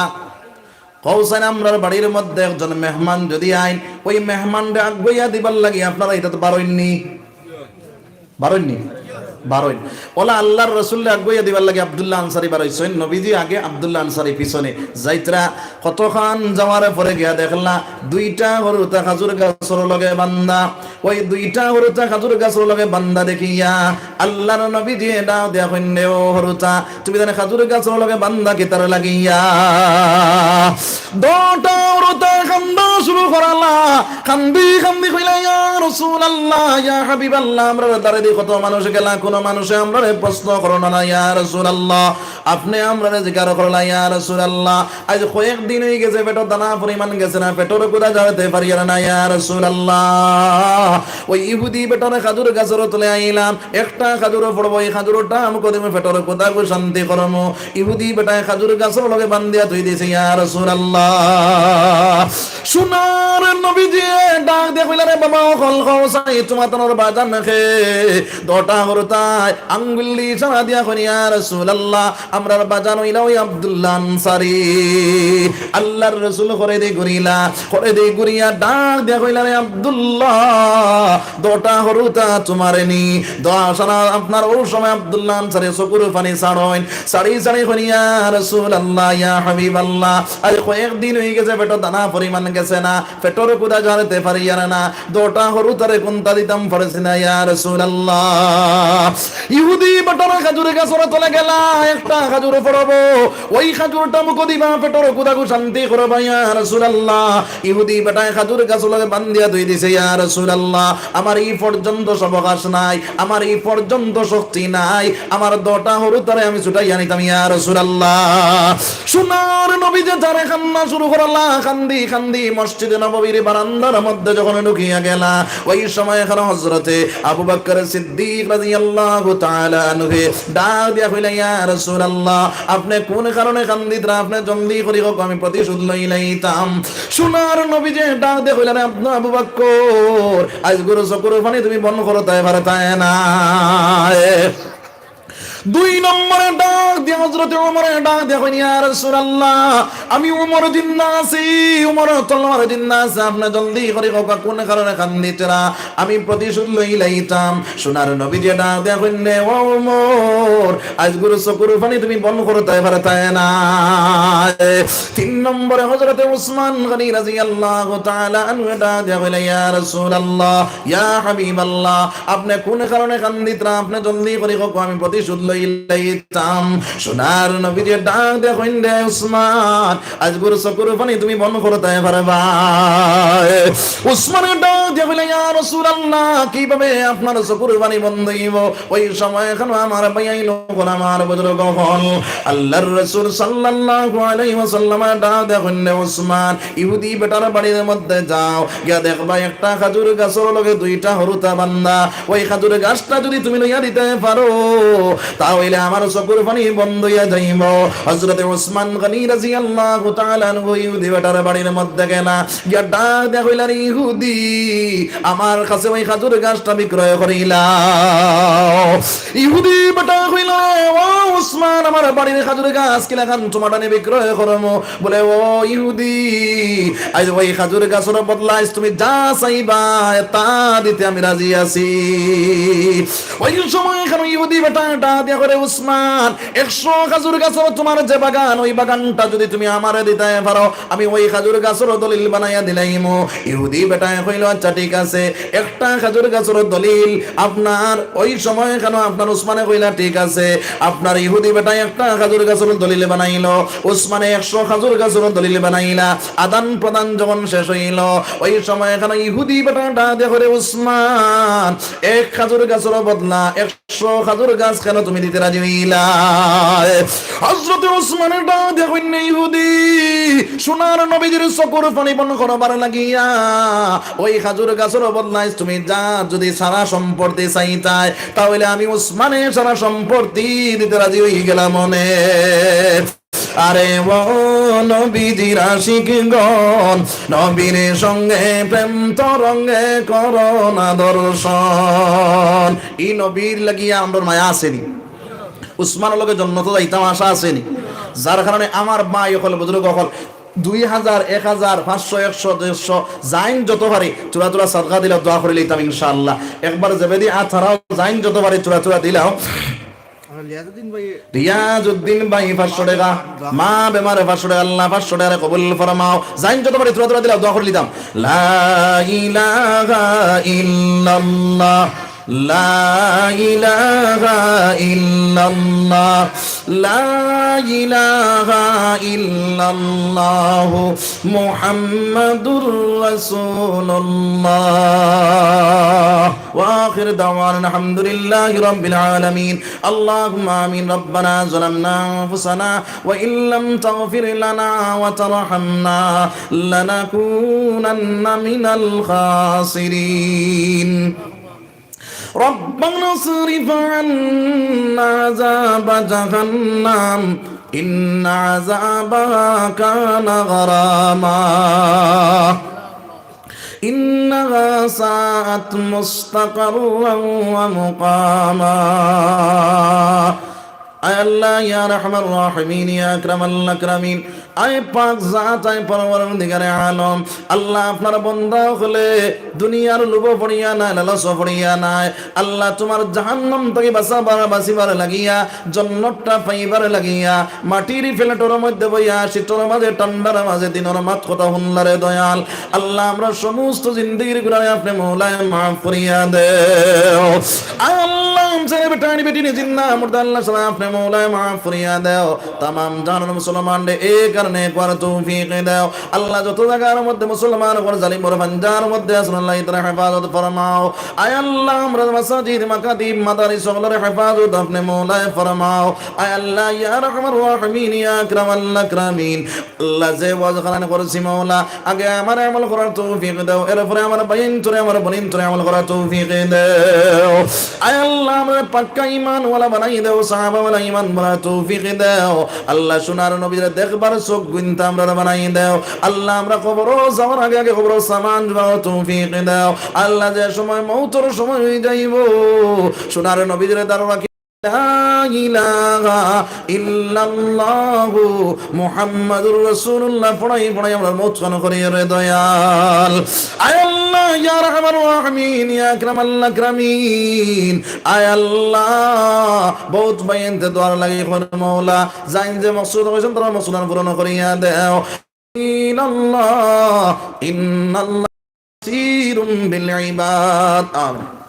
কৌসান আমরার বাড়ির মধ্যে একজন মেহমান যদি আইন, ওই মেহমানটা আগুইয়া দিবার লাগি আপনারা এটা তো বারোইননি। বারোই ওলা আল্লাহর রসুল্লে আগুয়া দিবার লাগে আব্দুল্লাহ আনসারি বারোইছেন নবীজি আগে আব্দুল্লাহ আনসারি পিছনে যাইতরা কতক্ষণ যাওয়ার পরে গিয়া দেখলা দুইটা হরুতা খাজুর গাছর লগে বান্দা ওই দুইটা হরুতা খাজুর গাছর লগে বান্দা দেখিয়া আল্লাহর নবীজি ডাও দেয়া কইনে ও হরুতা তুমি জানে খাজুর গাছর লগে বান্দা কি তার লাগিয়া দোটা হরুতা কান্দা শুরু করালা কান্দি কান্দি কইলা ইয়া রাসূলুল্লাহ ইয়া হাবিবাল্লাহ আমরা দাঁড়ে দি কত মানুষ গেলা কোন মানুষে আমরা প্রশ্ন করো না ইয়া রাসূলুল্লাহ আপনি আমরা জিজ্ঞার করলা ইয়া রাসূলুল্লাহ আজ কয়েকদিন হয়ে গেছে পেটর দানা পরিমাণ গেছে না পেটর কোদা যাতে পারি না ইয়া রাসূলুল্লাহ ওই ইহুদি পেটরে খাজুর গাছর তুলে আইলাম একটা খাজুর পড়বো এই খাজুরটা আমাকে তুমি পেটর কোদা কো শান্তি করমু ইহুদি বেটায় খাজুর গাছর লগে বান্ধিয়া তুই দিছে ইয়া রাসূলুল্লাহ সোনার নবীজি ডাক দিয়ে কইলা রে বাবা কল খাওসাই তোমার তোর বাজান খে দটা হরতায় আঙ্গুলি ইশারা দিয়া কই ইয়া রাসূলুল্লাহ আমরার বাজান হইলা ওই আব্দুল্লাহ আনসারী আল্লাহর রাসূল করে দে গুরিয়া ডাক দিয়া কইলা রে আব্দুল্লাহ দটা হরতা তোমারে নি দোয়া সারা আপনার ওই সময় আব্দুল্লাহ আনসারী চকুর পানি ছাড়ইন সারি কই ইয়া রাসূলুল্লাহ ইয়া হাবিবাল্লাহ আজ কয়েকদিন হয়ে গেছে পেট দানা পরিমাণ গেছে না পেটর কুদা জানতে পারি না দোটা হরুতারে কোনটা দিতাম পারছি না ইয়া রাসূলুল্লাহ ইহুদি বটর খাজুর গাছরে তলে গেলা একটা খাজুর পড়বো ওই খাজুরটা মুখ দিবা পেটর কুদা কো শান্তি করবা ইয়া রাসূলুল্লাহ ইহুদি বেটায় খাজুর গাছ লগে বান্ধিয়া দুই দিছে ইয়া রাসূলুল্লাহ আমার এই পর্যন্ত অবকাশ নাই আমার এই পর্যন্ত শক্তি নাই আমার দোটা হরুতারে আমি ছুটাইয়া নিতাম ইয়া রাসূলুল্লাহ সোনার নবী যে যারে কান্না শুরু করলা কান্দি মসজিদে নববীর বারান্দার মধ্যে যখন ঢুকিয়া গেলা ওই সময় এখানে হযরতে আবু বকর সিদ্দিক রাদিয়াল্লাহু তাআলা আনহু ডাক দিয়া কইলা ইয়া রাসূলুল্লাহ আপনি কোন কারণে কান্দিতরা আপনি জলদি করি হোক আমি প্রতিশোধ লইলাইতাম সোনার নবী যে ডাক দিয়া কইলা রে আবু বকর আজ গুরু চকুর পানি তুমি বন্ধ করো তাই পারতায় না দুই নম্বরে ডাক দিয়ে হযরত ওমরের ডাক দিয়ে কই ইয়া রাসূলুল্লাহ আমি ওমর জিন্দা আছি ওমর তলোয়ার জিন্দা আছে আপনি জলদি করে কোন কারণে কান্দিতরা আমি প্রতিশোধ লইলাইতাম সোনার নবী যে ডাক দিয়ে কইনে ও ওমর আজ গুরু চকুর পানি তুমি বন্ধ করতে পারতায় না তিন নম্বরে হযরত উসমান গনি রাদিয়াল্লাহু তাআলা আনহু ডাক দিয়ে কইলা ইয়া রাসূলুল্লাহ ইয়া হাবিবাল্লাহ আপনি কোন কারণে কান্দিতরা আপনি জলদি করে আমি প্রতিশোধ লইলাইতাম সোনার নবী যে ডাক দিয়ে কইলে উসমান আজ গুরু চকুর পানি তুমি বন্ধ করতে পারবা উসমানের ডাক দিয়ে কইলে ইয়া রাসূলুল্লাহ কিভাবে আপনার চকুর পানি বন্ধ হইব ওই সময় এখনো আমার ভাইয়াইলো আমার বুজুর্গ হল আল্লাহর রাসূল সাল্লাল্লাহু আলাইহি ওয়াসাল্লাম ডাক দিয়ে কইলে উসমান ইহুদি বেটার বাড়ির মধ্যে যাও গিয়া দেখবা একটা খাজুর গাছের লগে দুইটা হরুতা বান্দা ওই খাজুর গাছটা যদি তুমি লইয়া দিতে পারো তাহলে আমার চকুর পানি বন্ধ হইয়া যাইব হযরত উসমান গনি রাদিয়াল্লাহু তাআলা আনহু ইহুদি বেটার বাড়ির মধ্যে গেলা গিয়া ডাক দিয়া কইলা রে ইহুদি আমার কাছে ওই খাজুর গাছটা বিক্রয় করিলা ইহুদি বেটা কইলা ও উসমান আমার বাড়ির খাজুর গাছ কিলা খান তোমার টানে বিক্রয় করমু বলে ও ইহুদি আজ ওই খাজুর গাছের বদলায় তুমি যা চাইবা তা দিতে আমি রাজি আছি ওই সময় এখানে ইহুদি বেটা দিয়া করে উসমান 100 খাজুর গাছের তোমার যে বাগান ওই বাগানটা যদি তুমি আমারে দিতে পারো আমি ওই খাজুর গাছের দলিল বানাইয়া দিলাইম ইহুদি বেটা কইল আচ্ছা ঠিক আছে একটা খাজুর গাছের দলিল আপনার ওই সময় কেন আপনার উসমানে কইলা ঠিক আছে আপনার ইহুদি বেটা একটা খাজুর গাছের দলিল বানাইলো উসমানে 100 খাজুর গাছের দলিল বানাইলা আদান প্রদান যখন শেষ হইল ওই সময় কেন ইহুদি বেটা দিয়া করে উসমান এক খাজুর গাছের বদলা 100 খাজুর গাছ কেন তুমি দিতে রাজি হইলা হযরত উসমানের ডাক দিয়া কইনে ইহুদি সোনার নবীজির চকুর পানি বন্ধ করবার লাগিয়া ওই খাজুর গাছের বদলায় তুমি যা যদি সারা সম্পত্তি চাইতাই তাহলে আমি উসমানের সারা সম্পত্তি দিতে রাজি হই গেলাম মনে আরে ও নবীজির আশিকগণ নবীর সঙ্গে প্রেম তরঙ্গে করোনা দর্শন এই নবীর লাগিয়া আমরা মায়া আসেনি উসমান লোকের জন্য তো যাইতাম আশা আসেনি যার কারণে আমার মা হল বুজুর্গ হল 2000 1000 500 100 150 জাইন যত পারে চূড়া চূড়া সাদকা দিলাও দোয়া করে লইতাম ইনশাআল্লাহ। একবার যাবে দি আছাড়াও জাইন যত পারে চূড়া চূড়া দিলাও। রিয়াজউদ্দিন ভাই 500 টাকা, মা বেমারে 500 টাকা, আল্লাহ 500 টাকা কবুল ফরমাও। জাইন যত পারে চূড়া চূড়া দিলাও দোয়া করে লইতাম। লা ইলাহা ইল্লাল্লাহ লা ইলাহা ইল্লাল্লাহ লা ইলাহা ইল্লাল্লাহ মুহাম্মাদুর রাসূলুল্লাহ ওয়া আখির দাওয়ানা আলহামদুলিল্লাহি রাব্বিল আলামিন। আল্লাহুম্মা আমিন। রব্বানা যালামনা আনফুসানা ওয়া ইল্লাম তাগফির লানা ওয়া তারহামনা লানাকুনান্না মিনাল খাসিরিন। ربنا اصرف عنا عذاب جهنم إن عذابها كان غراما إنها ساءت مستقرا ومقاما। আয় আল্লাহ ইয়া রাহমান রাহিমিন ইয়া আকরামাল আকরামিন, আয় পাক জাত, আয় পরওয়ারদিগারে আলম। আল্লাহ আপনার বান্দা হলে দুনিয়ার লোভ পড়িয়া নাই, লালস পড়িয়া নাই। আল্লাহ তোমার জাহান্নাম থেকে বাঁচিবার লাগিয়া, জান্নাতটা পাইবার লাগিয়া মাটির ফ্ল্যাটের মধ্যে বইয়া শীতর মাঝে ঠান্ডার মাঝে দিনের মাত কথা হুনলারে দয়াল। আল্লাহ আমরা সমস্ত জিন্দেগির গুনাহ আপনি মওলায় মাফ করিয়া দেও। আল্লাহ ছেলে বেটানি বেটিনি জিন্নাহ মুর্দা আল্লাহ সালাম আপনি মওলায় মাফ করিয়া দেও। তামাম জাহানের মুসলমান রে এই কারণে করার তৌফিক দাও। আল্লাহ যত জায়গার মধ্যে মুসলমান ওর জালিম ওর বাঞ্জার মধ্যে আছেন আল্লাহ তাআলা হেফাজত ফরমাও। আয় আল্লাহ আমরা মাসাজিদ মাকাতিব মাদারিস সকলের হেফাজত আপনি মওলায় ফরমাও। আয় আল্লাহ ইয়া রাহমান রাহিমিন ইয়া আকরামাল আকরামিন। আল্লাহ যে ওয়াজখানা করেছি মওলা, আগে আমার আমল করার তৌফিক দাও, এরপরে আমার বাইন তোরে আমার বনিন তোরে আমল করার তৌফিক দাও। আয় আল্লাহ আমরা পাক্কা ঈমান ওয়ালা বানাই দাও, সাহাবা ওয়ালা ঈমান বানার তৌফিক দাও। আল্লাহ সোনার নবীর দেখবার চোখ গুনতে আমরা বানাই দাও। আল্লাহ আমরা কবর যাওয়ার আগে আগে কবর সামান যাওয়ার তৌফিক দাও। আল্লাহ যে সময় মৌতের সময় হয়ে যাইব সোনার নবীর দরবারে লা ইলাহা ইল্লাল্লাহ মুহাম্মাদুর রাসূলুল্লাহ পড়াই পড়াই আমরা মওত কান করি রে দয়াল। আয় আল্লাহ ইয়া রাহমান রাহিমিন ইয়া আকরামাল আকরামিন। আয় আল্লাহ বহুত বাইনতে দোয়ার লাগি কোন মওলা জাইন যে মাকসুদ হইছেন তারা মাকসুদ পূরণ করিয়া দাও। ইন্নাল্লাহ কাসীরুম বিল ইবাদ। আমিন।